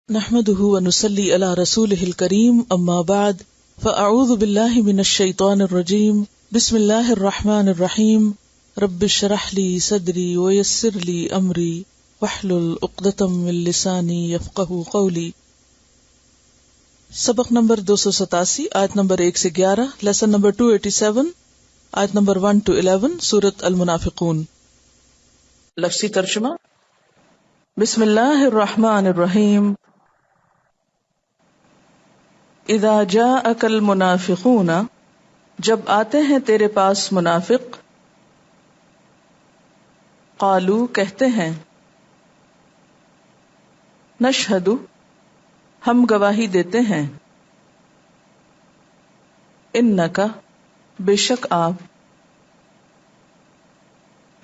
نحمده ونصلي على رسوله الكريم اما بعد فاعوذ بالله من الشيطان الرجيم بسم الله الرحمن الرحيم رب اشرح لي صدري ويسر لي امري واحلل عقدة من لساني يفقهوا قولي۔ سبق نمبر 287 آیت نمبر 1 سے 11، لیسن نمبر 287 آیت نمبر 1 to 11 سورۃ المنافقون۔ لفظی ترجمہ۔ بسم اللہ الرحمن الرحیم۔ اذا جاءک المنافقون، جب آتے ہیں تیرے پاس منافق، قالو کہتے ہیں، نشہد ہم گواہی دیتے ہیں، انک بے شک آپ،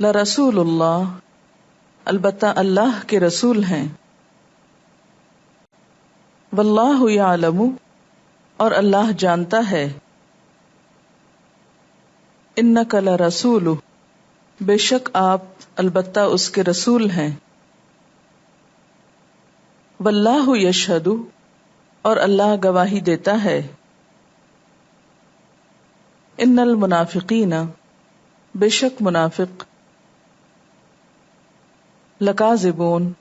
لرسول اللہ البتہ اللہ کے رسول ہیں، واللہ یعلم اور اللہ جانتا ہے، انک لرسول بے شک آپ البتہ اس کے رسول ہیں، واللہ یشہد اور اللہ گواہی دیتا ہے، ان المنافقین بے شک منافق، لکاذبون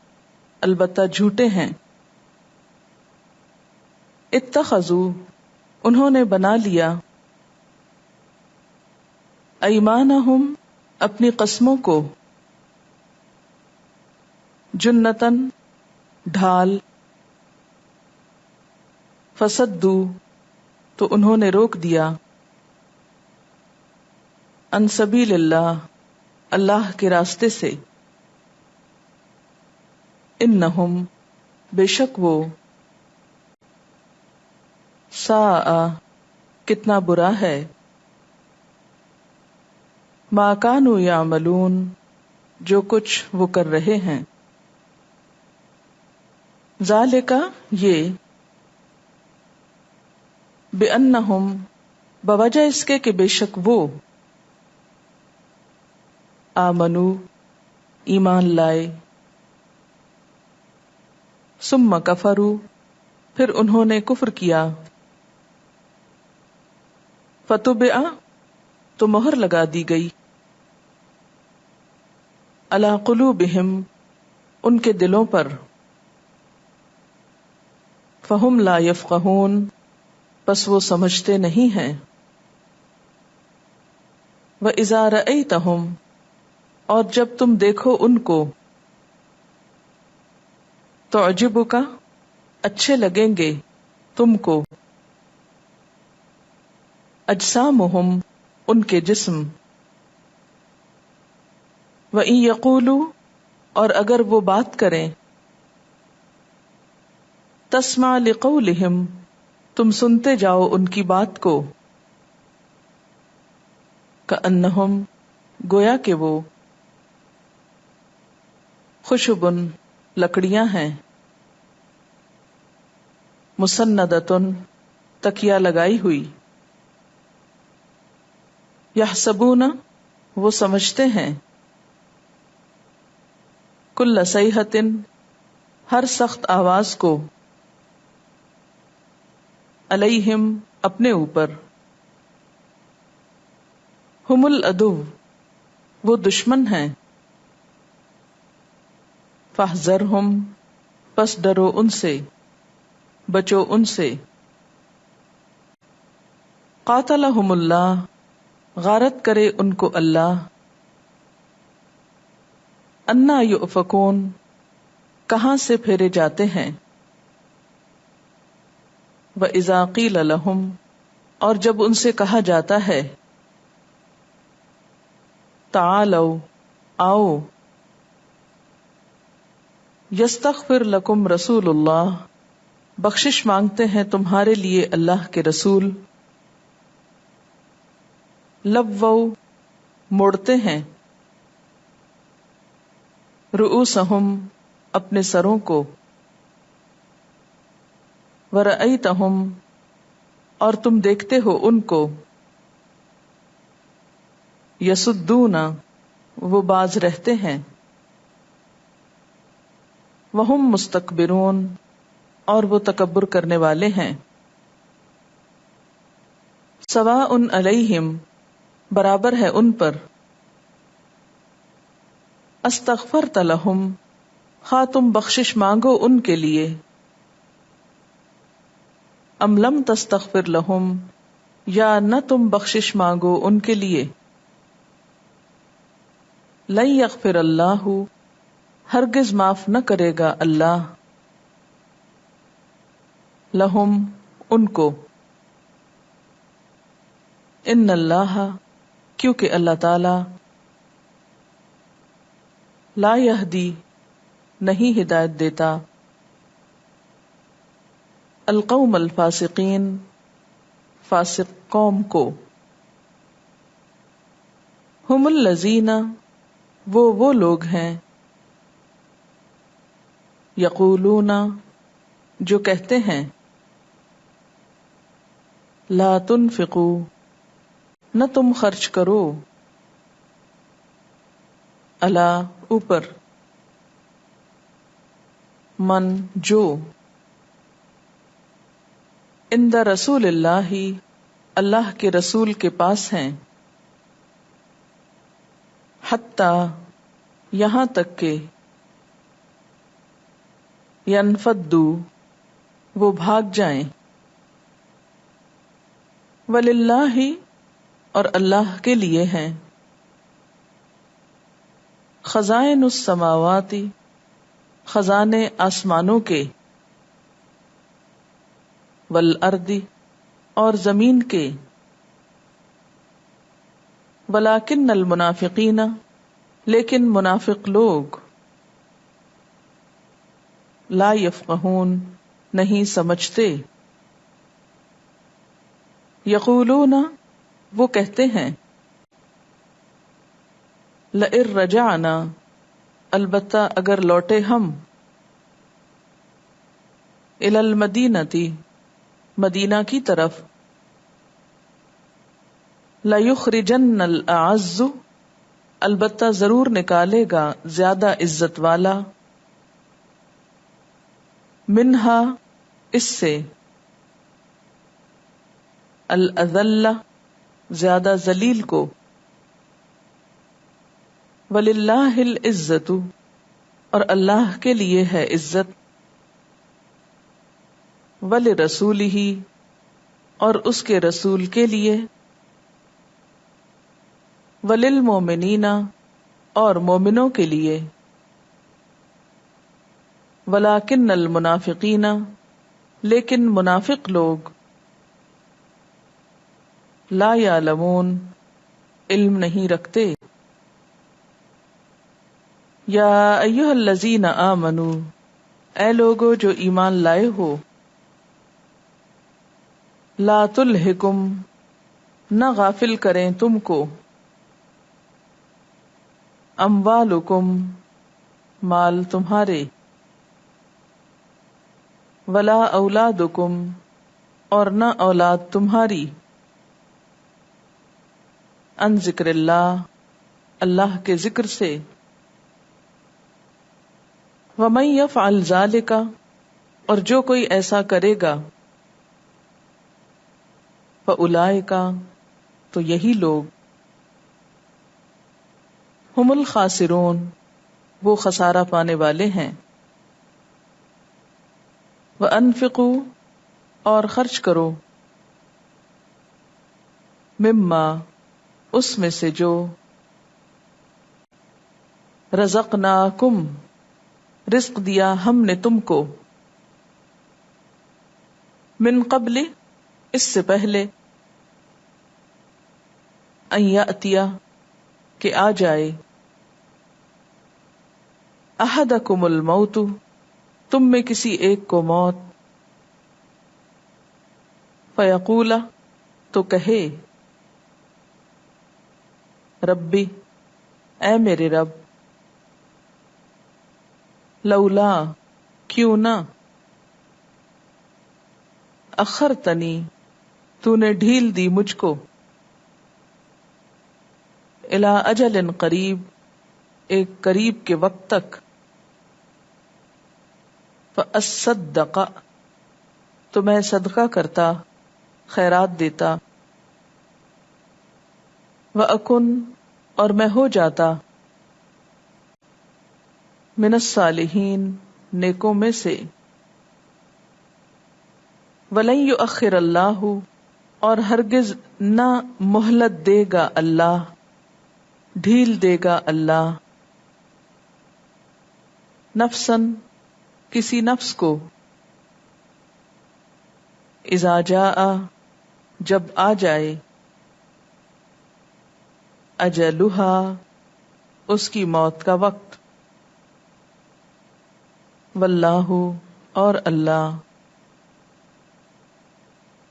البتہ جھوٹے ہیں، اتخذوا انہوں نے بنا لیا، ایمانہم اپنی قسموں کو، جنتاً ڈھال، فصدوا تو انہوں نے روک دیا، عن سبیل اللہ اللہ کے راستے سے، انہم بے شک وہ، ساء کتنا برا ہے، ما کانوا یعملون جو کچھ وہ کر رہے ہیں، ذالک یہ، بانہم بوجہ اس کے کہ بے شک وہ، آمنو ایمان لائے، ثم کفروا پھر انہوں نے کفر کیا، فتبع تو مہر لگا دی گئی، علی قلوبہم ان کے دلوں پر، فہم لا یفقہون پس وہ سمجھتے نہیں ہیں، وَإِذَا رَأَيْتَهُمْ اور جب تم دیکھو ان کو، تعجبک اچھے لگیں گے تم کو، اجسامہم ان کے جسم، وَإِن یقولوا اور اگر وہ بات کریں، تسمع لقولہم تم سنتے جاؤ ان کی بات کو، کأنہم گویا کہ وہ، خشبٌ لکڑیاں ہیں، مسندۃٌ تکیہ لگائی ہوئی، یحسبون وہ سمجھتے ہیں، کل صیحۃ ہر سخت آواز کو، علیہم اپنے اوپر، ہم العدو وہ دشمن ہیں، فاحذرہم پس ڈرو ان سے، بچو ان سے، قاتلہم اللہ غارت کرے ان کو اللہ، انا یؤفکون کہاں سے پھیرے جاتے ہیں، وَإِذَا قِیلَ لَهُمْ اور جب ان سے کہا جاتا ہے، تعالوا آؤ، یستغفر لکم رسول اللہ بخشش مانگتے ہیں تمہارے لیے اللہ کے رسول، لووا موڑتے ہیں، رؤوسہم اپنے سروں کو، ورأیتہم اور تم دیکھتے ہو ان کو، یصدون وہ باز رہتے ہیں، وہم مستکبرون اور وہ تکبر کرنے والے ہیں. سواء علیہم، برابر ہے ان پر، استغفرت لہم، خواہ تم بخشش مانگو ان کے لیے، ام لم تستغفر لہم، یا نہ تم بخشش مانگو ان کے لیے. لن یغفر اللہ، ہرگز معاف نہ کرے گا اللہ، لہم، ان کو، ان اللہ، کیونکہ اللہ تعالی، لا یہدی، نہیں ہدایت دیتا، القوم الفاسقین، فاسق قوم کو. ہم الذین، وہ لوگ ہیں، یقولون، جو کہتے ہیں، لا تنفقوا، نہ تم خرچ کرو، الا، اوپر، من، جو، عند رسول اللہ، اللہ کے رسول کے پاس ہیں، حتی، یہاں تک کہ، ینفدوا، وہ بھاگ جائیں، وللہ، اور اللہ کے لیے ہیں، خزائن السماوات، خزانے آسمانوں کے، والارض، اور زمین کے، ولکن المنافقین، لیکن منافق لوگ، لا یفقہون، نہیں سمجھتے. یقولون، وہ کہتے ہیں، لئن رجعنا، البتہ اگر لوٹے ہم، الی المدینۃ، مدینہ کی طرف، لَيُخْرِجَنَّ الْأَعَزُّ، البتہ ضرور نکالے گا زیادہ عزت والا، منہا، اس سے، الْأَذَلَّ، زیادہ ذلیل کو، وَلِلَّهِ الْعِزَّةُ، اور اللہ کے لیے ہے عزت، وَلِرَسُولِهِ، اور اس کے رسول کے لیے، وَلِلْمُؤْمِنِينَ، اور مومنوں کے لیے، وَلَكِنَّ الْمُنَافِقِينَ، لیکن منافق لوگ، لا يعلمون، علم نہیں رکھتے. یا ایھا الذین آمنوا، اے لوگو جو ایمان لائے ہو، لا تلہکم، نہ غافل کریں تم کو، اموالکم، مال تمہارے، ولا اولادکم، اور نہ اولاد تمہاری، ان ذکر اللہ، اللہ کے ذکر سے، ومن یفعل ذلک، اور جو کوئی ایسا کرے گا، فاولئک، تو یہی لوگ، ہم الخاسرون، وہ خسارہ پانے والے ہیں. وانفقوا، اور خرچ کرو، مما، اس میں سے جو، رزقناکم، رزق دیا ہم نے تم کو، من قبل، اس سے پہلے، ان یأتی، کہ آ جائے، احدکم الموت، تم میں کسی ایک کو موت، فیقول، تو کہے، ربی، اے میرے رب، لولا، کیوں نہ، اخرتنی، تو نے ڈھیل دی مجھ کو، الی اجل قریب، ایک قریب کے وقت تک، فاصدق، تو میں صدقہ کرتا، خیرات دیتا، وَأَكُن اور میں ہو جاتا، من الصالحین نیکوں میں سے، وَلَن يُؤَخِّرَ اللَّهُ اور ہرگز نہ مہلت دے گا اللہ، ڈھیل دے گا اللہ، نفسن کسی نفس کو، اذا جاء جب آ جائے، اجلھا اس کی موت کا وقت، واللہ اور اللہ،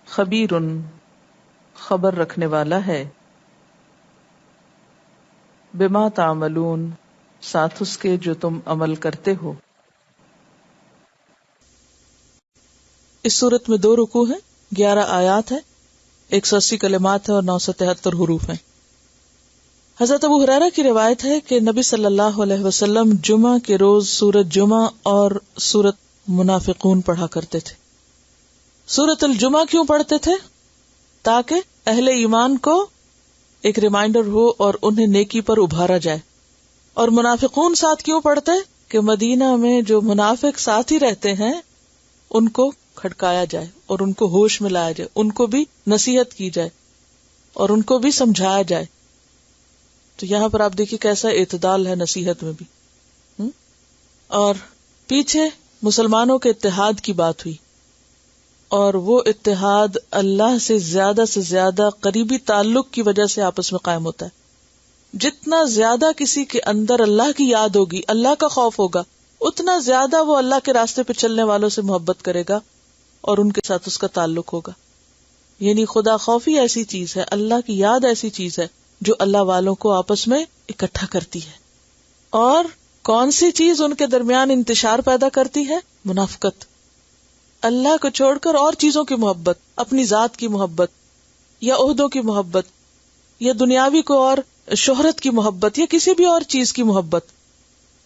خبیر خبر رکھنے والا ہے، بما تعملون ساتھ اس کے جو تم عمل کرتے ہو۔ اس صورت میں 2 رکوع ہیں، 11 آیات ہیں، 180 کلمات ہیں اور 973 حروف ہیں۔ حضرت ابو ہریرہ کی روایت ہے کہ نبی صلی اللہ علیہ وسلم جمعہ کے روز سورۃ جمعہ اور سورۃ منافقون پڑھا کرتے تھے۔ سورۃ الجمعہ کیوں پڑھتے تھے؟ تاکہ اہل ایمان کو ایک ریمائنڈر ہو اور انہیں نیکی پر ابھارا جائے۔ اور منافقون ساتھ کیوں پڑھتے؟ کہ مدینہ میں جو منافق ساتھی رہتے ہیں ان کو کھٹکایا جائے اور ان کو ہوش میں لایا جائے، ان کو بھی نصیحت کی جائے اور ان کو بھی سمجھایا جائے۔ تو یہاں پر آپ دیکھیے کیسا اعتدال ہے نصیحت میں بھی۔ اور پیچھے مسلمانوں کے اتحاد کی بات ہوئی، اور وہ اتحاد اللہ سے زیادہ قریبی تعلق کی وجہ سے آپس میں قائم ہوتا ہے۔ جتنا زیادہ کسی کے اندر اللہ کی یاد ہوگی، اللہ کا خوف ہوگا، اتنا زیادہ وہ اللہ کے راستے پہ چلنے والوں سے محبت کرے گا اور ان کے ساتھ اس کا تعلق ہوگا۔ یعنی خدا خوفی ایسی چیز ہے، اللہ کی یاد ایسی چیز ہے جو اللہ والوں کو آپس میں اکٹھا کرتی ہے۔ اور کون سی چیز ان کے درمیان انتشار پیدا کرتی ہے؟ منافقت، اللہ کو چھوڑ کر اور چیزوں کی محبت، اپنی ذات کی محبت یا عہدوں کی محبت یا دنیاوی کو اور شہرت کی محبت یا کسی بھی اور چیز کی محبت،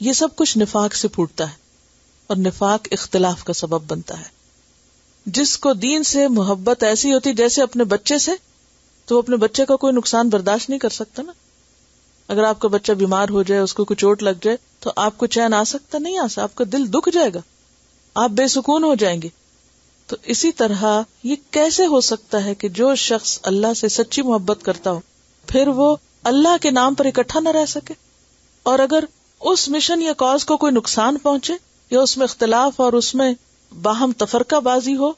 یہ سب کچھ نفاق سے پھوٹتا ہے اور نفاق اختلاف کا سبب بنتا ہے۔ جس کو دین سے محبت ایسی ہوتی جیسے اپنے بچے سے، تو وہ اپنے بچے کا کوئی نقصان برداشت نہیں کر سکتا نا۔ اگر آپ کا بچہ بیمار ہو جائے، اس کو کوئی چوٹ لگ جائے، تو آپ کو چین آ سکتا نہیں، آ سکتا، آپ کا دل دکھ جائے گا، آپ بے سکون ہو جائیں گے۔ تو اسی طرح یہ کیسے ہو سکتا ہے کہ جو شخص اللہ سے سچی محبت کرتا ہو پھر وہ اللہ کے نام پر اکٹھا نہ رہ سکے؟ اور اگر اس مشن یا کاز کو کوئی نقصان پہنچے یا اس میں اختلاف اور اس میں باہم تفرقہ بازی ہو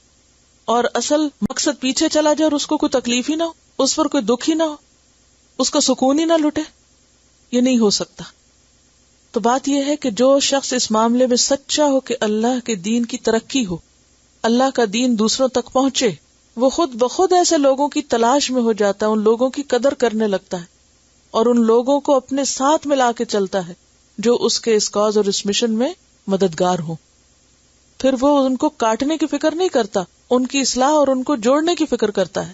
اور اصل مقصد پیچھے چلا جائے اور اس کو کوئی تکلیف ہی نہ ہو، اس پر کوئی دکھ ہی نہ ہو، اس کا سکون ہی نہ لٹے، یہ نہیں ہو سکتا۔ تو بات یہ ہے کہ جو شخص اس معاملے میں سچا ہو کہ اللہ کے دین کی ترقی ہو، اللہ کا دین دوسروں تک پہنچے، وہ خود بخود ایسے لوگوں کی تلاش میں ہو جاتا ہے، ان لوگوں کی قدر کرنے لگتا ہے اور ان لوگوں کو اپنے ساتھ ملا کے چلتا ہے جو اس کے اس کاز اور اس مشن میں مددگار ہوں۔ پھر وہ ان کو کاٹنے کی فکر نہیں کرتا، ان کی اصلاح اور ان کو جوڑنے کی فکر کرتا ہے۔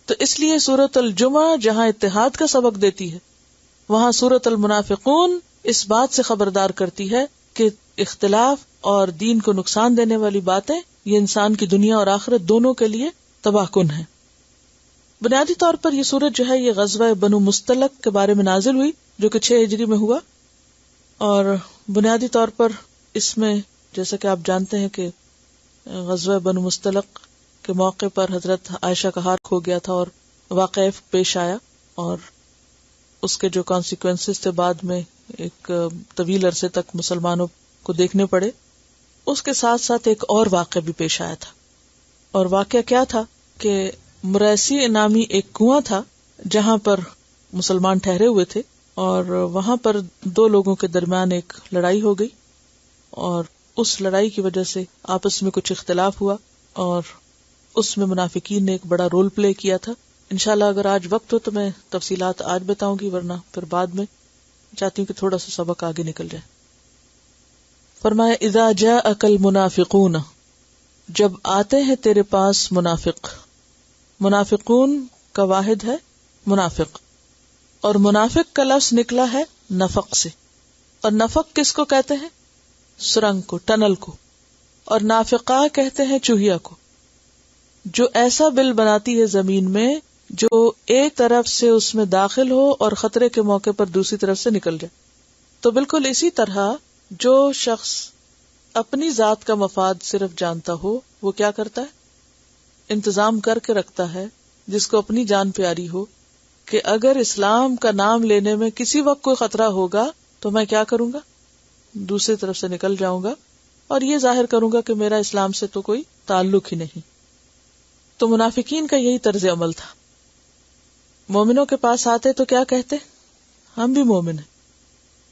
تو اس لیے سورۃ الجمعہ جہاں اتحاد کا سبق دیتی ہے، وہاں سورۃ المنافقون اس بات سے خبردار کرتی ہے کہ اختلاف اور دین کو نقصان دینے والی باتیں یہ انسان کی دنیا اور آخرت دونوں کے لیے تباہ کن ہے۔ بنیادی طور پر یہ سورت جو ہے یہ غزوہ بنو مستلق کے بارے میں نازل ہوئی جو کہ 6 ہجری میں ہوا، اور بنیادی طور پر اس میں جیسا کہ آپ جانتے ہیں کہ غزوہ بنو مستلق کے موقع پر حضرت عائشہ کا ہار کھو گیا تھا اور واقعہ پیش آیا، اور اس کے جو کانسیکوینسز تھے بعد میں ایک طویل عرصے تک مسلمانوں کو دیکھنے پڑے۔ اس کے ساتھ ساتھ ایک اور واقعہ بھی پیش آیا تھا، اور واقعہ کیا تھا کہ مریسی نامی ایک کنواں تھا جہاں پر مسلمان ٹھہرے ہوئے تھے، اور وہاں پر 2 لوگوں کے درمیان ایک لڑائی ہو گئی، اور اس لڑائی کی وجہ سے آپس میں کچھ اختلاف ہوا اور اس میں منافقین نے ایک بڑا رول پلے کیا تھا۔ انشاءاللہ اگر آج وقت ہو تو میں تفصیلات آج بتاؤں گی، ورنہ پھر بعد میں چاہتی ہوں کہ تھوڑا سا سبق آگے نکل جائے۔ فرمایا اذا جاءک المنافقون، جب آتے ہیں تیرے پاس منافق۔ منافقون کا واحد ہے منافق، اور منافق کا لفظ نکلا ہے نفق سے، اور نفق کس کو کہتے ہیں؟ سرنگ کو، ٹنل کو، اور نافقہ کہتے ہیں چوہیا کو۔ جو ایسا بل بناتی ہے زمین میں جو ایک طرف سے اس میں داخل ہو اور خطرے کے موقع پر دوسری طرف سے نکل جائے. تو بالکل اسی طرح جو شخص اپنی ذات کا مفاد صرف جانتا ہو وہ کیا کرتا ہے؟ انتظام کر کے رکھتا ہے، جس کو اپنی جان پیاری ہو کہ اگر اسلام کا نام لینے میں کسی وقت کوئی خطرہ ہوگا تو میں کیا کروں گا؟ دوسری طرف سے نکل جاؤں گا اور یہ ظاہر کروں گا کہ میرا اسلام سے تو کوئی تعلق ہی نہیں. تو منافقین کا یہی طرز عمل تھا. مومنوں کے پاس آتے تو کیا کہتے؟ ہم بھی مومن ہیں.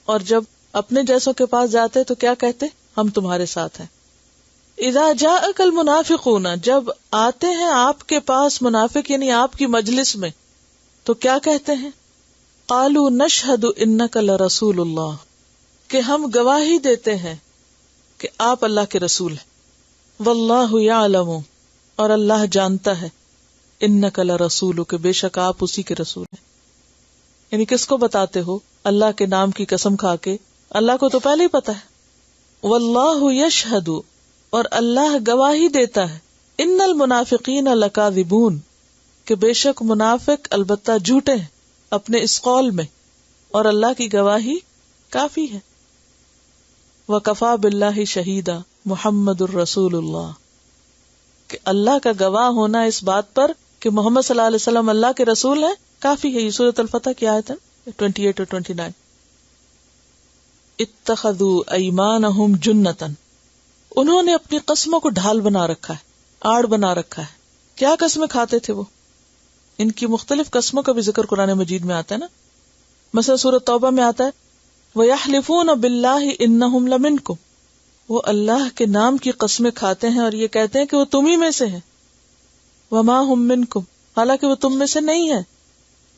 اور جب اپنے جیسوں کے پاس جاتے تو کیا کہتے؟ ہم تمہارے ساتھ ہیں. اذا جاءک المنافقون، جب آتے ہیں آپ کے پاس منافق یعنی آپ کی مجلس میں تو کیا کہتے ہیں؟ قالوا نشہد انک لرسول اللہ، کہ ہم گواہی دیتے ہیں کہ آپ اللہ کے رسول ہیں. واللہ یعلم، اور اللہ جانتا ہے، انک لرسول، کہ بے شک آپ اسی کے رسول ہیں. یعنی کس کو بتاتے ہو؟ اللہ کے نام کی قسم کھا کے. اللہ کو تو پہلے ہی پتا ہے. واللہ یشہد، اور اللہ گواہی دیتا ہے، ان المنافقین لکاذبون، کہ بے شک منافق البتہ جھوٹے ہیں اپنے اس قول میں، اور اللہ کی گواہی کافی ہے. وکفا باللہ شہیدا محمد الرسول اللہ، کہ اللہ کا گواہ ہونا اس بات پر کہ محمد صلی اللہ علیہ وسلم اللہ کے رسول ہیں کافی ہے. یہ سورۃ الفتح کی آیت ہے 28 اور 29. اتخذوا ایمانہم جنتا، انہوں نے اپنی قسموں کو ڈھال بنا رکھا ہے، آڑ بنا رکھا ہے. کیا قسمیں کھاتے تھے وہ؟ ان کی مختلف قسموں کا بھی ذکر قرآن مجید میں آتا ہے نا. مثلا سورۃ توبہ میں آتا ہے وَيَحْلِفُونَ بِاللَّهِ إِنَّهُمْ لَمِنْكُمْ، وہ اللہ کے نام کی قسمیں کھاتے ہیں اور یہ کہتے ہیں کہ وہ تم ہی میں سے ہیں. وَمَا هُمْ مِنْكُمْ، حالانکہ وہ تم میں سے نہیں ہے.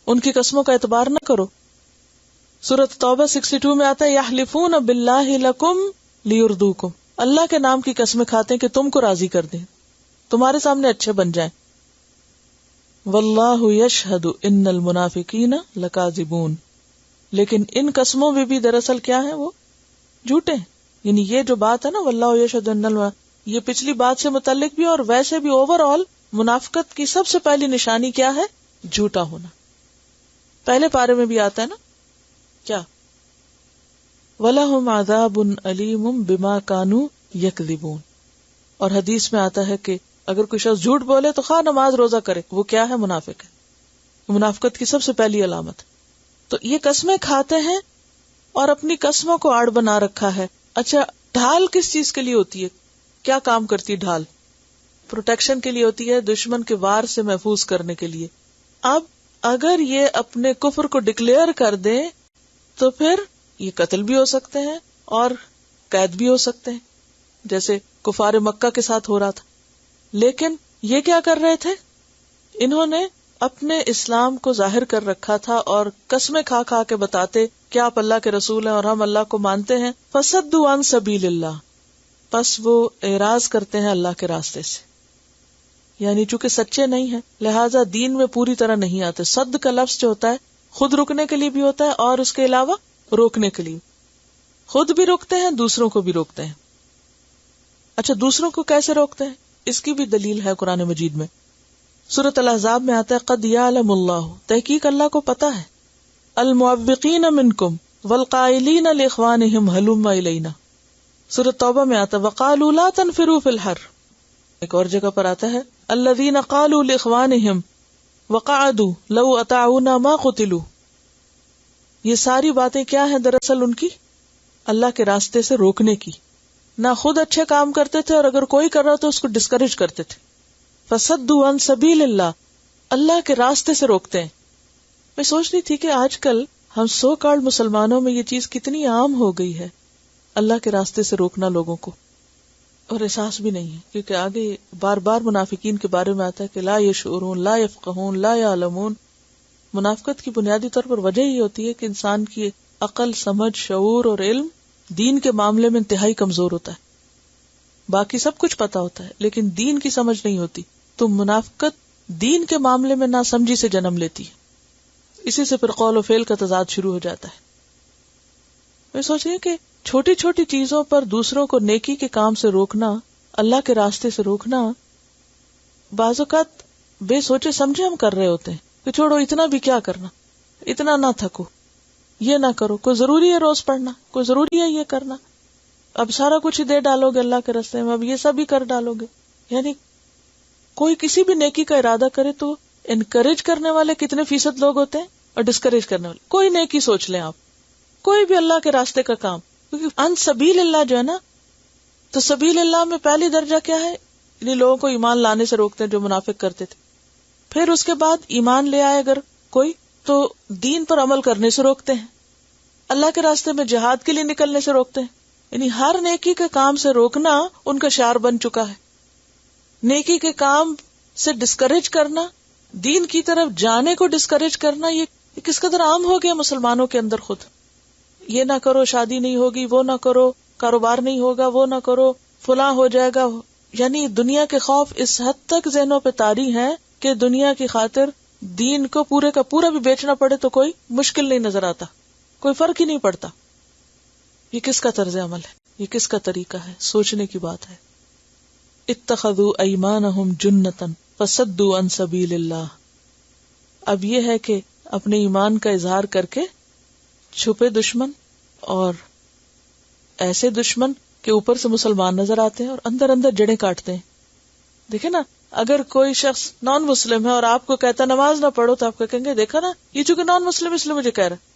ان کی قسموں کا اعتبار نہ کرو. سورۃ توبہ 62 میں آتا ہے يَحْلِفُونَ بِاللَّهِ لَكُمْ لِيُرْضُوكُمْ، اللہ کے نام کی قسمیں کھاتے ہیں کہ تم کو راضی کر دیں، تمہارے سامنے اچھے بن جائیں. واللہ یشہد ان المنافقین لکاذبون، لیکن ان قسموں میں بھی دراصل کیا ہے؟ وہ جھوٹے ہیں. یعنی یہ جو بات ہے نا واللہ یشہد ان یہ پچھلی بات سے متعلق بھی اور ویسے بھی اوور آل منافقت کی سب سے پہلی نشانی کیا ہے؟ جھوٹا ہونا. پہلے پارے میں بھی آتا ہے نا کیا؟ وَلَهُمْ عَذَابٌ عَلِيمٌ بِمَا كَانُوا يَكْذِبُونَ، اور حدیث میں آتا ہے کہ اگر کوئی شخص جھوٹ بولے تو خواہ نماز روزہ کرے، وہ کیا ہے؟ منافق ہے. منافقت کی سب سے پہلی علامت. تو یہ قسمیں کھاتے ہیں اور اپنی قسموں کو آڑ بنا رکھا ہے. اچھا، ڈھال کس چیز کے لیے ہوتی ہے؟ کیا کام کرتی ہے ڈھال؟ پروٹیکشن کے لیے ہوتی ہے، دشمن کے وار سے محفوظ کرنے کے لیے. اب اگر یہ اپنے کفر کو ڈکلیئر کر دیں تو پھر یہ قتل بھی ہو سکتے ہیں اور قید بھی ہو سکتے ہیں، جیسے کفار مکہ کے ساتھ ہو رہا تھا. لیکن یہ کیا کر رہے تھے؟ انہوں نے اپنے اسلام کو ظاہر کر رکھا تھا اور قسمیں کھا کھا کے بتاتے کہ آپ اللہ کے رسول ہیں اور ہم اللہ کو مانتے ہیں. فصدوا عن سبیل اللہ، پس وہ اعراض کرتے ہیں اللہ کے راستے سے. یعنی چونکہ سچے نہیں ہیں لہٰذا دین میں پوری طرح نہیں آتے. صد کا لفظ جو ہوتا ہے خود رکنے کے لیے بھی ہوتا ہے اور اس کے علاوہ روکنے کے لیے. خود بھی روکتے ہیں، دوسروں کو بھی روکتے ہیں. اچھا، دوسروں کو کیسے روکتے ہیں؟ اس کی بھی دلیل ہے قرآن مجید میں. سورۃ الاحزاب میں آتا ہے قد یعلم اللہ، تحقیق اللہ کو پتا ہے، المعوقین منکم والقائلین لاخوانہم ہلم الینا. سورۃ توبہ میں آتا ہے وقالوا لا تنفروا فی الحر. ایک اور جگہ پر آتا ہے الذین قالوا لاخوانہم وقعدوا لو اطاعونا ما قتلوا. یہ ساری باتیں کیا ہیں دراصل؟ ان کی اللہ کے راستے سے روکنے کی. نہ خود اچھے کام کرتے تھے اور اگر کوئی کر رہا تو اس کو ڈسکریج کرتے تھے. فصدوا عن سبیل اللہ، اللہ کے راستے سے روکتے ہیں. میں سوچ رہی تھی کہ آج کل ہم سو کالڈ مسلمانوں میں یہ چیز کتنی عام ہو گئی ہے، اللہ کے راستے سے روکنا لوگوں کو، اور احساس بھی نہیں ہے. کیونکہ آگے بار بار منافقین کے بارے میں آتا ہے کہ لا یشعرون لا یفقہون لا یعلمون. منافقت کی بنیادی طور پر وجہ یہ ہوتی ہے کہ انسان کی عقل، سمجھ، شعور اور علم دین کے معاملے میں انتہائی کمزور ہوتا ہے. باقی سب کچھ پتا ہوتا ہے لیکن دین کی سمجھ نہیں ہوتی. تو منافقت دین کے معاملے میں ناسمجھی سے جنم لیتی ہے. اسی سے پھر قول و فعل کا تضاد شروع ہو جاتا ہے. میں سوچ رہی ہوں کہ چھوٹی چھوٹی چیزوں پر دوسروں کو نیکی کے کام سے روکنا، اللہ کے راستے سے روکنا، بعض اوقات بے سوچے سمجھے ہم کر رہے ہوتے ہیں کہ چھوڑو اتنا بھی کیا کرنا، اتنا نہ تھکو، یہ نہ کرو، کوئی ضروری ہے روز پڑھنا، کوئی ضروری ہے یہ کرنا، اب سارا کچھ ہی دے ڈالو گے اللہ کے راستے میں، اب یہ سب ہی کر ڈالو گے. یعنی کوئی کسی بھی نیکی کا ارادہ کرے تو انکریج کرنے والے کتنے فیصد لوگ ہوتے ہیں اور ڈسکریج کرنے والے. کوئی نیکی سوچ لیں آپ، کوئی بھی اللہ کے راستے کا کام، کیونکہ ان سبیل اللہ جو ہے نا، تو سبیل اللہ میں پہلی درجہ کیا ہے؟ یعنی لوگوں کو ایمان لانے سے روکتے ہیں جو منافق کرتے تھے. پھر اس کے بعد ایمان لے آئے اگر کوئی تو دین پر عمل کرنے سے روکتے ہیں، اللہ کے راستے میں جہاد کے لیے نکلنے سے روکتے ہیں. یعنی ہر نیکی کے کام سے روکنا ان کا شعار بن چکا ہے. نیکی کے کام سے ڈسکریج کرنا، دین کی طرف جانے کو ڈسکریج کرنا، یہ کس قدر عام ہو گیا مسلمانوں کے اندر خود. یہ نہ کرو، شادی نہیں ہوگی، وہ نہ کرو، کاروبار نہیں ہوگا، وہ نہ کرو، فلاں ہو جائے گا. یعنی دنیا کے خوف اس حد تک ذہنوں پہ طاری ہیں کہ دنیا کی خاطر دین کو پورے کا پورا بھی بیچنا پڑے تو کوئی مشکل نہیں نظر آتا، کوئی فرق ہی نہیں پڑتا. یہ کس کا طرز عمل ہے؟ یہ کس کا طریقہ ہے؟ سوچنے کی بات ہے. اتخذوا ایمانہم جنتا فصدوا عن سبیل اللہ. اب یہ ہے کہ اپنے ایمان کا اظہار کر کے چھپے دشمن اور ایسے دشمن کہ اوپر سے مسلمان نظر آتے ہیں اور اندر اندر جڑیں کاٹتے ہیں. دیکھیں نا، اگر کوئی شخص نان مسلم ہے اور آپ کو کہتا نماز نہ پڑھو تو آپ کہیں گے دیکھا نا، یہ چونکہ نان مسلم اس لیے مجھے کہہ رہا ہے.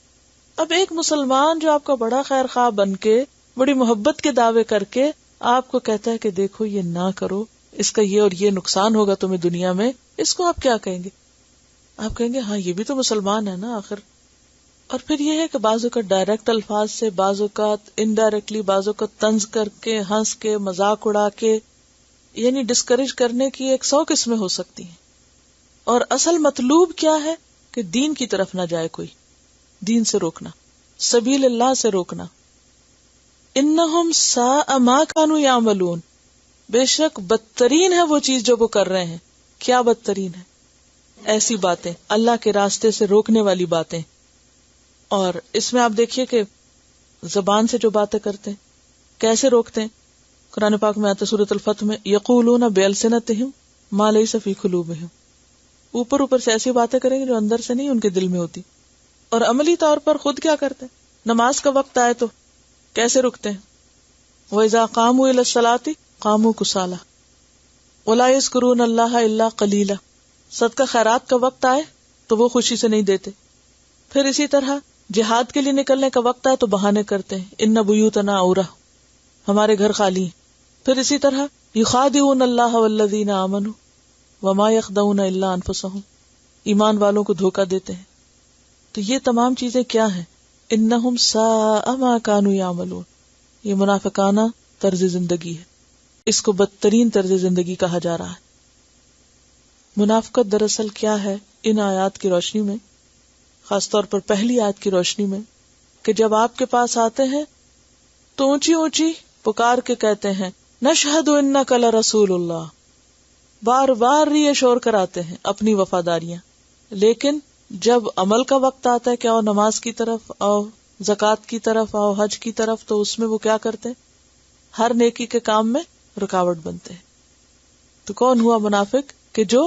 اب ایک مسلمان جو آپ کا بڑا خیر خواہ بن کے بڑی محبت کے دعوے کر کے آپ کو کہتا ہے کہ دیکھو یہ نہ کرو، اس کا یہ اور یہ نقصان ہوگا تمہیں دنیا میں، اس کو آپ کیا کہیں گے؟ آپ کہیں گے ہاں یہ بھی تو مسلمان ہے نا آخر. اور پھر یہ ہے کہ بعض اوقات ڈائریکٹ الفاظ سے، بعض اوقات انڈائریکٹلی، بعض اوقات طنز کر کے، ہنس کے، مذاق اڑا کے، یعنی ڈسکریج کرنے کی 100 قسمیں ہو سکتی ہیں. اور اصل مطلوب کیا ہے کہ دین کی طرف نہ جائے کوئی، دین سے روکنا، سبیل اللہ سے روکنا. انہم ساء ما کانوا یعملون. بے شک بدترین ہے وہ چیز جو وہ کر رہے ہیں. کیا بدترین ہے؟ ایسی باتیں، اللہ کے راستے سے روکنے والی باتیں. اور اس میں آپ دیکھیے کہ زبان سے جو باتیں کرتے ہیں کیسے روکتے ہیں. قرآن پاک میں آتا سورۃ الفتح میں یقولون بألسنتہم ما لیس فی قلوبہم. اوپر اوپر سے ایسی باتیں کریں گے جو اندر سے نہیں ان کے دل میں ہوتی. اور عملی طور پر خود کیا کرتے ہیں؟ نماز کا وقت آئے تو کیسے رکتے ہیں؟ وَإِذَا قَامُوا إِلَى الصَّلَاةِ قَامُوا كُسَالَىٰ وَلَا يَذْكُرُونَ اللَّهَ إِلَّا قَلِيلًا. صدقہ خیرات کا وقت آئے تو وہ خوشی سے نہیں دیتے. پھر اسی طرح جہاد کے لیے نکلنے کا وقت آئے تو بہانے کرتے ہیں، اِنَّ بُيُوتَنَا عَوْرَةٌ، ہمارے گھر خالی ہیں. پھر اسی طرح يُخَادِعُونَ اللَّهَ وَالَّذِينَ آمَنُوا وَمَا يَخْدَعُونَ إِلَّا أَنفُسَهُم، ایمان والوں کو دھوکہ دیتے ہیں. تو یہ تمام چیزیں کیا ہیں؟ انہم ساء ما کانوا یعملون. یہ منافقانہ طرز زندگی ہے، اس کو بدترین طرز زندگی کہا جا رہا ہے. منافقت دراصل کیا ہے؟ ان آیات کی روشنی میں، خاص طور پر پہلی آیت کی روشنی میں، کہ جب آپ کے پاس آتے ہیں تو اونچی اونچی پکار کے کہتے ہیں نشہد انک لرسول اللہ، بار بار ری شور کراتے ہیں اپنی وفاداریاں. لیکن جب عمل کا وقت آتا ہے کہ آؤ نماز کی طرف آؤ، زکوٰۃ کی طرف آؤ، حج کی طرف، تو اس میں وہ کیا کرتے ہیں؟ ہر نیکی کے کام میں رکاوٹ بنتے ہیں. تو کون ہوا منافق؟ کہ جو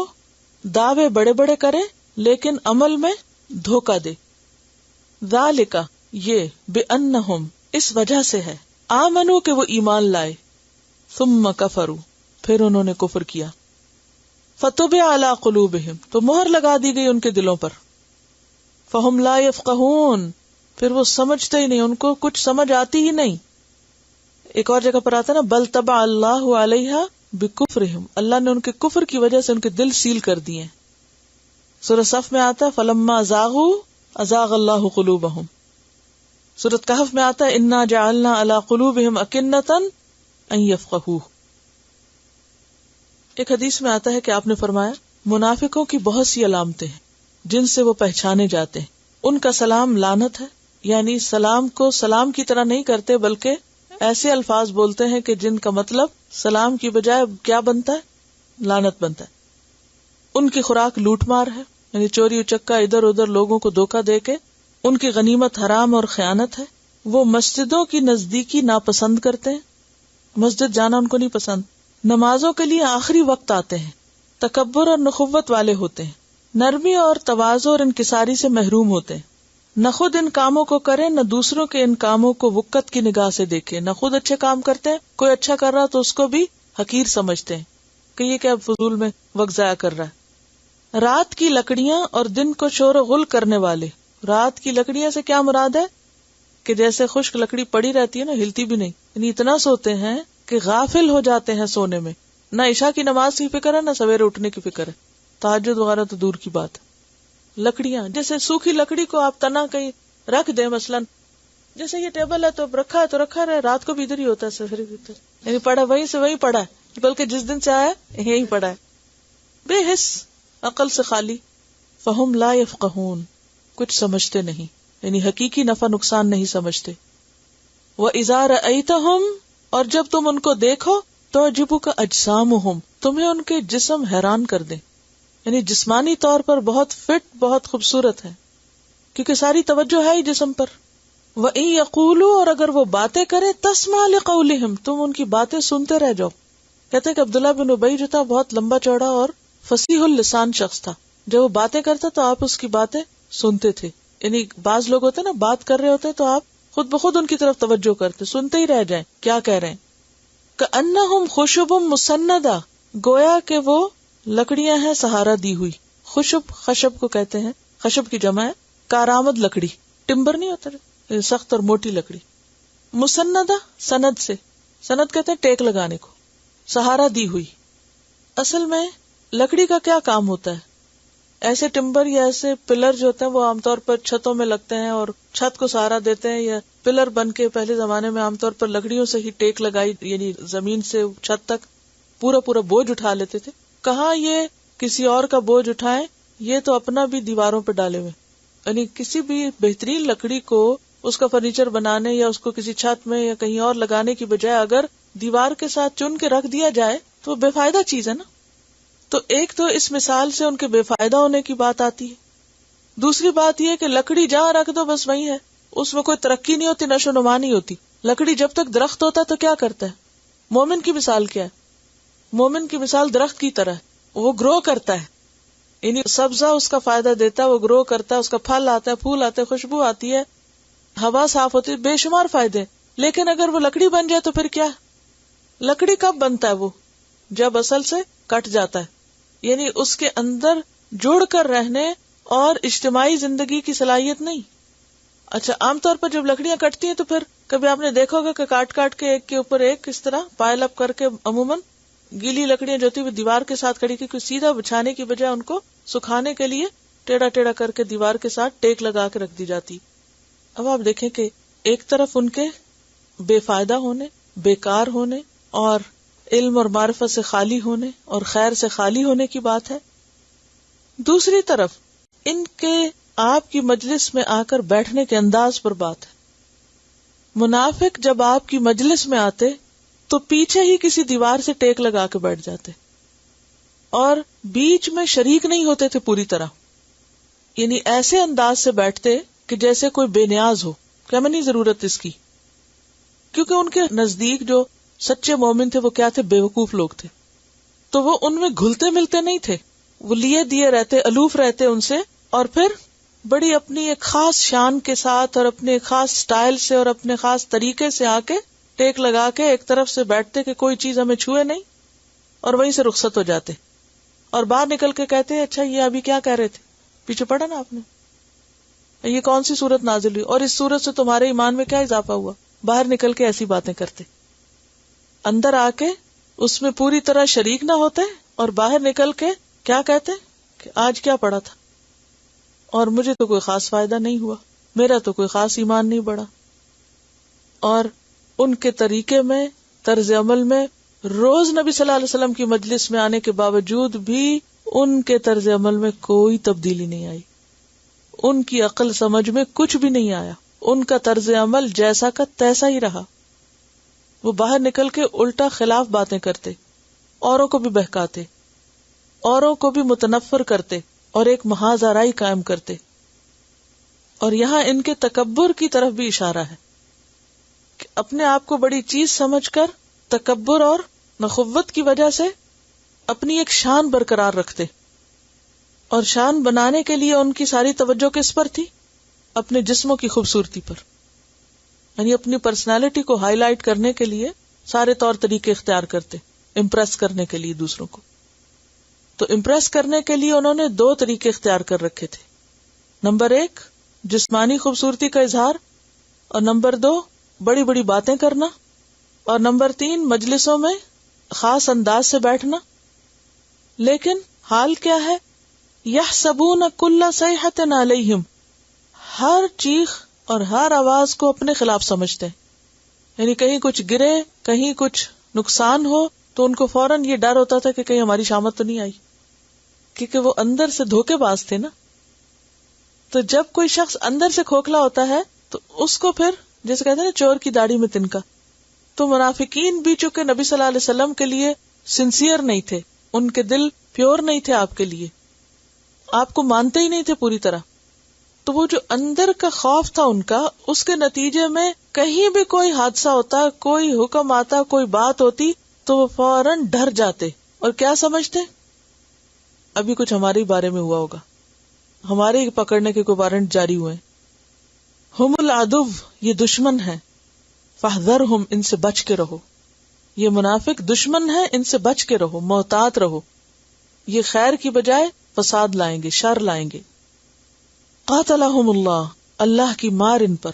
دعوے بڑے بڑے کرے لیکن عمل میں دھوکہ دے. ذالک، یہ، بأنہم، اس وجہ سے ہے، آمنو، کہ وہ ایمان لائے، ثم کفروا، پھر انہوں نے کفر کیا، فطبع علی قلوبہم، تو مہر لگا دی گئی ان کے دلوں پر، فہم لا یفقہون، پھر وہ سمجھتے ہی نہیں، ان کو کچھ سمجھ آتی ہی نہیں. ایک اور جگہ پر آتا ہے نا بل طبع اللہ علیہا بکفرہم، اللہ نے ان کے کفر کی وجہ سے ان کے دل سیل کر دیے. سورۃ صف میں آتا ہے فلما زاغوا ازاغ اللہ قلوبہم. سورۃ کہف میں آتا ہے انا جعلنا علی قلوبہم اکنۃ ان یفقہوہ. ایک حدیث میں آتا ہے کہ آپ نے فرمایا منافقوں کی بہت سی علامتیں ہیں جن سے وہ پہچانے جاتے ہیں. ان کا سلام لعنت ہے، یعنی سلام کو سلام کی طرح نہیں کرتے بلکہ ایسے الفاظ بولتے ہیں کہ جن کا مطلب سلام کی بجائے کیا بنتا ہے؟ لعنت بنتا ہے. ان کی خوراک لوٹ مار ہے، یعنی چوری اچکا، ادھر ادھر لوگوں کو دھوکہ دے کے. ان کی غنیمت حرام اور خیانت ہے. وہ مسجدوں کی نزدیکی ناپسند کرتے ہیں، مسجد جانا ان کو نہیں پسند. نمازوں کے لیے آخری وقت آتے ہیں، تکبر اور نخوت والے ہوتے ہیں، نرمی اور تواضع اور انکساری سے محروم ہوتے ہیں، نہ خود ان کاموں کو کریں نہ دوسروں کے ان کاموں کو وقت کی نگاہ سے دیکھیں، نہ خود اچھے کام کرتے ہیں، کوئی اچھا کر رہا تو اس کو بھی حقیر سمجھتے ہیں کہ یہ کیا فضول میں وقت ضائع کر رہا ہے۔ رات کی لکڑیاں اور دن کو شور و غل کرنے والے، رات کی لکڑیاں سے کیا مراد ہے کہ جیسے خشک لکڑی پڑی رہتی ہے نا، ہلتی بھی نہیں، یعنی اتنا سوتے ہیں کہ غافل ہو جاتے ہیں سونے میں، نہ عشاء کی نماز کی فکر ہے نہ سویرے اٹھنے کی فکر ہے، تہجد وغیرہ تو دور کی بات ہے۔ لکڑیاں جیسے سوکھی لکڑی کو آپ تنا کہیں رکھ دیں، مثلاً جیسے یہ ٹیبل ہے تو رکھا ہے تو رکھا رہے، رات کو بھی ادھر ہی ہوتا ہے، سفر بھی ادھر، یعنی پڑا وہیں سے وہیں پڑا ہے، بلکہ جس دن سے آیا یہیں پڑا ہے، بے حس، عقل سے خالی۔ فہم لا یفقہون، کچھ سمجھتے نہیں، یعنی حقیقی نفع نقصان نہیں سمجھتے۔ وَإِذَا رَأَيْتَهُمْ، اور جب تم ان کو دیکھو تُعْجِبُكَ أَجْسَامُهُمْ، تمہیں ان کے جسم حیران کر دیں، یعنی جسمانی طور پر بہت فٹ، بہت خوبصورت ہے، کیونکہ ساری توجہ ہے ہی جسم پر۔ وَإِن يَقُولُوا، اور اگر وہ باتیں کرے تَسْمَعْ لِقَوْلِهِمْ، تم ان کی باتیں سنتے رہ جاؤ۔ کہتے ہیں کہ عبداللہ بن ابی جو تھا بہت لمبا چوڑا اور فصیح اللسان شخص تھا، جب وہ باتیں کرتا تو آپ اس کی باتیں سنتے تھے، یعنی بعض لوگ ہوتے نا بات کر رہے ہوتے تو آپ خود بخود ان کی طرف توجہ کرتے، سنتے ہی رہ جائیں کیا کہہ رہے ہیں۔ كَأَنَّهُمْ خُشُبٌ مُسَنَّدَةٌ، گویا کہ وہ لکڑیاں ہیں سہارا دی ہوئی۔ خشب، خشب کو کہتے ہیں، خشب کی جمع ہے کارآمد لکڑی، ٹمبر نہیں ہوتا، سخت اور موٹی لکڑی۔ مسندہ، سند سے، سند کہتے ہیں ٹیک لگانے کو، سہارا دی ہوئی۔ اصل میں لکڑی کا کیا کام ہوتا ہے؟ ایسے ٹمبر یا ایسے پلر جو ہوتے ہیں وہ عام طور پر چھتوں میں لگتے ہیں اور چھت کو سہارا دیتے ہیں، یا پلر بن کے پہلے زمانے میں عام طور پر لکڑیوں سے ہی ٹیک لگائی، یعنی زمین سے چھت تک پورا پورا بوجھ اٹھا لیتے تھے۔ کہاں یہ کسی اور کا بوجھ اٹھائیں، یہ تو اپنا بھی دیواروں پہ ڈالے ہوئے، یعنی کسی بھی بہترین لکڑی کو اس کا فرنیچر بنانے یا اس کو کسی چھت میں یا کہیں اور لگانے کی بجائے اگر دیوار کے ساتھ چن کے رکھ دیا جائے تو بے فائدہ چیز ہے نا۔ تو ایک تو اس مثال سے ان کے بے فائدہ ہونے کی بات آتی ہے، دوسری بات یہ کہ لکڑی جہاں رکھ دو بس وہی ہے، اس میں کوئی ترقی نہیں ہوتی، نشو نما نہیں ہوتی۔ لکڑی جب تک درخت ہوتا ہے تو کیا کرتا ہے؟ مومن کی مثال کیا ہے؟ مومن کی مثال درخت کی طرح ہے، وہ گرو کرتا ہے، یعنی سبزہ اس کا فائدہ دیتا ہے، وہ گرو کرتا ہے، اس کا پھل آتا ہے، پھول آتے ہیں، خوشبو آتی ہے، ہوا صاف ہوتی ہے، بے شمار فائدے۔ لیکن اگر وہ لکڑی بن جائے تو پھر کیا؟ لکڑی کب بنتا ہے؟ وہ جب اصل سے کٹ جاتا ہے، یعنی اس کے اندر جڑ کر رہنے اور اجتماعی زندگی کی صلاحیت نہیں۔ اچھا، عام طور پر جب لکڑیاں کٹتی ہیں تو پھر کبھی آپ نے دیکھا ہوگا کہ کاٹ کاٹ کے ایک کے اوپر ایک اس طرح پائل اپ کر کے، عموماً گیلی لکڑیاں جو ہوتی ہیں دیوار کے ساتھ کھڑی کی، سیدھا بچھانے کی بجائے ان کو سکھانے کے لیے ٹیڑھا ٹیڑھا کر کے دیوار کے ساتھ ٹیک لگا کے رکھ دی جاتی۔ اب آپ دیکھیں کہ ایک طرف ان کے بے فائدہ ہونے، بیکار ہونے اور علم اور معرفت سے خالی ہونے اور خیر سے خالی ہونے کی بات ہے، دوسری طرف ان کے آپ کی مجلس میں آ کر بیٹھنے کے انداز پر بات ہے۔ منافق جب آپ کی مجلس میں آتے تو پیچھے ہی کسی دیوار سے ٹیک لگا کے بیٹھ جاتے اور بیچ میں شریک نہیں ہوتے تھے پوری طرح، یعنی ایسے انداز سے بیٹھتے کہ جیسے کوئی بے نیاز ہو کہ ہمیں نہیں ضرورت اس کی، کیونکہ ان کے نزدیک جو سچے مومن تھے وہ کیا تھے؟ بیوقوف لوگ تھے، تو وہ ان میں گھلتے ملتے نہیں تھے، وہ لیے دیے رہتے، الوف رہتے ان سے، اور پھر بڑی اپنی ایک خاص شان کے ساتھ اور اپنے ایک خاص سٹائل سے اور اپنے خاص طریقے سے آ کے ٹیک لگا کے ایک طرف سے بیٹھتے کہ کوئی چیز ہمیں چھوئے نہیں، اور وہیں سے رخصت ہو جاتے اور باہر نکل کے کہتے اچھا یہ ابھی کیا کہہ رہے تھے، پیچھے پڑھا نا آپ نے، یہ کون سی صورت نازل ہوئی اور اس صورت سے تمہارے ایمان میں کیا اضافہ ہوا؟ باہر نکل کے ایسی باتیں کرتے، اندر آ کے اس میں پوری طرح شریک نہ ہوتے اور باہر نکل کے کیا کہتے کہ آج کیا پڑھا تھا اور مجھے تو کوئی خاص فائدہ نہیں ہوا، میرا تو کوئی خاص ایمان نہیں بڑھا۔ اور ان کے طریقے میں، طرز عمل میں، روز نبی صلی اللہ علیہ وسلم کی مجلس میں آنے کے باوجود بھی ان کے طرز عمل میں کوئی تبدیلی نہیں آئی، ان کی عقل سمجھ میں کچھ بھی نہیں آیا، ان کا طرز عمل جیسا کا تیسا ہی رہا۔ وہ باہر نکل کے الٹا خلاف باتیں کرتے، اوروں کو بھی بہکاتے، اوروں کو بھی متنفر کرتے اور ایک محاذ آرائی قائم کرتے۔ اور یہاں ان کے تکبر کی طرف بھی اشارہ ہے کہ اپنے آپ کو بڑی چیز سمجھ کر تکبر اور نخوت کی وجہ سے اپنی ایک شان برقرار رکھتے، اور شان بنانے کے لیے ان کی ساری توجہ کس پر تھی؟ اپنے جسموں کی خوبصورتی پر، یعنی اپنی پرسنالٹی کو ہائی لائٹ کرنے کے لیے سارے طور طریقے اختیار کرتے، امپریس کرنے کے لیے دوسروں کو. تو امپریس کرنے کے لیے انہوں نے 2 طریقے اختیار کر رکھے تھے. نمبر 1 جسمانی خوبصورتی کا اظہار، اور نمبر 2 بڑی بڑی باتیں کرنا، اور نمبر 3 مجلسوں میں خاص انداز سے بیٹھنا. لیکن حال کیا ہے؟ یحسبون کل صیحۃ علیہم، ہر چیخ اور ہر آواز کو اپنے خلاف سمجھتے ہیں. یعنی کہیں کچھ گرے، کہیں کچھ نقصان ہو تو ان کو فوراً یہ ڈر ہوتا تھا کہ کہیں ہماری شامت تو نہیں آئی، کیونکہ وہ اندر سے دھوکے باز تھے نا. تو جب کوئی شخص اندر سے کھوکھلا ہوتا ہے تو اس کو پھر جیسے کہتے ہیں نا چور کی داڑھی میں تنکا. تو منافقین بھی چونکہ نبی صلی اللہ علیہ وسلم کے لیے سنسیئر نہیں تھے، ان کے دل پیور نہیں تھے آپ کے لیے، آپ کو مانتے ہی نہیں تھے پوری طرح. تو وہ جو اندر کا خوف تھا ان کا، اس کے نتیجے میں کہیں بھی کوئی حادثہ ہوتا، کوئی حکم آتا، کوئی بات ہوتی تو وہ فوراً ڈر جاتے اور کیا سمجھتے ابھی کچھ ہمارے بارے میں ہوا ہوگا، ہمارے ہی پکڑنے کے کوئی وارنٹ جاری ہوئے. ہم العدو، یہ دشمن ہے، فاحذرہم، ان سے بچ کے رہو. یہ منافق دشمن ہے، ان سے بچ کے رہو، محتاط رہو. یہ خیر کی بجائے فساد لائیں گے، شر لائیں گے. قاتلہم اللہ، اللہ کی مار ان پر.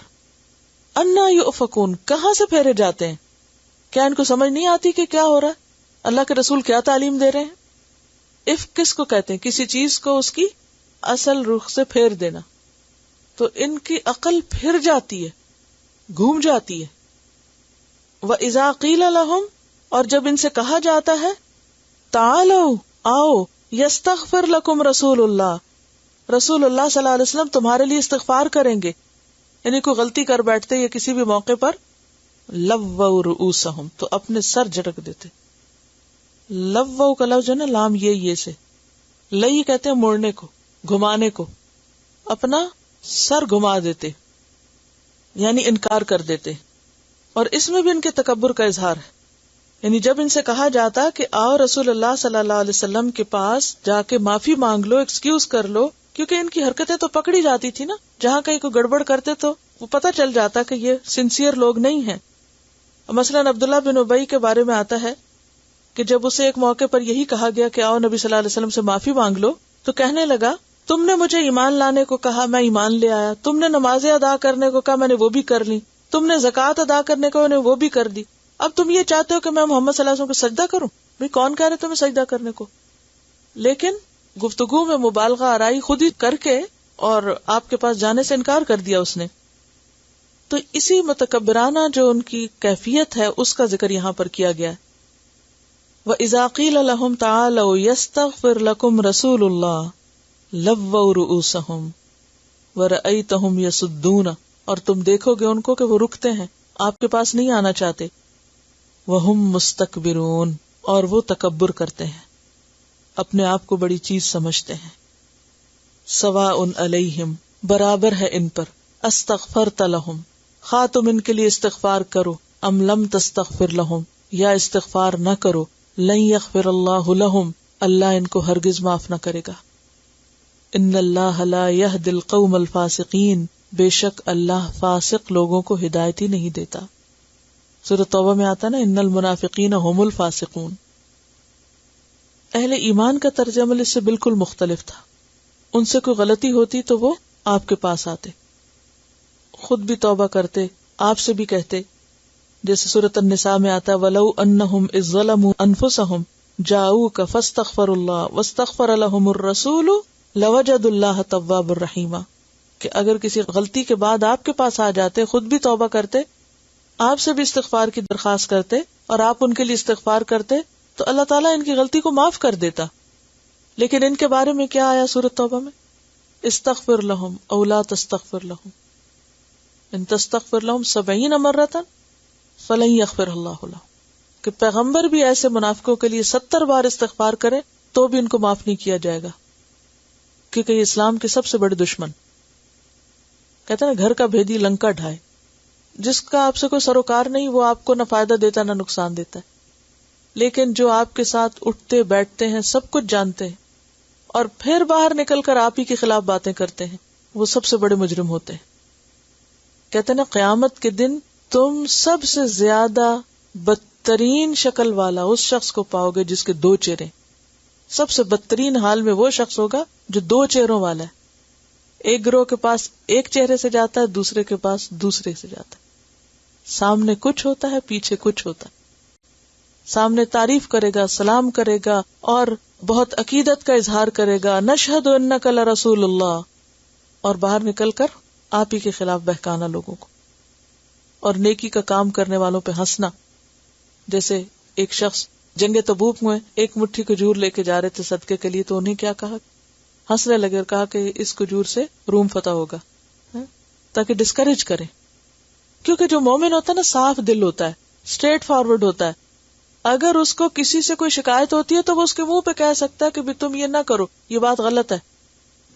انا یؤفکون، کہاں سے پھیرے جاتے ہیں؟ کیا ان کو سمجھ نہیں آتی کہ کیا ہو رہا ہے؟ اللہ کے رسول کیا تعلیم دے رہے ہیں؟ افک کس کو کہتے ہیں؟ کسی چیز کو اس کی اصل رخ سے پھیر دینا. تو ان کی عقل پھر جاتی ہے، گھوم جاتی ہے. وَإِذَا قِيلَ لَهُمْ، اور جب ان سے کہا جاتا ہے تعالوا، آؤ، یستغفر لکم رسول اللہ، رسول اللہ صلی اللہ علیہ وسلم تمہارے لیے استغفار کریں گے. یعنی کوئی غلطی کر بیٹھتے یا کسی بھی موقع پر لووا رؤوسہم، تو اپنے سر جھٹک دیتے. لووا کا لفظ ہے نا لام یہ سے، لئی کہتے ہیں موڑنے کو، گھمانے کو، اپنا سر گھما دیتے یعنی انکار کر دیتے. اور اس میں بھی ان کے تکبر کا اظہار ہے. یعنی جب ان سے کہا جاتا کہ آؤ رسول اللہ صلی اللہ علیہ وسلم کے پاس جا کے معافی مانگ لو، ایکسکیوز کر لو، کیونکہ ان کی حرکتیں تو پکڑی جاتی تھی نا، جہاں کہیں کوئی گڑبڑ کرتے تو وہ پتہ چل جاتا کہ یہ سنسیئر لوگ نہیں ہیں. مثلاً عبداللہ بن ابی کے بارے میں آتا ہے کہ جب اسے ایک موقع پر یہی کہا گیا کہ آؤ نبی صلی اللہ علیہ وسلم سے معافی مانگ لو، تو کہنے لگا تم نے مجھے ایمان لانے کو کہا، میں ایمان لے آیا. تم نے نمازیں ادا کرنے کو کہا، میں نے وہ بھی کر لی. تم نے زکوٰۃ ادا کرنے کو، میں نے وہ بھی کر دی. اب تم یہ چاہتے ہو کہ میں محمد صلی اللہ علیہ وسلم کو سجدہ کروں؟ بھئی کون کہہ رہے تمہیں سجدہ کرنے کو؟ لیکن گفتگو میں مبالغہ آرائی خود ہی کر کے اور آپ کے پاس جانے سے انکار کر دیا اس نے. تو اسی متکبرانہ جو ان کی کیفیت ہے اس کا ذکر یہاں پر کیا گیا ہے. وَإِذَا قِيلَ لَهُمْ تَعَالَوْا يَسْتَغْفِرْ لَكُمْ رَسُولُ اللَّهِ لَوَّوْا رُؤُوسَهُمْ وَرَأَيْتَهُمْ يَصُدُّونَ، اور تم دیکھو گے ان کو کہ وہ رکتے ہیں، آپ کے پاس نہیں آنا چاہتے. وَهُمْ مُسْتَكْبِرُونَ، اور وہ تکبر کرتے ہیں، اپنے آپ کو بڑی چیز سمجھتے ہیں. سواء علیہم، برابر ہے ان پر، استغفرت لہم، خواہ تم ان کے لیے استغفار کرو، ام لم تستغفر لہم، یا استغفار نہ کرو، لن یغفر اللہ لہم، اللہ ان کو ہرگز معاف نہ کرے گا. ان اللہ لا یہدی القوم الفاسقین، بے شک اللہ فاسق لوگوں کو ہدایت ہی نہیں دیتا. سورۃ توبہ میں آتا نا ان المنافقین هم الفاسقون. اہل ایمان کا طرز عمل اس سے بالکل مختلف تھا. ان سے کوئی غلطی ہوتی تو وہ آپ کے پاس آتے، خود بھی توبہ کرتے، آپ سے بھی کہتے. جیسے سورۃ النساء میں آتا وَلَوْ أَنَّهُمْ إِذ ظَلَمُوا أَنفُسَهُمْ جَاءُوكَ فَاسْتَغْفَرُوا اللَّهَ وَاسْتَغْفَرَ لَهُمُ الرَّسُولُ لَوَجَدُوا اللَّهَ تَوَّابًا رَحِيمًا، کہ اگر کسی غلطی کے بعد آپ کے پاس آ جاتے، خود بھی توبہ کرتے، آپ سے بھی استغفار کی درخواست کرتے اور آپ ان کے لیے استغفار کرتے، تو اللہ تعالیٰ ان کی غلطی کو معاف کر دیتا. لیکن ان کے بارے میں کیا آیا سورۃ توبہ میں؟ استغفر لہم او لا تستغفر لہم، ان تستغفر لہم 70 مرۃ فلن یغفر اللہ لہم، کہ پیغمبر بھی ایسے منافقوں کے لیے 70 بار استغفار کرے تو بھی ان کو معاف نہیں کیا جائے گا، کیونکہ یہ اسلام کے سب سے بڑے دشمن. کہتے ہیں نا گھر کا بھیدی لنکا ڈھائے، جس کا آپ سے کوئی سروکار نہیں وہ آپ کو نہ فائدہ دیتا نہ نقصان دیتا ہے. لیکن جو آپ کے ساتھ اٹھتے بیٹھتے ہیں سب کچھ جانتے ہیں اور پھر باہر نکل کر آپ ہی کے خلاف باتیں کرتے ہیں، وہ سب سے بڑے مجرم ہوتے ہیں. کہتے ہیں نا قیامت کے دن تم سب سے زیادہ بدترین شکل والا اس شخص کو پاؤ گے جس کے 2 چہرے. سب سے بدترین حال میں وہ شخص ہوگا جو 2 چہروں والا ہے. ایک گروہ کے پاس ایک چہرے سے جاتا ہے، دوسرے کے پاس دوسرے سے جاتا ہے. سامنے کچھ ہوتا ہے، پیچھے کچھ ہوتا ہے. سامنے تعریف کرے گا، سلام کرے گا اور بہت عقیدت کا اظہار کرے گا، نشہد انک لرسول اللہ، اور باہر نکل کر آپ ہی کے خلاف بہکانا لوگوں کو اور نیکی کا کام کرنے والوں پہ ہنسنا. جیسے ایک شخص جنگ تبوک میں ایک مٹھی کھجور لے کے جا رہے تھے صدقے کے لیے، تو انہیں کیا کہا، ہنسنے لگے اور کہا کہ اس کھجور سے روم فتح ہوگا، تاکہ ڈسکریج کرے. کیونکہ جو مومن ہوتا ہے نا صاف دل ہوتا ہے، اسٹریٹ فارورڈ ہوتا ہے. اگر اس کو کسی سے کوئی شکایت ہوتی ہے تو وہ اس کے منہ پہ کہہ سکتا ہے کہ بھی تم یہ نہ کرو، یہ بات غلط ہے.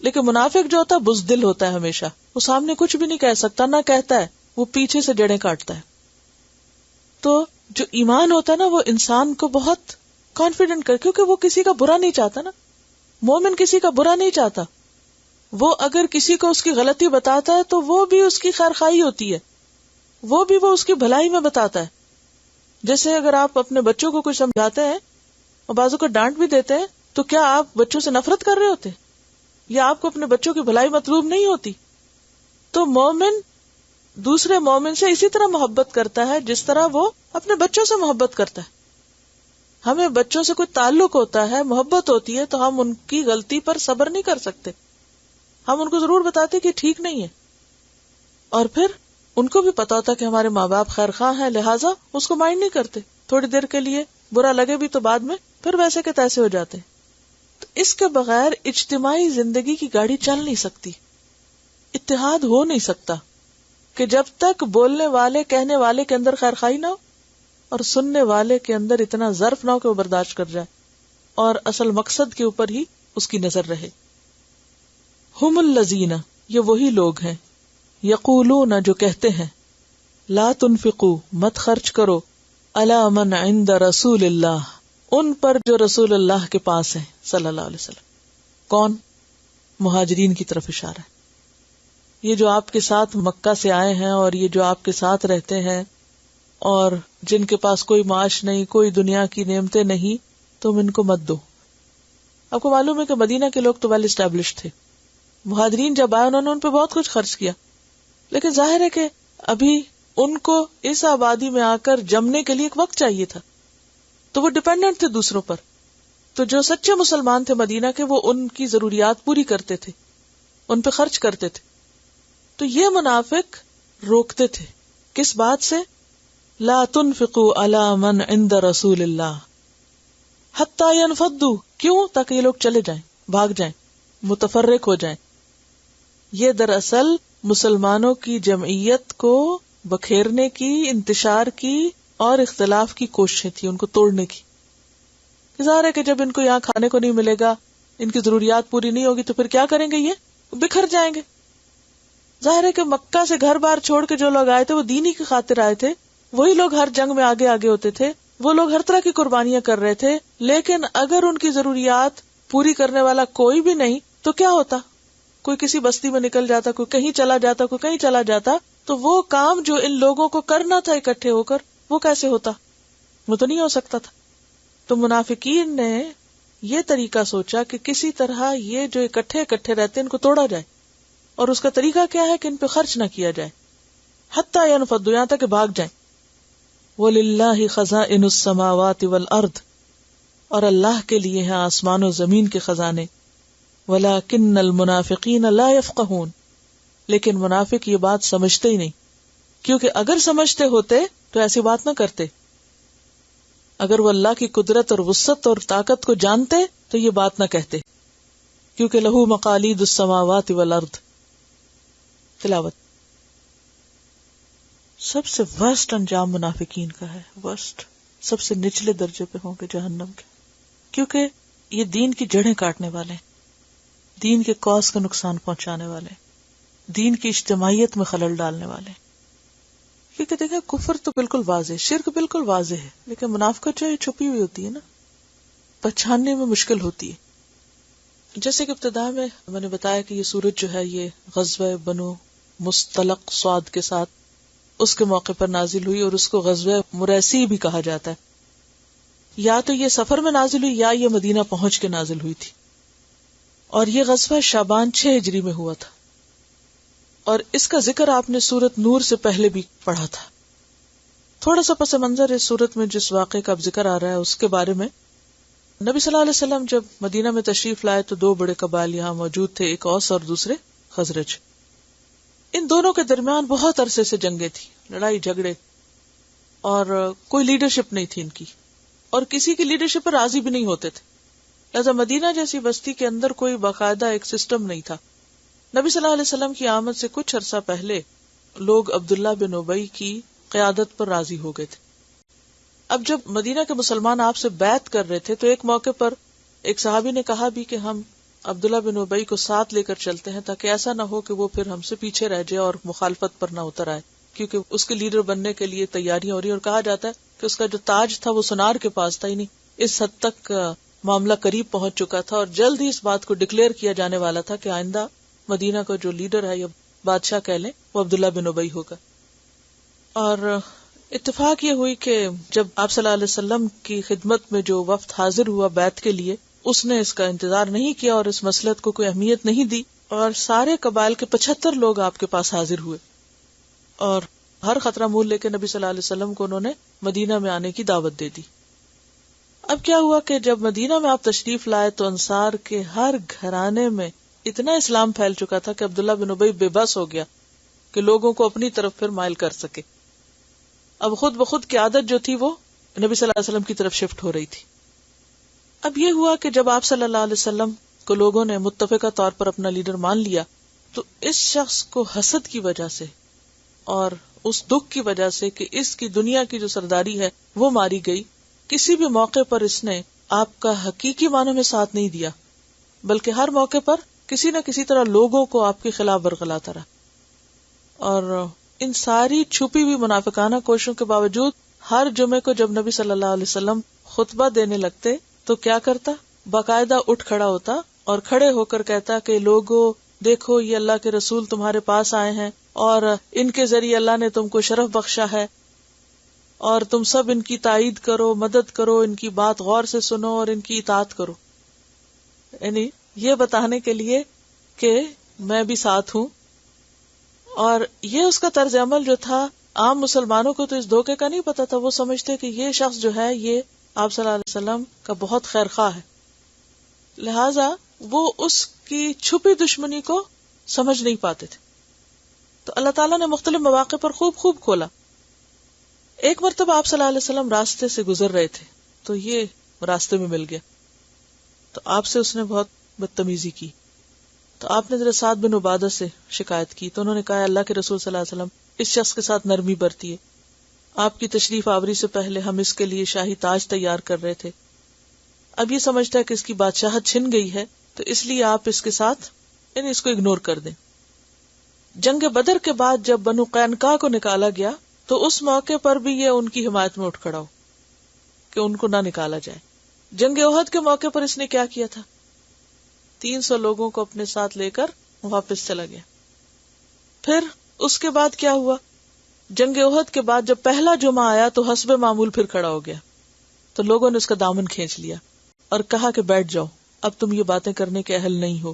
لیکن منافق جو ہوتا ہے بزدل ہوتا ہے، ہمیشہ وہ سامنے کچھ بھی نہیں کہہ سکتا، نہ کہتا ہے، وہ پیچھے سے جڑیں کاٹتا ہے. تو جو ایمان ہوتا ہے نا وہ انسان کو بہت کانفیڈنٹ کر، کیونکہ وہ کسی کا برا نہیں چاہتا نا. مومن کسی کا برا نہیں چاہتا. وہ اگر کسی کو اس کی غلطی بتاتا ہے تو وہ بھی اس کی خیرخواہی ہوتی ہے، وہ اس کی بھلائی میں بتاتا ہے. جیسے اگر آپ اپنے بچوں کو کچھ سمجھاتے ہیں اور بازو کو ڈانٹ بھی دیتے ہیں تو کیا آپ بچوں سے نفرت کر رہے ہوتے یا آپ کو اپنے بچوں کی بھلائی مطلوب نہیں ہوتی؟ تو مومن دوسرے مومن سے اسی طرح محبت کرتا ہے جس طرح وہ اپنے بچوں سے محبت کرتا ہے. ہمیں بچوں سے کوئی تعلق ہوتا ہے، محبت ہوتی ہے، تو ہم ان کی غلطی پر صبر نہیں کر سکتے. ہم ان کو ضرور بتاتے کہ ٹھیک نہیں ہے، اور پھر ان کو بھی پتا ہوتا کہ ہمارے ماں باپ خیر خواہ ہیں، لہٰذا اس کو مائنڈ نہیں کرتے. تھوڑی دیر کے لیے برا لگے بھی تو بعد میں پھر ویسے کے تیسے ہو جاتے. تو اس کے بغیر اجتماعی زندگی کی گاڑی چل نہیں سکتی، اتحاد ہو نہیں سکتا کہ جب تک بولنے والے کہنے والے کے اندر خیر خواہی نہ ہو اور سننے والے کے اندر اتنا ظرف نہ ہو کہ وہ برداشت کر جائے اور اصل مقصد کے اوپر ہی اس کی نظر رہے. ہم الذین، یہ وہی لوگ ہیں، یقولون، جو کہتے ہیں، لا تنفقوا، مت خرچ کرو، علی من عند رسول اللہ، ان پر جو رسول اللہ کے پاس ہیں صلی اللہ علیہ وسلم. کون؟ مہاجرین کی طرف اشارہ ہے. یہ جو آپ کے ساتھ مکہ سے آئے ہیں اور یہ جو آپ کے ساتھ رہتے ہیں اور جن کے پاس کوئی معاش نہیں، کوئی دنیا کی نعمتیں نہیں، تم ان کو مت دو. آپ کو معلوم ہے کہ مدینہ کے لوگ تو ویل اسٹیبلش تھے. مہاجرین جب آئے انہوں نے ان پہ بہت کچھ خرچ کیا، لیکن ظاہر ہے کہ ابھی ان کو اس آبادی میں آ کر جمنے کے لیے ایک وقت چاہیے تھا، تو وہ ڈیپینڈنٹ تھے دوسروں پر. تو جو سچے مسلمان تھے مدینہ کے، وہ ان کی ضروریات پوری کرتے تھے، ان پہ خرچ کرتے تھے. تو یہ منافق روکتے تھے کس بات سے؟ لا تنفقوا علی من عند رسول اللہ حتی ینفضوا. کیوں؟ تاکہ یہ لوگ چلے جائیں، بھاگ جائیں، متفرق ہو جائیں. یہ دراصل مسلمانوں کی جمعیت کو بکھیرنے کی، انتشار کی اور اختلاف کی کوششیں تھی، ان کو توڑنے کی. ظاہر ہے کہ جب ان کو یہاں کھانے کو نہیں ملے گا، ان کی ضروریات پوری نہیں ہوگی، تو پھر کیا کریں گے؟ یہ بکھر جائیں گے. ظاہر ہے کہ مکہ سے گھر بار چھوڑ کے جو لوگ آئے تھے وہ دینی کی خاطر آئے تھے، وہی لوگ ہر جنگ میں آگے آگے ہوتے تھے، وہ لوگ ہر طرح کی قربانیاں کر رہے تھے. لیکن اگر ان کی ضروریات پوری کرنے والا کوئی بھی نہیں تو کیا ہوتا؟ کوئی کسی بستی میں نکل جاتا، کوئی کہیں چلا جاتا، کوئی کہیں چلا جاتا، تو وہ کام جو ان لوگوں کو کرنا تھا اکٹھے ہو کر، وہ کیسے ہوتا؟ وہ تو نہیں ہو سکتا تھا. تو منافقین نے یہ طریقہ سوچا کہ کسی طرح یہ جو اکٹھے رہتے ہیں ان کو توڑا جائے، اور اس کا طریقہ کیا ہے کہ ان پہ خرچ نہ کیا جائے، حتی ینفضوا، یہاں تک کہ بھاگ جائیں. وَلِلَّهِ خَزَائِنُ السَّمَاوَاتِ وَالْأَرْضِ، اور اللہ کے لیے ہیں آسمان و زمین کے خزانے. وَلَكِنَّ الْمُنَافِقِينَ لَا يَفْقَهُونَ، لیکن منافق یہ بات سمجھتے ہی نہیں، کیونکہ اگر سمجھتے ہوتے تو ایسی بات نہ کرتے. اگر وہ اللہ کی قدرت اور وسعت اور طاقت کو جانتے تو یہ بات نہ کہتے، کیونکہ لہو مقالید السماوات والارض. تلاوت. سب سے ورسٹ انجام منافقین کا ہے، ورسٹ، سب سے نچلے درجے پہ ہوں گے جہنم کے، کیونکہ یہ دین کی جڑیں کاٹنے والے ہیں، دین کے کاز کا نقصان پہنچانے والے ہیں، دین کی اجتماعیت میں خلل ڈالنے والے ہیں. کیونکہ دیکھیں کفر تو بالکل واضح ہے، شرک بالکل واضح ہے، لیکن منافقت جو ہے چھپی ہوئی ہوتی ہے نا، پہچاننے میں مشکل ہوتی ہے۔ جیسے کہ ابتدا میں نے بتایا کہ یہ سورج جو ہے یہ غزوہ بنو مستلق صاد کے ساتھ اس کے موقع پر نازل ہوئی، اور اس کو غزوہ مریسی بھی کہا جاتا ہے۔ یا تو یہ سفر میں نازل ہوئی یا یہ مدینہ پہنچ کے نازل ہوئی تھی، اور یہ غزوہ شعبان 6 ہجری میں ہوا تھا، اور اس کا ذکر آپ نے سورت نور سے پہلے بھی پڑھا تھا۔ تھوڑا سا پس منظر اس سورت میں جس واقعے کا اب ذکر آ رہا ہے اس کے بارے میں، نبی صلی اللہ علیہ وسلم جب مدینہ میں تشریف لائے تو 2 بڑے قبائل یہاں موجود تھے، ایک اوس اور دوسرے خزرج۔ ان دونوں کے درمیان بہت عرصے سے جنگیں تھی، لڑائی جھگڑے، اور کوئی لیڈرشپ نہیں تھی ان کی، اور کسی کی لیڈرشپ پر راضی بھی نہیں ہوتے تھے۔ لہذا مدینہ جیسی بستی کے اندر کوئی باقاعدہ ایک سسٹم نہیں تھا۔ نبی صلی اللہ علیہ وسلم کی آمد سے کچھ عرصہ پہلے لوگ عبداللہ بن ابی کی قیادت پر راضی ہو گئے تھے۔ اب جب مدینہ کے مسلمان آپ سے بیعت کر رہے تھے تو ایک موقع پر ایک صحابی نے کہا بھی کہ ہم عبداللہ بن ابی کو ساتھ لے کر چلتے ہیں، تاکہ ایسا نہ ہو کہ وہ پھر ہم سے پیچھے رہ جائے اور مخالفت پر نہ اتر آئے، کیونکہ اس کے لیڈر بننے کے لیے تیاریاں ہو رہی، اور کہا جاتا ہے کہ اس کا جو تاج تھا وہ سنار کے پاس تھا، یعنی اس حد تک معاملہ قریب پہنچ چکا تھا، اور جلد ہی اس بات کو ڈکلیئر کیا جانے والا تھا کہ آئندہ مدینہ کا جو لیڈر ہے یا بادشاہ کہہ لیں وہ عبداللہ بن ابی ہوگا۔ اور اتفاق یہ ہوئی کہ جب آپ صلی اللہ علیہ وسلم کی خدمت میں جو وفد حاضر ہوا بیعت کے لیے، اس نے اس کا انتظار نہیں کیا اور اس مصلحت کو کوئی اہمیت نہیں دی، اور سارے قبائل کے 75 لوگ آپ کے پاس حاضر ہوئے، اور ہر خطرہ مول لے کے نبی صلی اللہ علیہ وسلم کو انہوں نے مدینہ میں آنے کی دعوت دے دی۔ اب کیا ہوا کہ جب مدینہ میں آپ تشریف لائے تو انصار کے ہر گھرانے میں اتنا اسلام پھیل چکا تھا کہ عبداللہ بن ابی بے بس ہو گیا کہ لوگوں کو اپنی طرف پھر مائل کر سکے۔ اب خود بخود کی عادت جو تھی وہ نبی صلی اللہ علیہ وسلم کی طرف شفٹ ہو رہی تھی۔ اب یہ ہوا کہ جب آپ صلی اللہ علیہ وسلم کو لوگوں نے متفقہ طور پر اپنا لیڈر مان لیا تو اس شخص کو حسد کی وجہ سے اور اس دکھ کی وجہ سے کہ اس کی دنیا کی جو سرداری ہے وہ ماری گئی، کسی بھی موقع پر اس نے آپ کا حقیقی معنوں میں ساتھ نہیں دیا، بلکہ ہر موقع پر کسی نہ کسی طرح لوگوں کو آپ کے خلاف برگلاتا رہا۔ اور ان ساری چھپی ہوئی منافقانہ کوششوں کے باوجود ہر جمعے کو جب نبی صلی اللہ علیہ وسلم خطبہ دینے لگتے تو کیا کرتا؟ باقاعدہ اٹھ کھڑا ہوتا اور کھڑے ہو کر کہتا کہ لوگوں دیکھو یہ اللہ کے رسول تمہارے پاس آئے ہیں اور ان کے ذریعے اللہ نے تم کو شرف بخشا ہے، اور تم سب ان کی تائید کرو، مدد کرو، ان کی بات غور سے سنو اور ان کی اطاعت کرو، یعنی یہ بتانے کے لیے کہ میں بھی ساتھ ہوں۔ اور یہ اس کا طرز عمل جو تھا، عام مسلمانوں کو تو اس دھوکے کا نہیں پتا تھا، وہ سمجھتے کہ یہ شخص جو ہے یہ آپ صلی اللہ علیہ وسلم کا بہت خیر خواہ ہے، لہذا وہ اس کی چھپی دشمنی کو سمجھ نہیں پاتے تھے۔ تو اللہ تعالیٰ نے مختلف مواقع پر خوب کھولا۔ ایک مرتبہ آپ صلی اللہ علیہ وسلم راستے سے گزر رہے تھے تو یہ راستے میں مل گیا، تو آپ سے اس نے بہت بدتمیزی کی، تو آپ نے ذرا سعد بن عبادہ سے شکایت کی، تو انہوں نے کہا اللہ کے رسول صلی اللہ علیہ وسلم اس شخص کے ساتھ نرمی برتیے، آپ کی تشریف آوری سے پہلے ہم اس کے لیے شاہی تاج تیار کر رہے تھے، اب یہ سمجھتا ہے کہ اس کی بادشاہت چھن گئی ہے تو اس لیے آپ اس کے ساتھ یعنی اس کو اگنور کر دیں۔ جنگ بدر کے بعد جب بنو قینقاع کو نکالا گیا تو اس موقع پر بھی یہ ان کی حمایت میں اٹھ کھڑا ہو کہ ان کو نہ نکالا جائے۔ جنگ احد کے موقع پر اس نے کیا کیا تھا؟ 300 لوگوں کو اپنے ساتھ لے کر واپس چلا گیا۔ پھر اس کے بعد کیا ہوا؟ جنگ احد کے بعد جب پہلا جمعہ آیا تو حسب معمول پھر کھڑا ہو گیا، تو لوگوں نے اس کا دامن کھینچ لیا اور کہا کہ بیٹھ جاؤ، اب تم یہ باتیں کرنے کے اہل نہیں ہو۔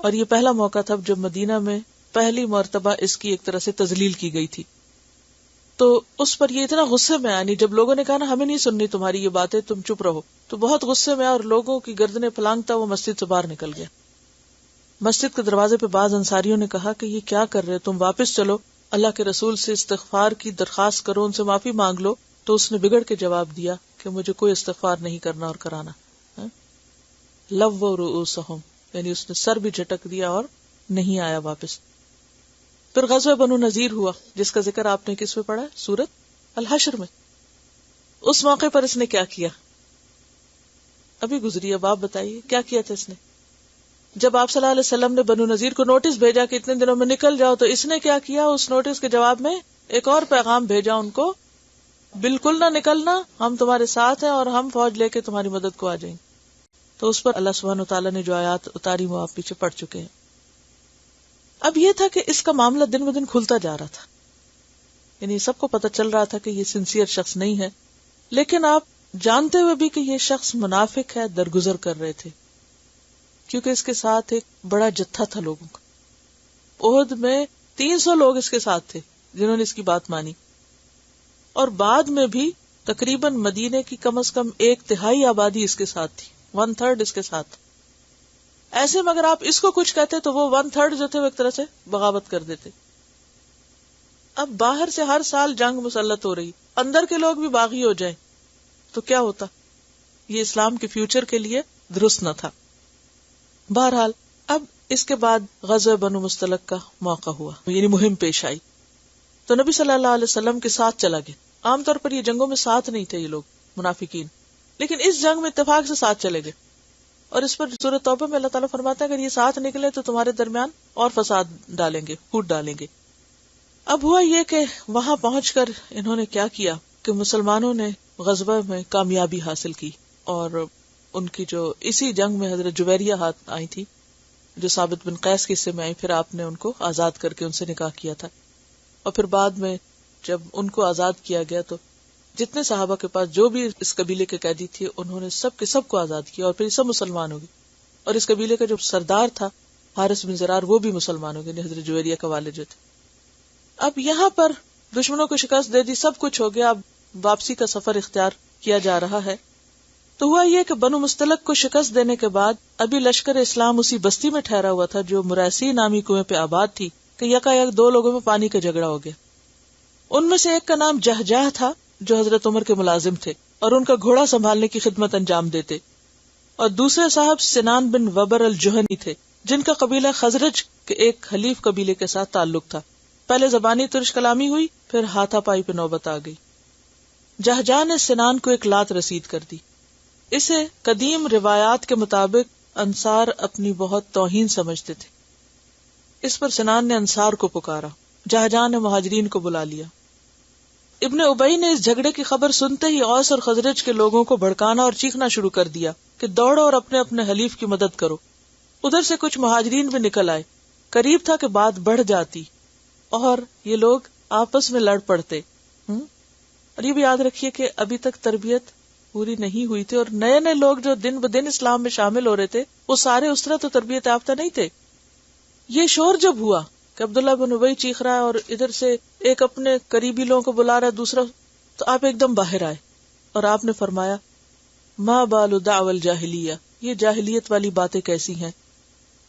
اور یہ پہلا موقع تھا جب مدینہ میں پہلی مرتبہ اس کی ایک طرح سے تذلیل کی گئی تھی، تو اس پر یہ اتنا غصے میں آیا، جب لوگوں نے کہا نا ہمیں نہیں سننی تمہاری یہ باتیں، تم چپ رہو، تو بہت غصے میں آیا اور لوگوں کی گردنیں پھلانگتا وہ مسجد سے باہر نکل گیا۔ مسجد کے دروازے پہ بعض انصاریوں نے کہا کہ یہ کیا کر رہے، تم واپس چلو، اللہ کے رسول سے استغفار کی درخواست کرو، ان سے معافی مانگ لو۔ تو اس نے بگڑ کے جواب دیا کہ مجھے کوئی استغفار نہیں کرنا اور کرانا۔ لووا رؤوسہم، یعنی اس نے سر بھی جھٹک دیا اور نہیں آیا واپس۔ پھر غزوہ بنو نذیر ہوا جس کا ذکر آپ نے کس میں پڑھا؟ سورۃ الحشر میں۔ اس موقع پر اس نے کیا کیا؟ ابھی گزری، اب آپ بتائیے کیا کیا تھا اس نے؟ جب آپ صلی اللہ علیہ وسلم نے بنو نذیر کو نوٹس بھیجا کہ اتنے دنوں میں نکل جاؤ، تو اس نے کیا کیا، اس نوٹس کے جواب میں ایک اور پیغام بھیجا ان کو، بالکل نہ نکلنا، ہم تمہارے ساتھ ہیں اور ہم فوج لے کے تمہاری مدد کو آ جائیں گے۔ تو اس پر اللہ سبحانہ وتعالیٰ نے جو آیات اتاری وہ آپ پیچھے پڑ چکے ہیں۔ اب یہ تھا کہ اس کا معاملہ دن بدن کھلتا جا رہا تھا، یعنی سب کو پتہ چل رہا تھا کہ یہ سنسیئر شخص نہیں ہے، لیکن آپ جانتے ہوئے بھی کہ یہ شخص منافق ہے درگزر کر رہے تھے، کیونکہ اس کے ساتھ ایک بڑا جتھا تھا لوگوں کا۔ احد میں 300 لوگ اس کے ساتھ تھے جنہوں نے اس کی بات مانی، اور بعد میں بھی تقریباً مدینے کی کم از کم 1/3 آبادی اس کے ساتھ تھی، 1/3 اس کے ساتھ۔ ایسے میں اگر آپ اس کو کچھ کہتے تو وہ 1/3 جو تھے وہ ایک طرح سے بغاوت کر دیتے۔ اب باہر سے ہر سال جنگ مسلط ہو رہی، اندر کے لوگ بھی باغی ہو جائیں تو کیا ہوتا؟ یہ اسلام کے فیوچر کے لیے درست نہ تھا۔ بہرحال اب اس کے بعد غزوہ بنو مستلق کا موقع ہوا، یعنی مہم پیش آئی، تو نبی صلی اللہ علیہ وسلم کے ساتھ چلا گیا۔ عام طور پر یہ جنگوں میں ساتھ نہیں تھے یہ لوگ منافقین، لیکن اس جنگ میں اتفاق سے ساتھ چلے گئے، اور اس پر سورۃ توبہ میں اللہ تعالیٰ فرماتا ہے اگر یہ ساتھ نکلے تو تمہارے درمیان اور فساد ڈالیں گے، پھوٹ ڈالیں گے۔ اب ہوا یہ کہ وہاں پہنچ کر انہوں نے کیا کیا کہ مسلمانوں نے غزوہ میں کامیابی حاصل کی، اور ان کی جو اسی جنگ میں حضرت جویریہ ہاتھ آئی تھی جو ثابت بن قیس کے حصے میں آئی، پھر آپ نے ان کو آزاد کر کے ان سے نکاح کیا تھا، اور پھر بعد میں جب ان کو آزاد کیا گیا تو جتنے صحابہ کے پاس جو بھی اس قبیلے کے قیدی تھے انہوں نے سب کے سب کو آزاد کیا، اور پھر سب مسلمان ہو گئے، اور اس قبیلے کا جو سردار تھا حارث بن زرار وہ بھی مسلمان ہو گئے، حضرت جویریہ کا والد جو تھے۔ اب یہاں پر دشمنوں کو شکست دے دی، سب کچھ ہو گیا، اب واپسی کا سفر اختیار کیا جا رہا ہے۔ تو ہوا یہ کہ بنو مستلق کو شکست دینے کے بعد ابھی لشکر اسلام اسی بستی میں ٹھہرا ہوا تھا جو مریسی نامی کنویں پہ آباد تھی کہ یکا یک 2 لوگوں میں پانی کا جھگڑا ہو گیا۔ ان میں سے ایک کا نام جہجہ تھا جو حضرت عمر کے ملازم تھے اور ان کا گھوڑا سنبھالنے کی خدمت انجام دیتے، اور دوسرے صاحب سنان بن وبر الجہنی تھے جن کا قبیلہ خزرج کے ایک حلیف قبیلے کے ساتھ تعلق تھا۔ پہلے زبانی ترش کلامی ہوئی، پھر ہاتھا پائی پہ نوبت آ گئی۔ جہجہ نے سنان کو ایک لات رسید کر دی۔ اسے قدیم روایات کے مطابق انصار اپنی بہت توہین سمجھتے تھے۔ اس پر سنان نے انصار کو پکارا، جہجہ نے مہاجرین کو بلا لیا۔ ابن ابی نے اس جھگڑے کی خبر سنتے ہی اوس اور خزرج کے لوگوں کو بھڑکانا اور چیخنا شروع کر دیا کہ دوڑو اور اپنے اپنے حلیف کی مدد کرو۔ ادھر سے کچھ مہاجرین بھی نکل آئے، قریب تھا کہ بات بڑھ جاتی اور یہ لوگ آپس میں لڑ پڑتے۔ اور یہ بھی یاد رکھیے کہ ابھی تک تربیت پوری نہیں ہوئی تھی، اور نئے نئے لوگ جو دن بدن اسلام میں شامل ہو رہے تھے وہ سارے اس طرح تو تربیت یافتہ نہیں تھے۔ یہ شور جب ہوا کہ عبداللہ بن ابی چیخ رہا ہے اور ادھر سے ایک اپنے قریبی لوگوں کو بلا رہا ہے دوسرا، تو آپ ایک دم باہر آئے اور آپ نے فرمایا ما بال دعوی الجاہلیہ، یہ جاہلیت والی باتیں کیسی ہیں؟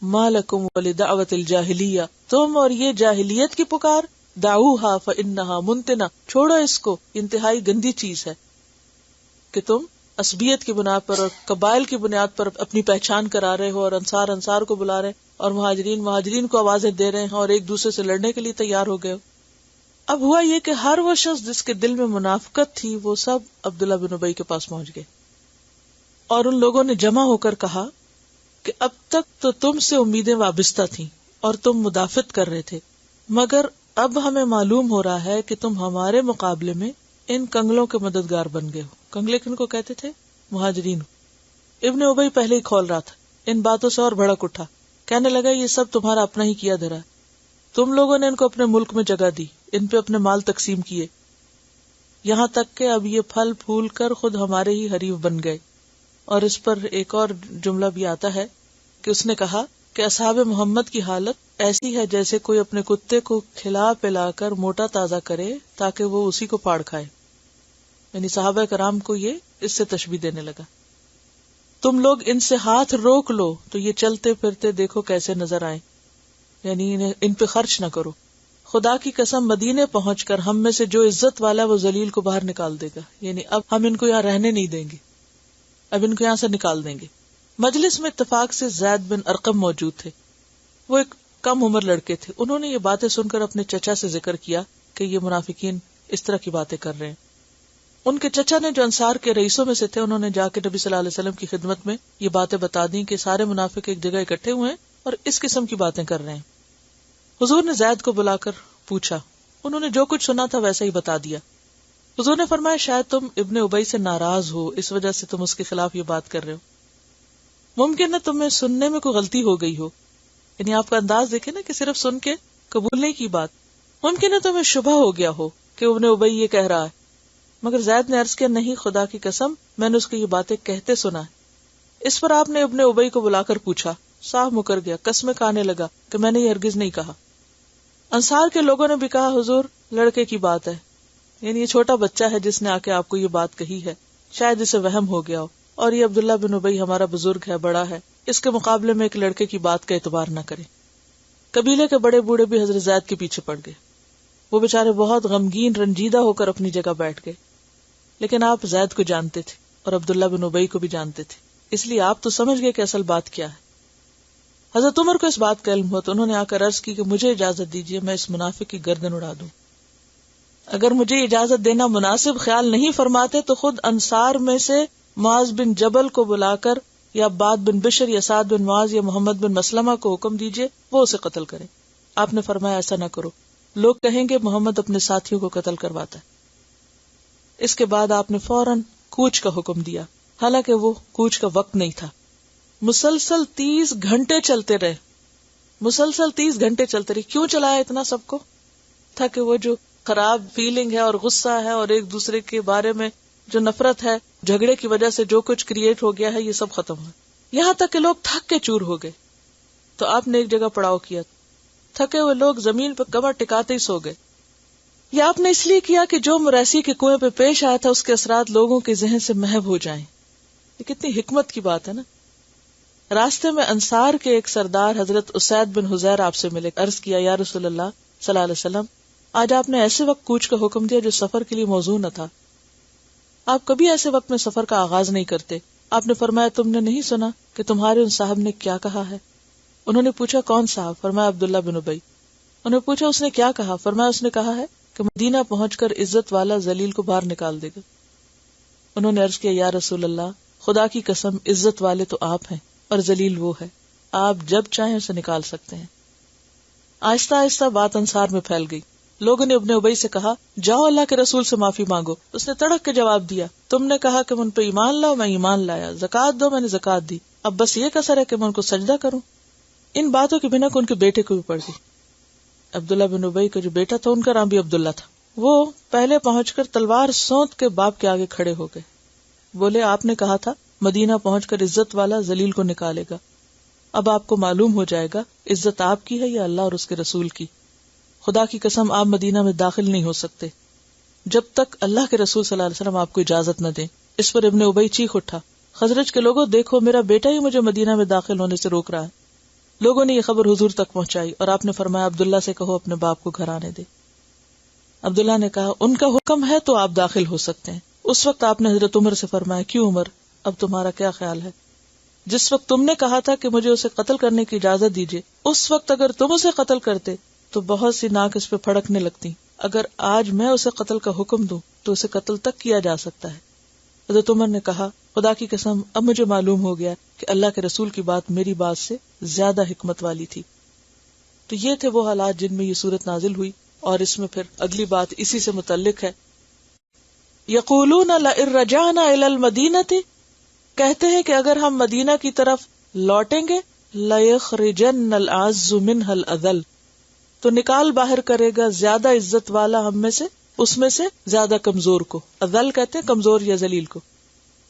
ما لکم ولدعوت الجاہلیہ، تم اور یہ جاہلیت کی پکار، دعوہا فانہا منتنہ، چھوڑو اس کو، انتہائی گندی چیز ہے کہ تم عصبیت کی بنا پر اور قبائل کی بنیاد پر اپنی پہچان کرا رہے ہو، اور انصار انصار کو بلا رہے ہیں اور مہاجرین کو آوازیں دے رہے ہیں اور ایک دوسرے سے لڑنے کے لیے تیار ہو گئے ہو۔ اب ہوا یہ کہ ہر وہ شخص جس کے دل میں منافقت تھی وہ سب عبداللہ بن ابی کے پاس پہنچ گئے، اور ان لوگوں نے جمع ہو کر کہا کہ اب تک تو تم سے امیدیں وابستہ تھیں اور تم مدافعت کر رہے تھے، مگر اب ہمیں معلوم ہو رہا ہے کہ تم ہمارے مقابلے میں ان کنگلوں کے مددگار بن گئے ہو۔ کنگلے کن کو کہتے تھے؟ مہاجرین۔ ابن ابی پہلے ہی کھول رہا تھا، ان باتوں سے اور بھڑک اٹھا، کہنے لگا یہ سب تمہارا اپنا ہی کیا دھرا، تم لوگوں نے ان کو اپنے ملک میں جگہ دی، ان پہ اپنے مال تقسیم کیے، یہاں تک کہ اب یہ پھل پھول کر خود ہمارے ہی حریف بن گئے۔ اور اس پر ایک اور جملہ بھی آتا ہے کہ اس نے کہا کہ اصحاب محمد کی حالت ایسی ہے جیسے کوئی اپنے کتے کو کھلا پلا کر موٹا تازہ کرے تاکہ وہ اسی کو پاڑ کھائے، یعنی صحابہ کرام کو یہ اس سے تشبیہ دینے لگا۔ تم لوگ ان سے ہاتھ روک لو تو یہ چلتے پھرتے دیکھو کیسے نظر آئیں، یعنی ان پہ خرچ نہ کرو، خدا کی قسم مدینے پہنچ کر ہم میں سے جو عزت والا وہ ذلیل کو باہر نکال دے گا، یعنی اب ہم ان کو یہاں رہنے نہیں دیں گے، اب ان کو یہاں سے نکال دیں گے۔ مجلس میں اتفاق سے زید بن ارقم موجود تھے، وہ ایک کم عمر لڑکے تھے، انہوں نے یہ باتیں سن کر اپنے چچا سے ذکر کیا کہ یہ منافقین اس طرح کی باتیں کر رہے ہیں۔ ان کے چچا نے جو انصار کے رئیسوں میں سے تھے، انہوں نے جا کے نبی صلی اللہ علیہ وسلم کی خدمت میں یہ باتیں بتا دیں کہ سارے منافق ایک جگہ اکٹھے ہوئے ہیں اور اس قسم کی باتیں کر رہے ہیں. حضور نے زید کو بلا کر پوچھا، انہوں نے جو کچھ سنا تھا ویسا ہی بتا دیا. حضور نے فرمایا شاید تم ابن ابی سے ناراض ہو، اس وجہ سے تم اس کے خلاف یہ بات کر رہے ہو. ممکن ہے تمہیں سننے میں کوئی غلطی ہو گئی ہو، یعنی آپ کا انداز دیکھیں نا کہ صرف سن کے قبول نہیں کی بات. ممکن ہے تمہیں شبہ ہو گیا ہو کہ ابن ابی یہ کہہ رہا ہے. مگر زید نے عرض کیا نہیں، خدا کی قسم میں نے اس کو یہ باتیں کہتے سنا ہے. اس پر آپ نے ابن ابی کو بلا کر پوچھا. صاف مکر گیا، قسمیں کھانے لگا کہ میں نے یہ ہرگز نہیں کہا. انصار کے لوگوں نے بھی کہا حضور لڑکے کی بات ہے، یعنی یہ چھوٹا بچہ ہے جس نے آ کے آپ کو یہ بات کہی ہے، شاید اسے وہم ہو گیا ہو، اور یہ عبداللہ بن ابی ہمارا بزرگ ہے، بڑا ہے، اس کے مقابلے میں ایک لڑکے کی بات کا اعتبار نہ کرے. قبیلے کے بڑے بوڑھے بھی حضرت زید کے پیچھے پڑ گئے. وہ بیچارے بہت غمگین رنجیدہ ہو کر اپنی جگہ بیٹھ گئے. لیکن آپ زید کو جانتے تھے اور عبداللہ بن ابی کو بھی جانتے تھے، اس لیے آپ تو سمجھ گئے کہ اصل بات کیا ہے. حضرت عمر کو اس بات کا علم ہوا تو انہوں نے آ کر عرض کی کہ مجھے اجازت دیجیے میں اس منافق کی گردن اڑا دوں. اگر مجھے اجازت دینا مناسب خیال نہیں فرماتے تو خود انصار میں سے معاذ بن جبل کو بلا کر یا عباد بن بشر یا سعد بن معاذ یا محمد بن مسلمہ کو حکم دیجیے وہ اسے قتل کرے. آپ نے فرمایا ایسا نہ کرو، لوگ کہیں گے محمد اپنے ساتھیوں کو قتل کرواتا ہے. اس کے بعد آپ نے فوراً کوچ کا حکم دیا، حالانکہ وہ کوچ کا وقت نہیں تھا. مسلسل 30 گھنٹے چلتے رہے. کیوں چلایا اتنا سب کو؟ تھا کہ وہ جو خراب فیلنگ ہے اور غصہ ہے اور ایک دوسرے کے بارے میں جو نفرت ہے، جھگڑے کی وجہ سے جو کچھ کریٹ ہو گیا ہے، یہ سب ختم ہوا. یہاں تک کہ لوگ تھک کے چور ہو گئے. تو آپ نے ایک جگہ پڑاؤ کیا، تھکے ہوئے لوگ زمین پہ کمر ٹکاتے ہی سو گئے. یہ آپ نے اس لیے کیا کہ جو مریسی کے کنویں پہ پیش آیا تھا اس کے اثرات لوگوں کے ذہن سے محو ہو جائیں. یہ کتنی حکمت کی بات ہے نا. راستے میں انصار کے ایک سردار حضرت اسید بن حضیر آپ سے ملے. عرض کیا یا رسول اللہ صلی اللہ علیہ وسلم، آج آپ نے ایسے وقت کوچ کا حکم دیا جو سفر کے لیے موزوں نہ تھا. آپ کبھی ایسے وقت میں سفر کا آغاز نہیں کرتے. آپ نے فرمایا تم نے نہیں سنا کہ تمہارے ان صاحب نے کیا کہا ہے؟ انہوں نے پوچھا کون صاحب؟ فرمایا عبداللہ بن ابی. انہوں نے پوچھا اس نے کیا کہا؟ فرمایا اس نے کہا ہے کہ مدینہ پہنچ کر عزت والا ذلیل کو باہر نکال دے گا. انہوں نے عرض کیا یا رسول اللہ خدا کی قسم عزت والے تو آپ ہیں اور ذلیل وہ ہے، آپ جب چاہیں اسے نکال سکتے ہیں. آہستہ آہستہ بات انصار میں پھیل گئی. لوگوں نے ابن ابی سے کہا جاؤ اللہ کے رسول سے معافی مانگو. اس نے تڑک کے جواب دیا تم نے کہا کہ من پہ ایمان لاؤ، میں ایمان لایا، زکات دو، میں نے زکات دی، اب بس یہ کسر ہے کہ میں ان کو سجدہ کروں. ان باتوں کی بھنک ان کے بیٹے کو بھی پڑ گئی. عبداللہ بن ابی کا جو بیٹا تھا ان کا نام بھی عبداللہ تھا. وہ پہلے پہنچ کر تلوار سونت کے باپ کے آگے کھڑے ہو گئے. بولے آپ نے کہا تھا مدینہ پہنچ کر عزت والا ذلیل کو نکالے گا. اب آپ کو معلوم ہو جائے گا عزت آپ کی ہے یا اللہ اور اس کے رسول کی. خدا کی قسم آپ مدینہ میں داخل نہیں ہو سکتے جب تک اللہ کے رسول صلی اللہ علیہ وسلم آپ کو اجازت نہ دیں. اس پر ابن ابی چیخ اٹھا خزرج کے لوگوں دیکھو میرا بیٹا ہی مجھے مدینہ میں داخل ہونے سے روک رہا ہے. لوگوں نے یہ خبر حضور تک پہنچائی اور آپ نے فرمایا عبداللہ سے کہو اپنے باپ کو گھر آنے دے. عبداللہ نے کہا ان کا حکم ہے تو آپ داخل ہو سکتے ہیں. اس وقت آپ نے حضرت عمر سے فرمایا کیوں عمر، اب تمہارا کیا خیال ہے؟ جس وقت تم نے کہا تھا کہ مجھے اسے قتل کرنے کی اجازت دیجیے، اس وقت اگر تم اسے قتل کرتے تو بہت سی ناک اس پہ پھڑکنے لگتی. اگر آج میں اسے قتل کا حکم دوں تو اسے قتل تک کیا جا سکتا ہے. حضرت عمر نے کہا خدا کی قسم اب مجھے معلوم ہو گیا کہ اللہ کے رسول کی بات میری بات سے زیادہ حکمت والی تھی. تو یہ تھے وہ حالات جن میں یہ صورت نازل ہوئی. اور اس میں پھر اگلی بات اسی سے متعلق ہے. یقولون لئن رجعنا الی المدینۃ، کہتے ہیں کہ اگر ہم مدینہ کی طرف لوٹیں گے لیخرجن العز منها الاذل، تو نکال باہر کرے گا زیادہ عزت والا ہم میں سے اس میں سے زیادہ کمزور کو. اذل کہتے ہیں کمزور یا ذلیل کو.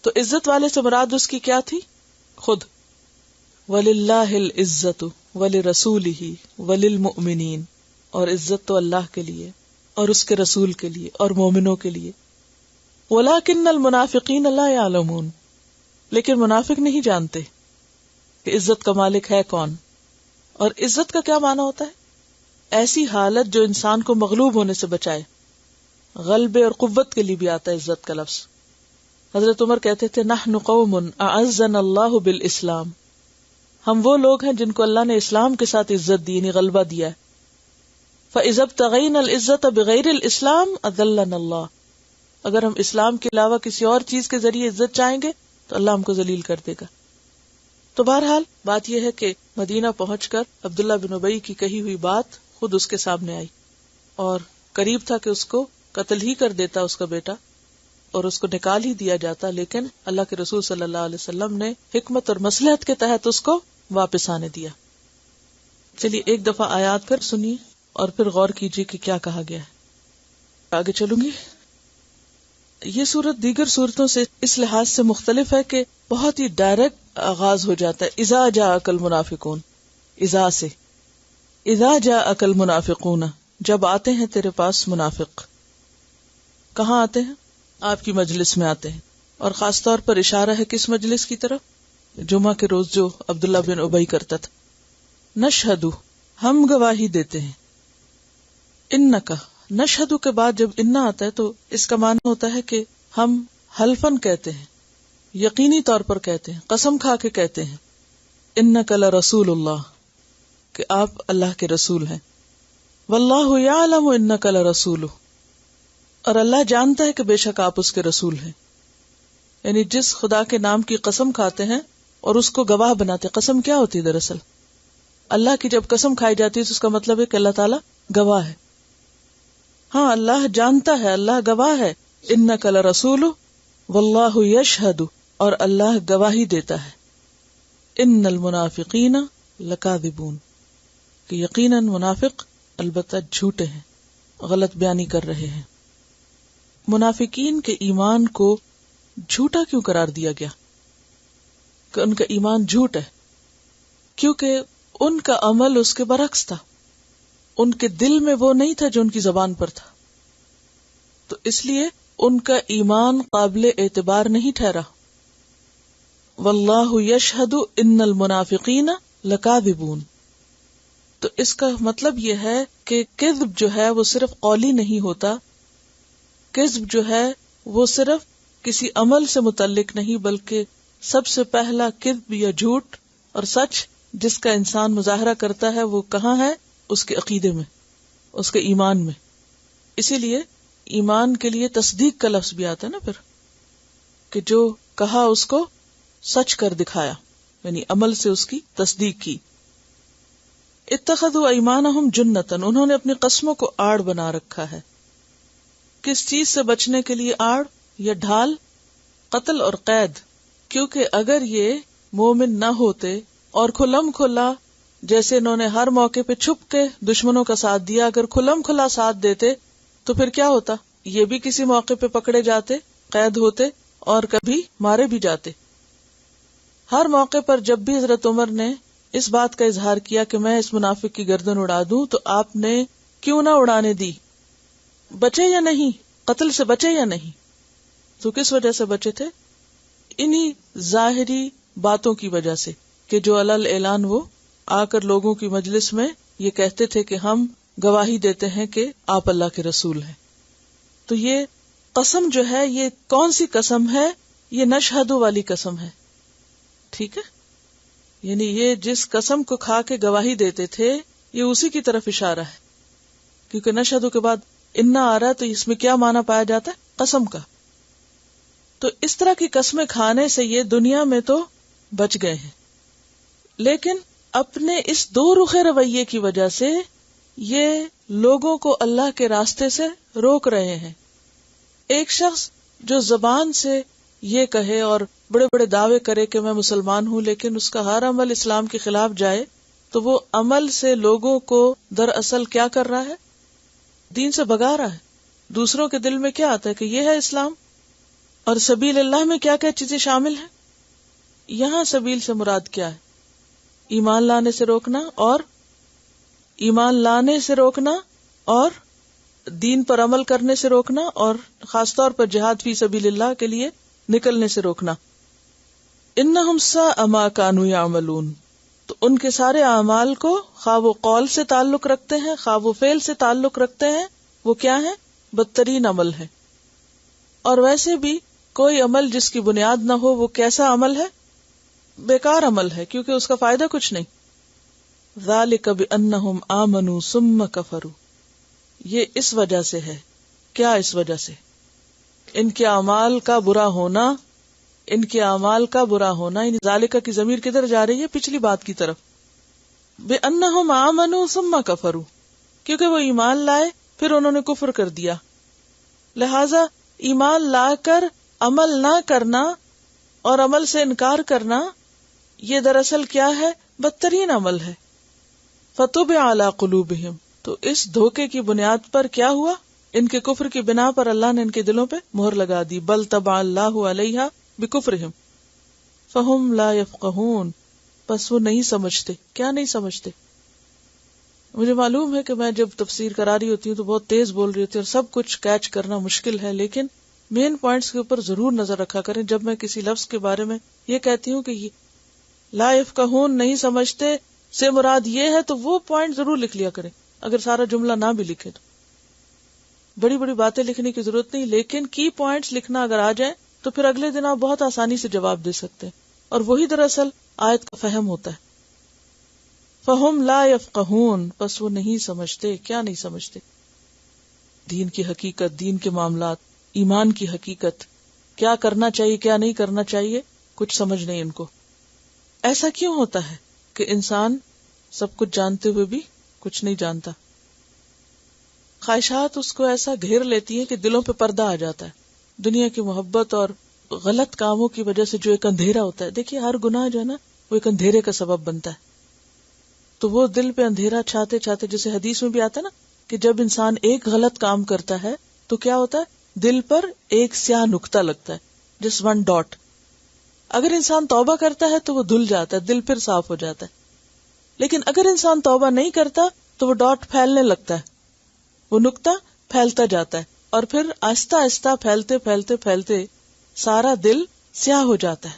تو عزت والے سے مراد اس کی کیا تھی؟ خود. وَلِلَّهِ الْعِزَّةُ وَلِرَسُولِهِ وَلِلْمُؤْمِنِينَ، اور عزت تو اللہ کے لیے اور اس کے رسول کے لیے اور مومنوں کے لیے. وَلَكِنَّ الْمُنَافِقِينَ لَا يَعْلَمُونَ، لیکن منافق نہیں جانتے کہ عزت کا مالک ہے کون. اور عزت کا کیا معنی ہوتا ہے؟ ایسی حالت جو انسان کو مغلوب ہونے سے بچائے. غلبے اور قوت کے لیے بھی آتا ہے عزت کا لفظ. حضرت عمر کہتے تھے نحن قوم اعزنا اللہ بالاسلام، ہم وہ لوگ ہیں جن کو اللہ نے اسلام کے ساتھ عزت دی، یعنی غلبہ دیا ہے. فاذا ابتغینا العزت بغیر الاسلام اذلنا اللہ، اگر ہم اسلام کے علاوہ کسی اور چیز کے ذریعے عزت چاہیں گے تو اللہ ہم کو ذلیل کر دے گا. تو بہرحال بات یہ ہے کہ مدینہ پہنچ کر عبداللہ بن ابی کی کہی ہوئی بات خود اس کے سامنے آئی، اور قریب تھا کہ اس کو قتل ہی کر دیتا اس کا بیٹا اور اس کو نکال ہی دیا جاتا، لیکن اللہ کے رسول صلی اللہ علیہ وسلم نے حکمت اور مصلحت کے تحت اس کو واپس آنے دیا. چلیے ایک دفعہ آیات پھر سنیے اور پھر غور کیجیے کہ کیا کہا گیا ہے. آگے چلوں گی. یہ سورت دیگر سورتوں سے اس لحاظ سے مختلف ہے کہ بہت ہی ڈائریکٹ آغاز ہو جاتا ہے. اذا جاءک المنافقون، اذا سے، اذا جاءک المنافقون، جب آتے ہیں تیرے پاس منافق. کہاں آتے ہیں؟ آپ کی مجلس میں آتے ہیں، اور خاص طور پر اشارہ ہے کس مجلس کی طرف؟ جمعہ کے روز جو عبداللہ بن ابی کرتا تھا. نشہدو، ہم گواہی دیتے ہیں. انکا، نشہدو کے بعد جب انا آتا ہے تو اس کا معنی ہوتا ہے کہ ہم حلفن کہتے ہیں، یقینی طور پر کہتے ہیں، قسم کھا کے کہتے ہیں، انکا لرسول اللہ، کہ آپ اللہ کے رسول ہیں. واللہ یعلم انکا لرسولہ، اور اللہ جانتا ہے کہ بے شک آپ اس کے رسول ہیں. یعنی جس خدا کے نام کی قسم کھاتے ہیں اور اس کو گواہ بناتے. قسم کیا ہوتی ہے دراصل؟ اللہ کی جب قسم کھائی جاتی ہے تو اس کا مطلب ہے کہ اللہ تعالیٰ گواہ ہے. ہاں اللہ جانتا ہے، اللہ گواہ ہے. انک لرسول واللہ یشہد، اور اللہ گواہی دیتا ہے. ان المنافقین لکاذبون، کہ یقیناً منافق البتہ جھوٹے ہیں، غلط بیانی کر رہے ہیں. منافقین کے ایمان کو جھوٹا کیوں قرار دیا گیا؟ کہ ان کا ایمان جھوٹ ہے، کیونکہ ان کا عمل اس کے برعکس تھا. ان کے دل میں وہ نہیں تھا جو ان کی زبان پر تھا، تو اس لیے ان کا ایمان قابل اعتبار نہیں ٹھہرا. واللہ یشہد ان المنافقین لکاذبون. تو اس کا مطلب یہ ہے کہ کذب جو ہے وہ صرف قولی نہیں ہوتا. کذب جو ہے وہ صرف کسی عمل سے متعلق نہیں، بلکہ سب سے پہلا کذب یا جھوٹ اور سچ جس کا انسان مظاہرہ کرتا ہے وہ کہاں ہے؟ اس کے عقیدے میں، اس کے ایمان میں. اسی لیے ایمان کے لیے تصدیق کا لفظ بھی آتا ہے نا پھر، کہ جو کہا اس کو سچ کر دکھایا، یعنی عمل سے اس کی تصدیق کی. اتخذوا ایمانہم جنتاً، انہوں نے اپنی قسموں کو آڑ بنا رکھا ہے. کس چیز سے بچنے کے لیے آڑ یا ڈھال؟ قتل اور قید. کیونکہ اگر یہ مومن نہ ہوتے اور کھلم کھلا، جیسے انہوں نے ہر موقع پہ چھپ کے دشمنوں کا ساتھ دیا، اگر کھلم کھلا ساتھ دیتے تو پھر کیا ہوتا؟ یہ بھی کسی موقع پہ پکڑے جاتے، قید ہوتے، اور کبھی مارے بھی جاتے. ہر موقع پر جب بھی حضرت عمر نے اس بات کا اظہار کیا کہ میں اس منافق کی گردن اڑا دوں، تو آپ نے کیوں نہ اڑانے دی؟ بچے یا نہیں؟ قتل سے بچے یا نہیں؟ تو کس وجہ سے بچے تھے؟ انہی ظاہری باتوں کی وجہ سے، کہ جو علل اعلان وہ آ کر لوگوں کی مجلس میں یہ کہتے تھے کہ ہم گواہی دیتے ہیں کہ آپ اللہ کے رسول ہیں. تو یہ قسم جو ہے، یہ کون سی قسم ہے؟ یہ نشہدو والی قسم ہے. ٹھیک ہے، یعنی یہ جس قسم کو کھا کے گواہی دیتے تھے یہ اسی کی طرف اشارہ ہے. کیونکہ نشہدو کے بعد انا آ رہا ہے تو اس میں کیا معنی پایا جاتا ہے؟ قسم کا. تو اس طرح کی قسمیں کھانے سے یہ دنیا میں تو بچ گئے ہیں، لیکن اپنے اس دو رخ رویے کی وجہ سے یہ لوگوں کو اللہ کے راستے سے روک رہے ہیں. ایک شخص جو زبان سے یہ کہے اور بڑے بڑے دعوے کرے کہ میں مسلمان ہوں، لیکن اس کا ہر عمل اسلام کے خلاف جائے، تو وہ عمل سے لوگوں کو دراصل کیا کر رہا ہے؟ دین سے بھگا رہا ہے. دوسروں کے دل میں کیا آتا ہے کہ یہ ہے اسلام، اور سبیل اللہ میں کیا کیا چیزیں شامل ہیں. یہاں سبیل سے مراد کیا ہے؟ ایمان لانے سے روکنا، اور ایمان لانے سے روکنا، اور دین پر عمل کرنے سے روکنا، اور خاص طور پر جہاد فی سبیل اللہ کے لیے نکلنے سے روکنا. انہم ساء ما کانوا یعملون. تو ان کے سارے اعمال کو، خواہ وہ قول سے تعلق رکھتے ہیں خواہ وہ فعل سے تعلق رکھتے ہیں، وہ کیا ہے؟ بدترین عمل ہے. اور ویسے بھی کوئی عمل جس کی بنیاد نہ ہو وہ کیسا عمل ہے؟ بیکار عمل ہے، کیونکہ اس کا فائدہ کچھ نہیں. ذالک بانہم آمنوا ثم کفروا. یہ اس وجہ سے ہے. کیا اس وجہ سے؟ ان کے اعمال کا برا ہونا، ان کے اعمال کا برا ہونا، یعنی ذالکہ کی ضمیر کدھر جا رہی ہے؟ پچھلی بات کی طرف. بِأَنَّهُمْ آمَنُوا ثُمَّ كَفَرُوا، کیونکہ وہ ایمان لائے پھر انہوں نے کفر کر دیا. لہذا ایمان لا کر عمل نہ کرنا اور عمل سے انکار کرنا، یہ دراصل کیا ہے؟ بدترین عمل ہے. فَطُبِعَ عَلَى قُلُوبِهِمْ، تو اس دھوکے کی بنیاد پر کیا ہوا؟ ان کے کفر کی بنا پر اللہ نے ان کے دلوں پہ مہر لگا دی. بل طبع اللہ علیہا بکفرہم فہم لا یفقہون، بس وہ نہیں سمجھتے. کیا نہیں سمجھتے؟ مجھے معلوم ہے کہ میں جب تفسیر کرا رہی ہوتی ہوں تو بہت تیز بول رہی ہوتی ہوں اور سب کچھ کیچ کرنا مشکل ہے، لیکن مین پوائنٹس کے اوپر ضرور نظر رکھا کریں. جب میں کسی لفظ کے بارے میں یہ کہتی ہوں کہ یہ لا یفقہون نہیں سمجھتے سے مراد یہ ہے، تو وہ پوائنٹ ضرور لکھ لیا کریں. اگر سارا جملہ نہ بھی لکھے تو بڑی بڑی باتیں لکھنے کی ضرورت نہیں، لیکن کی پوائنٹس لکھنا اگر آ جائے تو پھر اگلے دن آپ بہت آسانی سے جواب دے سکتے ہیں. اور وہی دراصل آیت کا فہم ہوتا ہے. فہم لا یفقہون، پس وہ نہیں سمجھتے. کیا نہیں سمجھتے؟ دین کی حقیقت، دین کے معاملات، ایمان کی حقیقت، کیا کرنا چاہیے کیا نہیں کرنا چاہیے، کچھ سمجھ نہیں ان کو. ایسا کیوں ہوتا ہے کہ انسان سب کچھ جانتے ہوئے بھی کچھ نہیں جانتا؟ خواہشات اس کو ایسا گھیر لیتی ہیں کہ دلوں پہ پردہ آ جاتا ہے. دنیا کی محبت اور غلط کاموں کی وجہ سے جو ایک اندھیرا ہوتا ہے، دیکھیے ہر گناہ جو ہے نا وہ ایک اندھیرے کا سبب بنتا ہے. تو وہ دل پہ اندھیرا چھاتے چھاتے، جیسے حدیث میں بھی آتا ہے نا کہ جب انسان ایک غلط کام کرتا ہے تو کیا ہوتا ہے؟ دل پر ایک سیاہ نقطہ لگتا ہے، جس ون ڈاٹ. اگر انسان توبہ کرتا ہے تو وہ دھل جاتا ہے، دل پھر صاف ہو جاتا ہے. لیکن اگر انسان توبہ نہیں کرتا تو وہ ڈاٹ پھیلنے لگتا ہے، وہ نقطہ پھیلتا جاتا ہے، اور پھر آہستہ آہستہ پھیلتے پھیلتے پھیلتے سارا دل سیاہ ہو جاتا ہے.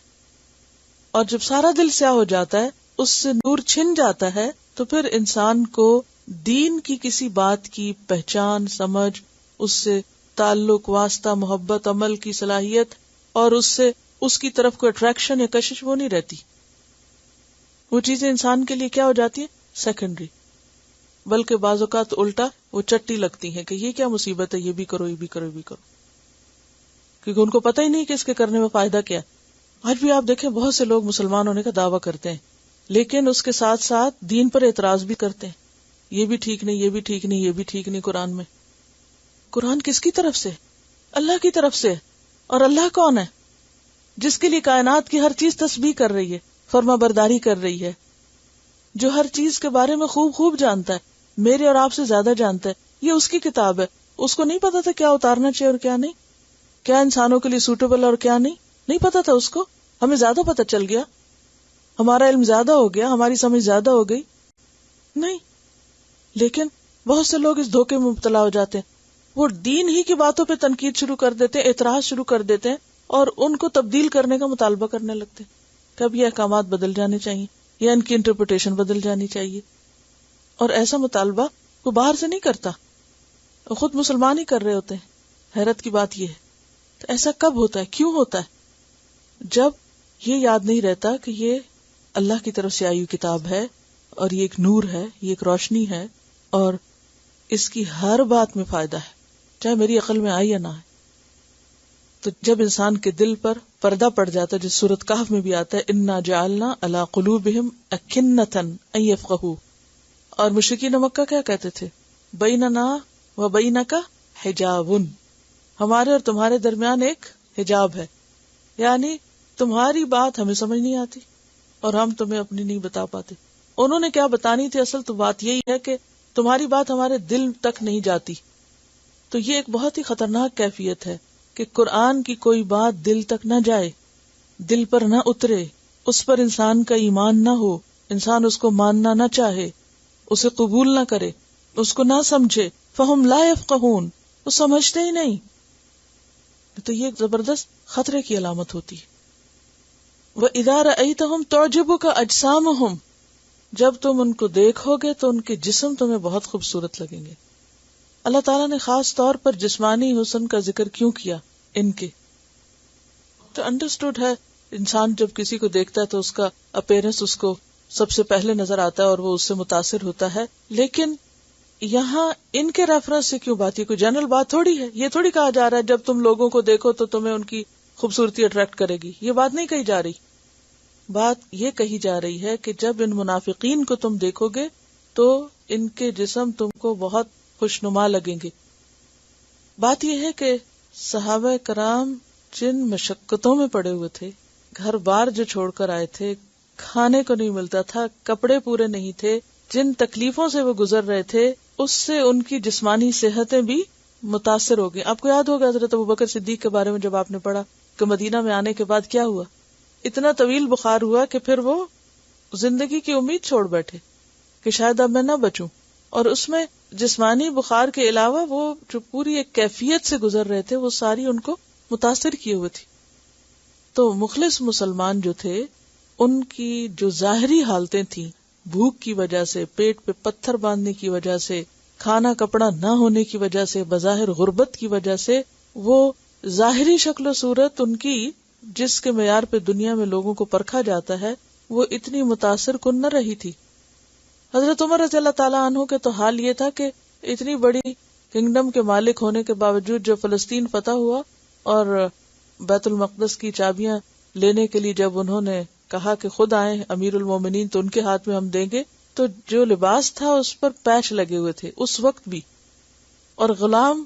اور جب سارا دل سیاہ ہو جاتا ہے، اس سے نور چھن جاتا ہے، تو پھر انسان کو دین کی کسی بات کی پہچان، سمجھ، اس سے تعلق، واسطہ، محبت، عمل کی صلاحیت اور اس سے اس کی طرف کوئی اٹریکشن یا کشش وہ نہیں رہتی. وہ چیزیں انسان کے لیے کیا ہو جاتی ہیں؟ سیکنڈری. بلکہ بعض اوقات الٹا وہ چٹی لگتی ہیں کہ یہ کیا مصیبت ہے، یہ بھی کرو، یہ بھی کرو، یہ بھی کرو، کیونکہ ان کو پتہ ہی نہیں کہ اس کے کرنے میں فائدہ کیا. آج بھی آپ دیکھیں بہت سے لوگ مسلمان ہونے کا دعویٰ کرتے ہیں، لیکن اس کے ساتھ ساتھ دین پر اعتراض بھی کرتے ہیں. یہ بھی ٹھیک نہیں، یہ بھی ٹھیک نہیں، یہ بھی ٹھیک نہیں. قرآن میں، قرآن کس کی طرف سے؟ اللہ کی طرف سے. اور اللہ کون ہے؟ جس کے لیے کائنات کی ہر چیز تسبیح کر رہی ہے، فرما برداری کر رہی ہے، جو ہر چیز کے بارے میں خوب خوب جانتا ہے، میرے اور آپ سے زیادہ جانتا ہے. یہ اس کی کتاب ہے. اس کو نہیں پتا تھا کیا اتارنا چاہیے اور کیا نہیں، کیا انسانوں کے لیے سوٹیبل اور کیا نہیں پتا تھا اس کو. ہمیں زیادہ پتا چل گیا، ہمارا علم زیادہ ہو گیا، ہماری سمجھ زیادہ ہو گئی؟ نہیں. لیکن بہت سے لوگ اس دھوکے میں مبتلا ہو جاتے ہیں. وہ دین ہی کی باتوں پہ تنقید شروع کر دیتے ہیں، اعتراض شروع کر دیتے ہیں اور ان کو تبدیل کرنے کا مطالبہ کرنے لگتے ہیں. کب یہ احکامات بدل جانے چاہیے یا ان کی انٹرپریٹیشن بدل جانی چاہیے. اور ایسا مطالبہ کوئی باہر سے نہیں کرتا، خود مسلمان ہی کر رہے ہوتے ہیں. حیرت کی بات یہ ہے. تو ایسا کب ہوتا ہے، کیوں ہوتا ہے؟ جب یہ یاد نہیں رہتا کہ یہ اللہ کی طرف سے آئی ہوئی کتاب ہے اور یہ ایک نور ہے، یہ ایک روشنی ہے اور اس کی ہر بات میں فائدہ ہے، چاہے میری عقل میں آئی یا نہ آئے. تو جب انسان کے دل پر پردہ پڑ جاتا ہے، جس سورۃ کہف میں بھی آتا ہے انا جعلنا علی قلوبہم اکنۃ ان یفقہوا. اور مشرکین مکہ کیا کہتے تھے؟ بیننا و بینک حجاب، ہمارے اور تمہارے درمیان ایک حجاب ہے، یعنی تمہاری بات ہمیں سمجھ نہیں آتی اور ہم تمہیں اپنی نہیں بتا پاتے. انہوں نے کیا بتانی تھی؟ اصل تو بات یہی ہے کہ تمہاری بات ہمارے دل تک نہیں جاتی. تو یہ ایک بہت ہی خطرناک کیفیت ہے کہ قرآن کی کوئی بات دل تک نہ جائے، دل پر نہ اترے، اس پر انسان کا ایمان نہ ہو، انسان اس کو ماننا نہ چاہے، اسے قبول نہ کرے، اس کو نہ سمجھے. فہم لا یفقہون، وہ سمجھتے ہی نہیں. تو یہ زبردست خطرے کی علامت ہوتی ہے. وَإِذَا رَأَيْتَهُمْ تُعْجِبُكَ أَجْسَامُهُمْ، جب تم ان کو دیکھو گے تو ان کے جسم تمہیں بہت خوبصورت لگیں گے. اللہ تعالیٰ نے خاص طور پر جسمانی حسن کا ذکر کیوں کیا ان کے؟ تو انڈرسٹوڈ ہے، انسان جب کسی کو دیکھتا ہے تو اس کا اپیرنس اس کو سب سے پہلے نظر آتا ہے اور وہ اس سے متاثر ہوتا ہے. لیکن یہاں ان کے ریفرنس سے کیوں بات؟ یہ کوئی جنرل بات تھوڑی ہے. یہ تھوڑی کہا جا رہا ہے جب تم لوگوں کو دیکھو تو تمہیں ان کی خوبصورتی اٹریکٹ کرے گی. یہ بات نہیں کہی جا رہی. بات یہ کہی جا رہی ہے کہ جب ان منافقین کو تم دیکھو گے تو ان کے جسم تم کو بہت خوشنما لگیں گے. بات یہ ہے کہ صحابہ کرام جن مشقتوں میں پڑے ہوئے تھے، گھر بار جو چھوڑ کر آئے تھے، کھانے کو نہیں ملتا تھا، کپڑے پورے نہیں تھے، جن تکلیفوں سے وہ گزر رہے تھے، اس سے ان کی جسمانی صحتیں بھی متاثر ہو گئی. آپ کو یاد ہوگا حضرت ابوبکر صدیق کے بارے میں جب آپ نے پڑھا کہ مدینہ میں آنے کے بعد کیا ہوا، اتنا طویل بخار ہوا کہ پھر وہ زندگی کی امید چھوڑ بیٹھے کہ شاید اب میں نہ بچوں. اور اس میں جسمانی بخار کے علاوہ وہ جو پوری ایک کیفیت سے گزر رہے تھے وہ ساری ان کو متاثر کیے ہوئے تھی. تو مخلص مسلمان جو تھے ان کی جو ظاہری حالتیں تھیں، بھوک کی وجہ سے، پیٹ پہ پتھر باندھنے کی وجہ سے، کھانا کپڑا نہ ہونے کی وجہ سے، بظاہر غربت کی وجہ سے، وہ ظاہری شکل و صورت ان کی جس کے معیار پہ دنیا میں لوگوں کو پرکھا جاتا ہے وہ اتنی متاثر کن نہ رہی تھی. حضرت عمر رضی اللہ تعالیٰ عنہ کے تو حال یہ تھا کہ اتنی بڑی کنگڈم کے مالک ہونے کے باوجود جب فلسطین فتح ہوا اور بیت المقدس کی چابیاں لینے کے لیے جب انہوں نے کہا کہ خود آئیں امیر المومنین تو ان کے ہاتھ میں ہم دیں گے، تو جو لباس تھا اس پر پیچ لگے ہوئے تھے اس وقت بھی، اور غلام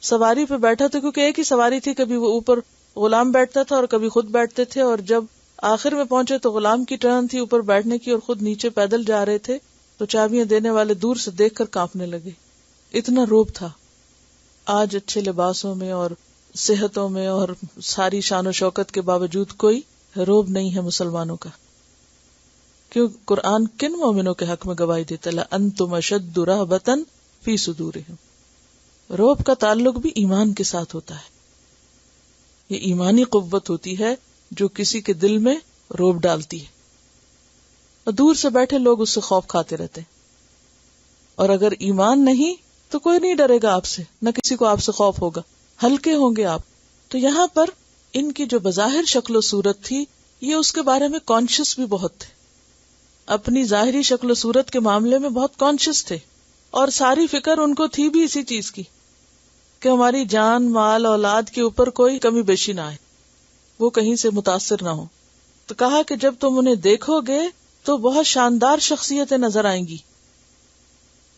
سواری پہ بیٹھا تھا کیونکہ ایک ہی سواری تھی، کبھی وہ اوپر غلام بیٹھتا تھا اور کبھی خود بیٹھتے تھے، اور جب آخر میں پہنچے تو غلام کی ٹرن تھی اوپر بیٹھنے کی اور خود نیچے پیدل جا رہے تھے، تو چابیاں دینے والے دور سے دیکھ کر کانپنے لگے، اتنا روب تھا. آج اچھے لباسوں میں اور صحتوں میں اور ساری شان و شوکت کے باوجود کوئی روب نہیں ہے مسلمانوں کا. کیوں؟ قرآن کن مومنوں کے حق میں گواہی دیتا ہے لَأَنْتُمْ أَشَدُّ رَهْبَةً فِي صُدُورِهِمْ. روب کا تعلق بھی ایمان کے ساتھ ہوتا ہے. یہ ایمانی قوت ہوتی ہے جو کسی کے دل میں روب ڈالتی ہے، اور دور سے بیٹھے لوگ اس سے خوف کھاتے رہتے ہیں. اور اگر ایمان نہیں تو کوئی نہیں ڈرے گا آپ سے، نہ کسی کو آپ سے خوف ہوگا، ہلکے ہوں گے آپ. تو یہاں پر ان کی جو بظاہر شکل و صورت تھی یہ اس کے بارے میں کانشیس بھی بہت تھے، اپنی ظاہری شکل و صورت کے معاملے میں بہت کانشیس تھے، اور ساری فکر ان کو تھی بھی اسی چیز کی کہ ہماری جان مال اولاد کے اوپر کوئی کمی بیشی نہ آئے، وہ کہیں سے متاثر نہ ہو. تو کہا کہ جب تم انہیں دیکھو گے تو بہت شاندار شخصیتیں نظر آئیں گی.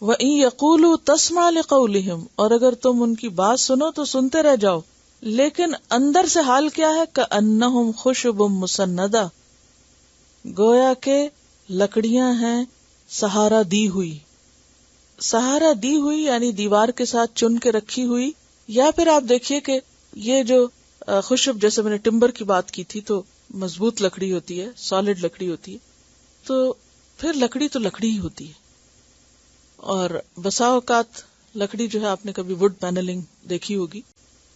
وَإِن يَقُولُوا تَسْمَعْ لِقَوْلِهِمْ، اور اگر تم ان کی بات سنو تو سنتے رہ جاؤ، لیکن اندر سے حال کیا ہے؟ كَأَنَّهُمْ خُشُبٌ مُّسَنَّدَةٌ، گویا کہ لکڑیاں ہیں سہارا دی ہوئی. سہارا دی ہوئی یعنی دیوار کے ساتھ چن کے رکھی ہوئی، یا پھر آپ دیکھیے کہ یہ جو خشب، جیسے میں نے ٹمبر کی بات کی تھی، تو مضبوط لکڑی ہوتی ہے، سالڈ لکڑی ہوتی ہے، تو پھر لکڑی تو لکڑی ہی ہوتی ہے. اور بسا اوقات لکڑی جو ہے، آپ نے کبھی وڈ پینلنگ دیکھی ہوگی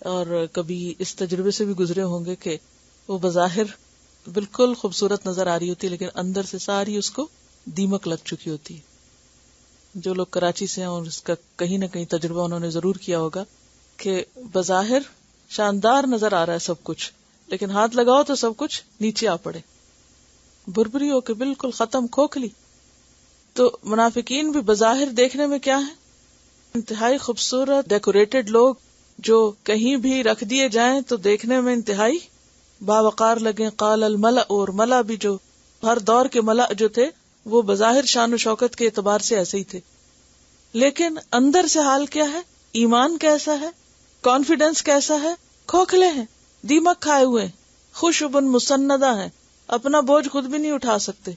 اور کبھی اس تجربے سے بھی گزرے ہوں گے کہ وہ بظاہر بالکل خوبصورت نظر آ رہی ہوتی ہے لیکن اندر سے ساری اس کو دیمک لگ چکی ہوتی ہے. جو لوگ کراچی سے ہیں اور اس کا کہیں نہ کہیں تجربہ انہوں نے ضرور کیا ہوگا کہ بظاہر شاندار نظر آ رہا ہے سب کچھ، لیکن ہاتھ لگاؤ تو سب کچھ نیچے آ پڑے، بربری ہو کے بالکل ختم، کھوکھلی. تو منافقین بھی بظاہر دیکھنے میں کیا ہے؟ انتہائی خوبصورت ڈیکوریٹڈ لوگ جو کہیں بھی رکھ دیے جائیں تو دیکھنے میں انتہائی باوقار لگیں. قال الملأ، اور ملا بھی جو ہر دور کے ملا جو تھے وہ بظاہر شان و شوکت کے اعتبار سے ایسے ہی تھے، لیکن اندر سے حال کیا ہے؟ ایمان کیسا ہے؟ کانفیڈنس کیسا ہے؟ کھوکھلے ہیں، دیمک کھائے ہوئے، خشبٌ مسندہ ہیں، اپنا بوجھ خود بھی نہیں اٹھا سکتے،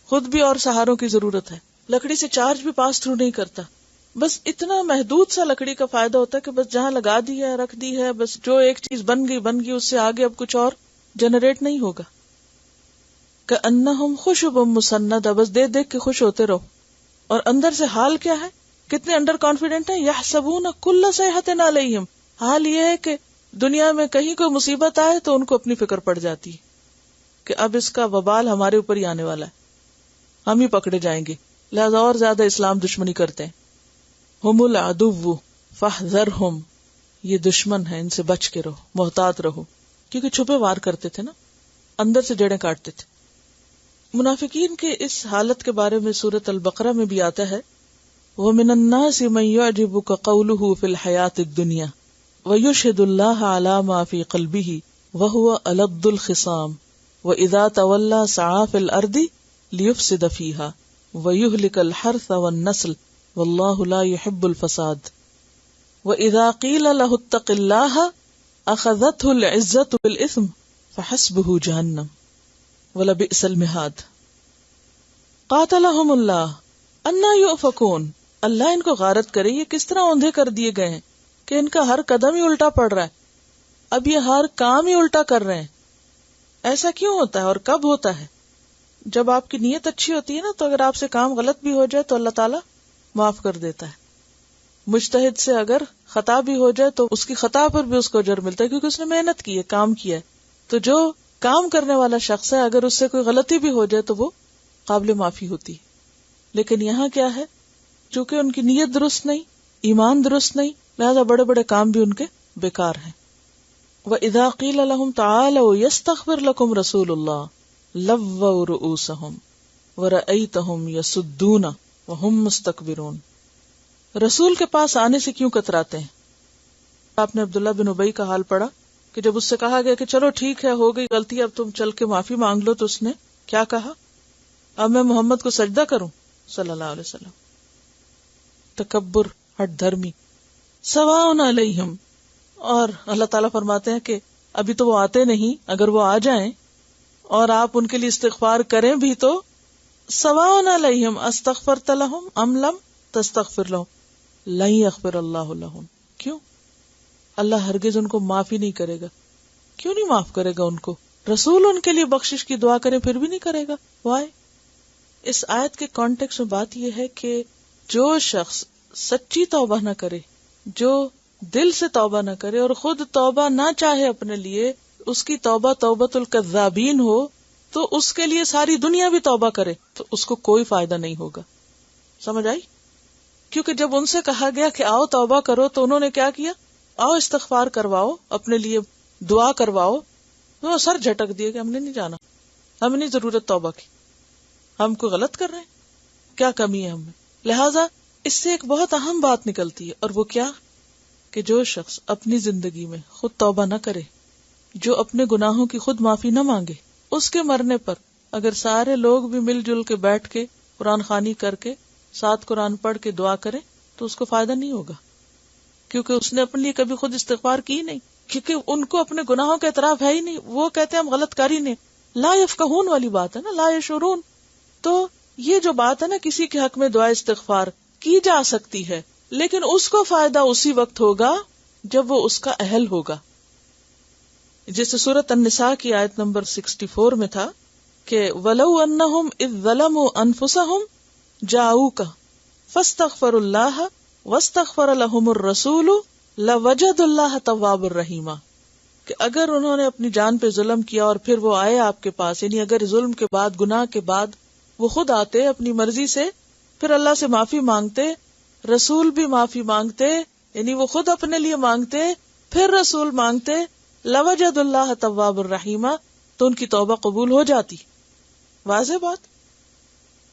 خود بھی اور سہاروں کی ضرورت ہے. لکڑی سے چارج بھی پاس تھرو نہیں کرتا، بس اتنا محدود سا لکڑی کا فائدہ ہوتا ہے کہ بس جہاں لگا دی ہے رکھ دی ہے، بس جو ایک چیز بن گئی اس سے آگے اب کچھ اور جنریٹ نہیں ہوگا. کأنہم خشب مسندہ، بس دیکھ دیکھ کے خوش ہوتے رہو. اور اندر سے حال کیا ہے؟ کتنے انڈر کانفیڈنٹ ہیں. یحسبون کل صیحۃ علیہم، حال یہ ہے کہ دنیا میں کہیں کوئی مصیبت آئے تو ان کو اپنی فکر پڑ جاتی ہے کہ اب اس کا وبال ہمارے اوپر ہی آنے والا ہے، ہم ہی پکڑے جائیں گے، لہذا اور زیادہ اسلام دشمنی کرتے ہیں. ہم العدو فاحذرہم، یہ دشمن ہے، ان سے بچ کے رہو، محتاط رہو، کیونکہ چھپے وار کرتے تھے نا، اندر سے جڑیں کاٹتے تھے. منافقین کے اس حالت کے بارے میں سورۃ البقرہ میں بھی آتا ہے وَمِنَ النَّاسِ مَن يُعْجِبُكَ قَوْلُهُ فِي الْحَيَاةِ الدُّنْيَا وَيُشْهِدُ اللَّهَ عَلَى مَا فِي قَلْبِهِ وَهُوَ أَلَدُّ الْخِصَامِ وَإِذَا تَوَلَّى سَعَىٰ فِي الْأَرْضِ لِيُفْسِدَ فِيهَا وَيُهْلِكَ الْحَرْثَ وَالنَّسْلَ وَاللَّهُ لَا يُحِبُّ الْفَسَادَ وَإِذَا قِيلَ لَهُ اتَّقِ اللَّهَ أَخَذَتْهُ الْعِزَّةُ بِالْإِثْمِ فَحَسْبُهُ جَهَنَّمُ وَلَبِئْسَ الْمِهَادُ قَاتَلَهُمُ اللَّهُ أَنَّىٰ يُؤْفَكُونَ اللہ ان کو غارت کرے، یہ کس طرح اوندھے کر دیے گئے ہیں کہ ان کا ہر قدم ہی الٹا پڑ رہا ہے، اب یہ ہر کام ہی الٹا کر رہے ہیں۔ ایسا کیوں ہوتا ہے اور کب ہوتا ہے؟ جب آپ کی نیت اچھی ہوتی ہے نا، تو اگر آپ سے کام غلط بھی ہو جائے تو اللہ تعالیٰ معاف کر دیتا ہے۔ مجتہد سے اگر خطا بھی ہو جائے تو اس کی خطا پر بھی اس کو اجر ملتا ہے، کیونکہ اس نے محنت کی ہے، کام کیا ہے۔ تو جو کام کرنے والا شخص ہے، اگر اس سے کوئی غلطی بھی ہو جائے تو وہ قابل معافی ہوتی ہے۔ لیکن یہاں کیا ہے، چونکہ ان کی نیت درست نہیں، ایمان درست نہیں، لہذا بڑے بڑے کام بھی ان کے بیکار ہیں۔ وَإِذَا قِيلَ لَهُمْ تَعَالَوْا يَسْتَغْفِرْ لَكُمْ رَسُولُ اللَّهِ لَوَّوْا رُؤُوسَهُمْ وَرَأَيْتَهُمْ يَصُدُّونَ وَهُمْ مُسْتَكْبِرُونَ رسول کے پاس آنے سے کیوں کتراتے ہیں؟ آپ نے عبداللہ بن ابی کا حال پڑھا کہ جب اس سے کہا گیا کہ چلو ٹھیک ہے، ہو گئی غلطی، اب تم چل کے معافی مانگ لو، تو اس نے کیا کہا؟ اب میں محمد کو سجدہ کروں صلی اللہ علیہ وسلم۔ تکبر، ہٹ دھرمی، سواء علیہم۔ اور اللہ تعالیٰ فرماتے ہیں کہ ابھی تو وہ آتے نہیں، اگر وہ آ جائیں اور آپ ان کے لیے استغفار کریں بھی تو سواء علیہم استغفرت لہم ام لم تستغفر لہم لن یغفر اللہ لہم۔ کیوں؟ اللہ ہرگز ان کو معافی نہیں کرے گا۔ کیوں نہیں معاف کرے گا ان کو؟ رسول ان کے لیے بخشش کی دعا کرے پھر بھی نہیں کرے گا۔ وائے؟ اس آیت کے کانٹیکسٹ میں بات یہ ہے کہ جو شخص سچی توبہ نہ کرے، جو دل سے توبہ نہ کرے اور خود توبہ نہ چاہے اپنے لیے، اس کی توبہ توبۃ الکذابین ہو، تو اس کے لیے ساری دنیا بھی توبہ کرے تو اس کو کوئی فائدہ نہیں ہوگا۔ سمجھ آئی؟ کیونکہ جب ان سے کہا گیا کہ آؤ توبہ کرو تو انہوں نے کیا کیا؟ آؤ استغفار کرواؤ، اپنے لیے دعا کرواؤ، وہ سر جھٹک دیے کہ ہم نے نہیں جانا، ہمیں نہیں ضرورت توبہ کی، ہم کو غلط کر رہے ہیں، کیا کمی ہے ہم میں۔ لہٰذا اس سے ایک بہت اہم بات نکلتی ہے، اور وہ کیا کہ جو شخص اپنی زندگی میں خود توبہ نہ کرے، جو اپنے گناہوں کی خود معافی نہ مانگے، اس کے مرنے پر اگر سارے لوگ بھی مل جل کے بیٹھ کے قرآن خوانی کر کے ساتھ قرآن پڑھ کے دعا کرے تو اس کو فائدہ نہیں ہوگا، کیونکہ اس نے اپنے لیے کبھی خود استغفار کی نہیں، کیونکہ ان کو اپنے گناہوں کا اعتراف ہے ہی نہیں، وہ کہتے ہیں ہم غلط کر ہی نہیں۔ لا یفقہون والی بات ہے نا، لا یشعرون۔ تو یہ جو بات ہے نا، کسی کے حق میں دعا استغفار کی جا سکتی ہے، لیکن اس کو فائدہ اسی وقت ہوگا جب وہ اس کا اہل ہوگا۔ جیسے سورۃ النساء کی آیت نمبر 64 میں تھا کہ وَلَوْ أَنَّهُمْ إِذْ ظَلَمُوا أَنفُسَهُمْ جَاءُوكَ فَاسْتَغْفَرُوا اللَّهَ وَاسْتَغْفَرَ لَهُمُ الرَّسُولُ لَوَجَدُوا اللَّهَ تَوَّابًا رَحِيمًا، کہ اگر انہوں نے اپنی جان پہ ظلم کیا اور پھر وہ آئے آپ کے پاس، یعنی اگر ظلم کے بعد، گناہ کے بعد وہ خود آتے اپنی مرضی سے، پھر اللہ سے معافی مانگتے، رسول بھی معافی مانگتے، یعنی وہ خود اپنے لیے مانگتے پھر رسول مانگتے، لوجد اللہ تواب الرحیم، تو ان کی توبہ قبول ہو جاتی۔ واضح بات؟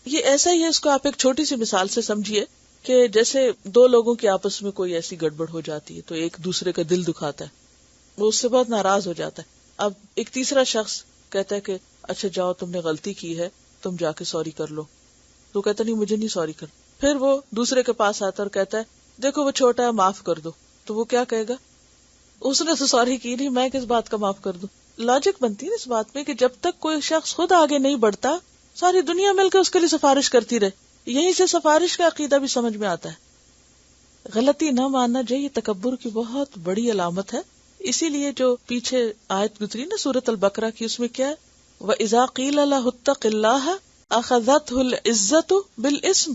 یہ ایسا ہی ہے، اس کو آپ ایک چھوٹی سی مثال سے سمجھیے کہ جیسے دو لوگوں کی آپس میں کوئی ایسی گڑبڑ ہو جاتی ہے تو ایک دوسرے کا دل دکھاتا ہے، وہ اس سے بہت ناراض ہو جاتا ہے۔ اب ایک تیسرا شخص کہتا ہے کہ اچھا جاؤ، تم نے غلطی کی ہے، تم جا کے سوری کر لو۔ تو کہتا نہیں، مجھے نہیں سوری کر۔ پھر وہ دوسرے کے پاس آتا اور کہتا ہے دیکھو وہ چھوٹا ہے، معاف کر دو۔ تو وہ کیا کہے گا؟ اس نے تو سوری کی نہیں، میں کس بات کا معاف کر دوں؟ لاجک بنتی ہے اس بات میں کہ جب تک کوئی شخص خود آگے نہیں بڑھتا، ساری دنیا مل کے اس کے لیے سفارش کرتی رہے۔ یہیں سے سفارش کا عقیدہ بھی سمجھ میں آتا ہے۔ غلطی نہ ماننا جو یہ تکبر کی بہت بڑی علامت ہے۔ اسی لیے جو پیچھے آیت گزری نا سورۃ البقرہ کی، اس میں کیا ہے؟ وَإِذَا قِيلَ لَهُ اتَّقِ اللَّهَ أَخَذَتْهُ الْعِزَّةُ بِالْإِثْمِ،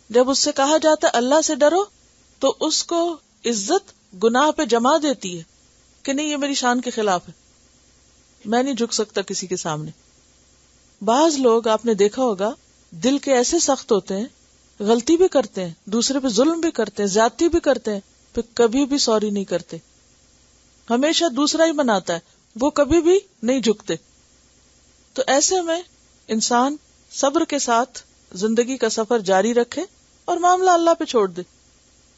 جب اس سے کہا جاتا ہے اللہ سے ڈرو تو اس کو عزت گناہ پہ جما دیتی ہے کہ نہیں، یہ میری شان کے خلاف ہے، میں نہیں جھک سکتا کسی کے سامنے۔ بعض لوگ آپ نے دیکھا ہوگا دل کے ایسے سخت ہوتے ہیں، غلطی بھی کرتے ہیں، دوسرے پہ ظلم بھی کرتے ہیں، زیادتی بھی کرتے ہیں، پھر کبھی بھی سوری نہیں کرتے، ہمیشہ دوسرا ہی مناتا ہے، وہ کبھی بھی نہیں جھکتے۔ تو ایسے میں انسان صبر کے ساتھ زندگی کا سفر جاری رکھے اور معاملہ اللہ پہ چھوڑ دے.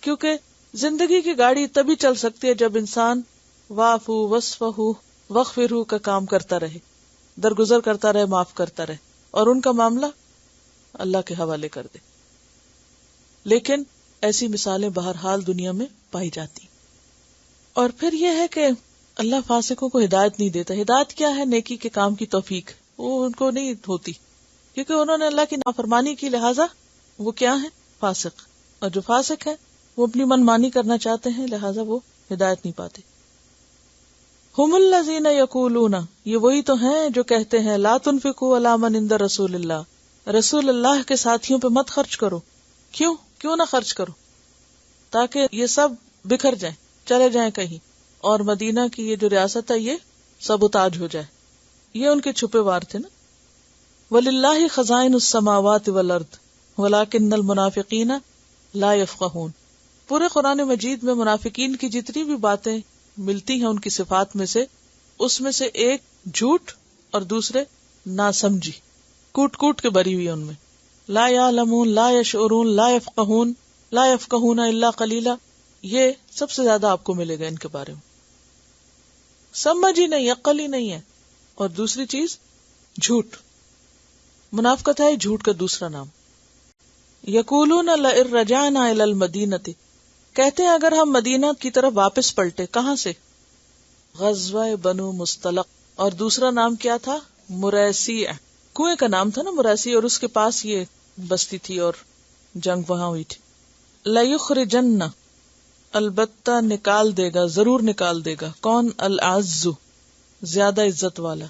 کیونکہ زندگی کی گاڑی تبھی چل سکتی ہے جب انسان واعفو واصفحوا واغفروا کا کام کرتا رہے، درگزر کرتا رہے، معاف کرتا رہے، اور ان کا معاملہ اللہ کے حوالے کر دے. لیکن ایسی مثالیں بہرحال دنیا میں پائی جاتی. اور پھر یہ ہے کہ اللہ فاسقوں کو ہدایت نہیں دیتا. ہدایت کیا ہے؟ نیکی کے کام کی توفیق. وہ ان کو نہیں ہوتی کیونکہ انہوں نے اللہ کی نافرمانی کی، لہٰذا وہ کیا ہے؟ فاسق. اور جو فاسق ہے وہ اپنی من مانی کرنا چاہتے ہیں، لہٰذا وہ ہدایت نہیں پاتے. ہم الذین یقولون، یہ وہی تو ہیں جو کہتے ہیں لا تنفقوا علی من عند رسول اللہ، رسول اللہ کے ساتھیوں پہ مت خرچ کرو. کیوں نہ خرچ کرو؟ تاکہ یہ سب بکھر جائیں، چلے جائیں کہیں، اور مدینہ کی یہ جو ریاست ہے یہ سبوتاج ہو جائے. یہ ان کے چھپے وار تھے نا. وَلِلَّهِ خَزَائِنُ السَّمَاوَاتِ وَالْأَرْضِ وَلَٰكِنَّ الْمُنَافِقِينَ لَا يَفْقَهُونَ. پورے قرآن مجید میں منافقین کی جتنی بھی باتیں ملتی ہیں ان کی صفات میں سے، اس میں سے ایک جھوٹ اور دوسرے ناسمجھی، کوٹ کوٹ کے بری ہوئی ان میں. لا یعلمون، لا یشعرون، لا یفقہون، لا یفقہون الا قلیلا. یہ سب سے زیادہ آپ کو ملے گا ان کے بارے میں. سمجھ ہی نہیں، عقل ہی نہیں ہے. اور دوسری چیز جھوٹ. منافقت ہے جھوٹ کا دوسرا نام. یقولون لئن رجعنا الی المدینۃ، کہتے ہیں اگر ہم مدینہ کی طرف واپس پلٹے. کہاں سے؟ غزوہ بنو مصطلق. اور دوسرا نام کیا تھا؟ مریسی. کنویں کا نام تھا نا مریسی، اور اس کے پاس یہ بستی تھی اور جنگ وہاں ہوئی تھی. لیخرجن، البتہ نکال دے گا، ضرور نکال دے گا. کون؟ العز، زیادہ عزت والا،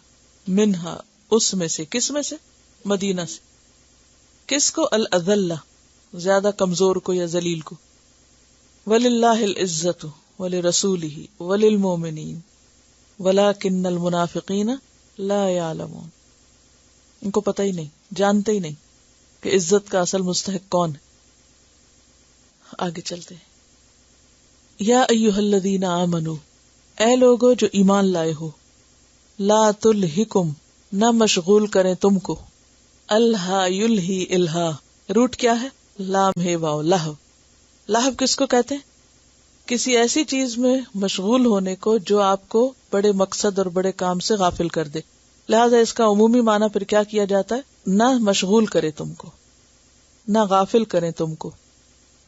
منہا، اس میں سے. کس میں سے؟ مدینہ سے. کس کو؟ الاذلہ، زیادہ کمزور کو یا ذلیل کو. وللہ العزت ولرسولہ وللمؤمنین ولکن المنافقین لا یعلمون. ان کو پتہ ہی نہیں، جانتے ہی نہیں کہ عزت کا اصل مستحق کون ہے. آگے چلتے ہیں. یا ایھا الذین آمنوا، اے لوگو جو ایمان لائے ہو، لا تلہکم، نہ مشغول کریں تم کو، الہا یلہی الہا، روٹ کیا ہے؟ لام ہے واو، لہو. لہو کس کو کہتے ہیں؟ کسی ایسی چیز میں مشغول ہونے کو جو آپ کو بڑے مقصد اور بڑے کام سے غافل کر دے. لہذا اس کا عمومی معنی پھر کیا کیا جاتا ہے؟ نہ مشغول کرے تم کو، نہ غافل کریں تم کو.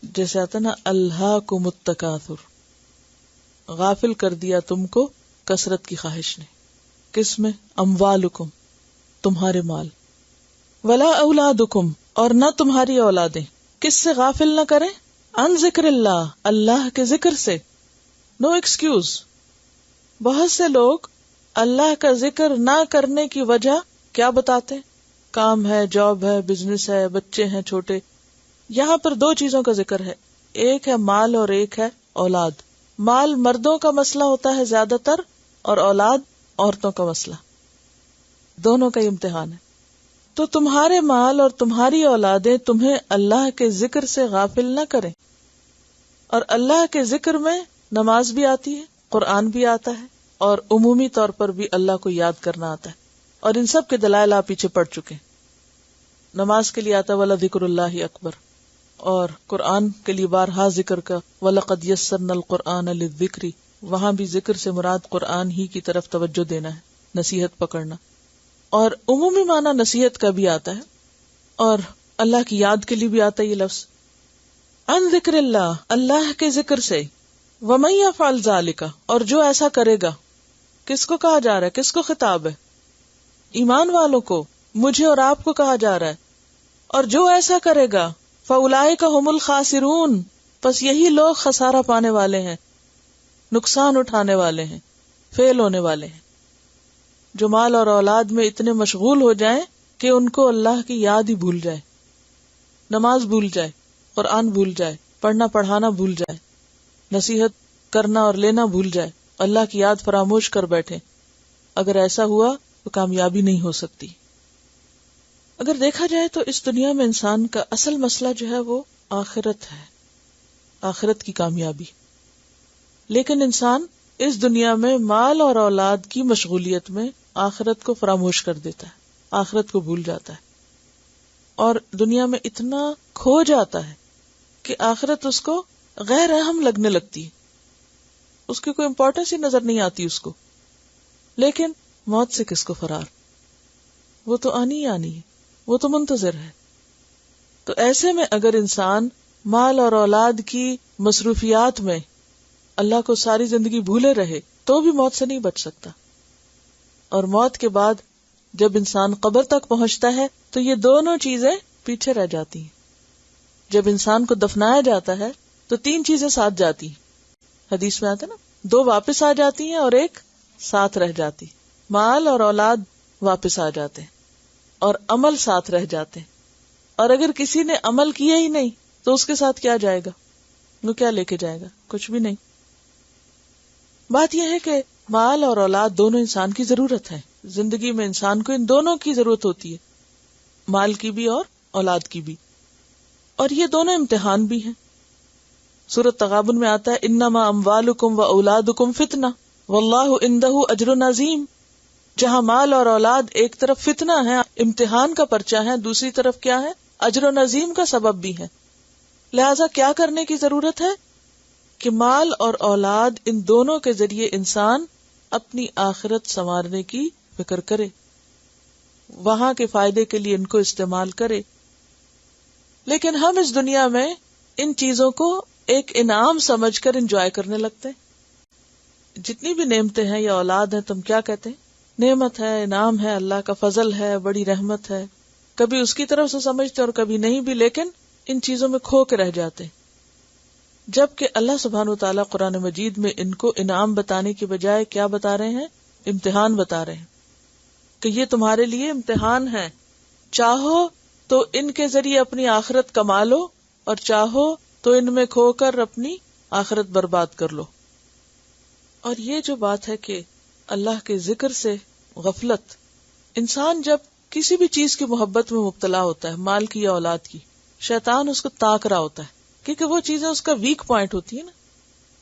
جیسے آتا نا الہاکم التکاثر، غافل کر دیا تم کو کثرت کی خواہش نے. کس میں؟ اموالکم، تمہارے مال. ولا اولادکم، اور نہ تمہاری اولادیں. کس سے غافل نہ کریں؟ ان ذکر اللہ، اللہ کے ذکر سے. No excuse. بہت سے لوگ اللہ کا ذکر نہ کرنے کی وجہ کیا بتاتے؟ کام ہے، جاب ہے، بزنس ہے، بچے ہیں چھوٹے. یہاں پر دو چیزوں کا ذکر ہے، ایک ہے مال اور ایک ہے اولاد. مال مردوں کا مسئلہ ہوتا ہے زیادہ تر، اور اولاد عورتوں کا مسئلہ. دونوں کا امتحان ہے. تو تمہارے مال اور تمہاری اولادیں تمہیں اللہ کے ذکر سے غافل نہ کریں. اور اللہ کے ذکر میں نماز بھی آتی ہے، قرآن بھی آتا ہے، اور عمومی طور پر بھی اللہ کو یاد کرنا آتا ہے. اور ان سب کے دلائل آپ پیچھے پڑ چکے ہیں. نماز کے لیے آتا ہے وَلَذِكْرُ اللَّهِ أَكْبَرُ، اور قرآن کے لیے بارہا ذکر کا وَلَقَدْ يَسَّرْنَا الْقُرْآنَ لِلذِّكْرِ. وہاں بھی ذکر سے مراد قرآن ہی کی طرف توجہ دینا ہے، نصیحت پکڑنا. اور عمومی معنی نصیحت کا بھی آتا ہے، اور اللہ کی یاد کے لیے بھی آتا ہے یہ لفظ. ان ذکر اللہ، اللہ کے ذکر سے. وَمَن يَفْعَلْ ذَلِكَ، اور جو ایسا کرے گا. کس کو کہا جا رہا ہے؟ کس کو خطاب ہے؟ ایمان والوں کو، مجھے اور آپ کو کہا جا رہا ہے. اور جو ایسا کرے گا فَأُولَئِكَ هُمُ الْخَاسِرُونَ، پس یہی لوگ خسارہ پانے والے ہیں، نقصان اٹھانے والے ہیں، فیل ہونے والے ہیں. جو مال اور اولاد میں اتنے مشغول ہو جائیں کہ ان کو اللہ کی یاد ہی بھول جائے، نماز بھول جائے، قرآن بھول جائے، پڑھنا پڑھانا بھول جائے، نصیحت کرنا اور لینا بھول جائے، اللہ کی یاد فراموش کر بیٹھے. اگر ایسا ہوا تو کامیابی نہیں ہو سکتی. اگر دیکھا جائے تو اس دنیا میں انسان کا اصل مسئلہ جو ہے وہ آخرت ہے، آخرت کی کامیابی. لیکن انسان اس دنیا میں مال اور اولاد کی مشغولیت میں آخرت کو فراموش کر دیتا ہے، آخرت کو بھول جاتا ہے، اور دنیا میں اتنا کھو جاتا ہے کہ آخرت اس کو غیر اہم لگنے لگتی ہے، اس کی کوئی امپورٹنس ہی نظر نہیں آتی اس کو. لیکن موت سے کس کو فرار، وہ تو آنی ہی آنی ہے، وہ تو منتظر ہے. تو ایسے میں اگر انسان مال اور اولاد کی مصروفیات میں اللہ کو ساری زندگی بھولے رہے تو بھی موت سے نہیں بچ سکتا. اور موت کے بعد جب انسان قبر تک پہنچتا ہے تو یہ دونوں چیزیں پیچھے رہ جاتی ہیں. جب انسان کو دفنایا جاتا ہے تو 3 چیزیں ساتھ جاتی ہیں، حدیث میں آتا ہے نا، 2 واپس آ جاتی ہیں اور 1 ساتھ رہ جاتی. مال اور اولاد واپس آ جاتے ہیں اور عمل ساتھ رہ جاتے ہیں. اور اگر کسی نے عمل کیا ہی نہیں تو اس کے ساتھ کیا جائے گا؟ وہ کیا لے کے جائے گا؟ کچھ بھی نہیں. بات یہ ہے کہ مال اور اولاد دونوں انسان کی ضرورت ہے. زندگی میں انسان کو ان دونوں کی ضرورت ہوتی ہے، مال کی بھی اور اولاد کی بھی. اور یہ دونوں امتحان بھی ہیں. سورۃ تغابن میں آتا ہے انما اموالکم و اولادکم فتنہ واللہ عندہ اجر عظیم. جہاں مال اور اولاد ایک طرف فتنہ ہے، امتحان کا پرچہ ہے، دوسری طرف کیا ہے؟ اجر عظیم کا سبب بھی ہے. لہذا کیا کرنے کی ضرورت ہے کہ مال اور اولاد ان دونوں کے ذریعے انسان اپنی آخرت سنوارنے کی فکر کرے، وہاں کے فائدے کے لیے ان کو استعمال کرے. لیکن ہم اس دنیا میں ان چیزوں کو ایک انعام سمجھ کر انجوائے کرنے لگتے ہیں. جتنی بھی نعمتیں ہیں یا اولاد ہیں، تم کیا کہتے ہیں؟ نعمت ہے، انعام ہے، اللہ کا فضل ہے، بڑی رحمت ہے. کبھی اس کی طرف سے سمجھتے اور کبھی نہیں بھی، لیکن ان چیزوں میں کھو کے رہ جاتے. جبکہ اللہ سبحانہ وتعالیٰ قرآن مجید میں ان کو انعام بتانے کی بجائے کیا بتا رہے ہیں؟ امتحان بتا رہے ہیں کہ یہ تمہارے لیے امتحان ہے. چاہو تو ان کے ذریعے اپنی آخرت کما لو اور چاہو تو ان میں کھو کر اپنی آخرت برباد کر لو. اور یہ جو بات ہے کہ اللہ کے ذکر سے غفلت، انسان جب کسی بھی چیز کی محبت میں مبتلا ہوتا ہے، مال کی یا اولاد کی، شیطان اس کو تاک رہا ہوتا ہے کیونکہ وہ چیزیں اس کا ویک پوائنٹ ہوتی ہے نا،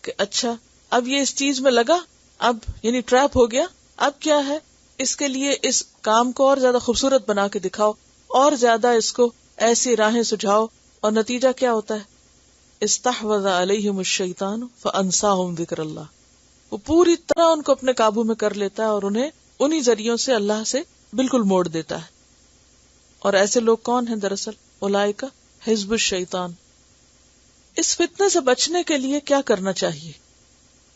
کہ اچھا اب یہ اس چیز میں لگا، اب یعنی ٹریپ ہو گیا، اب کیا ہے، اس کے لیے اس کام کو اور زیادہ خوبصورت بنا کے دکھاؤ، اور زیادہ اس کو ایسی راہیں سجھاؤ، اور نتیجہ کیا ہوتا ہے؟ استحوذ علیہم الشیطان فانساہم ذکر اللہ. وہ پوری طرح ان کو اپنے قابو میں کر لیتا ہے اور انہیں انہی ذریعوں سے اللہ سے بالکل موڑ دیتا ہے. اور ایسے لوگ کون ہیں دراصل؟ اولئک حزب الشیطان. اس فتنے سے بچنے کے لیے کیا کرنا چاہیے؟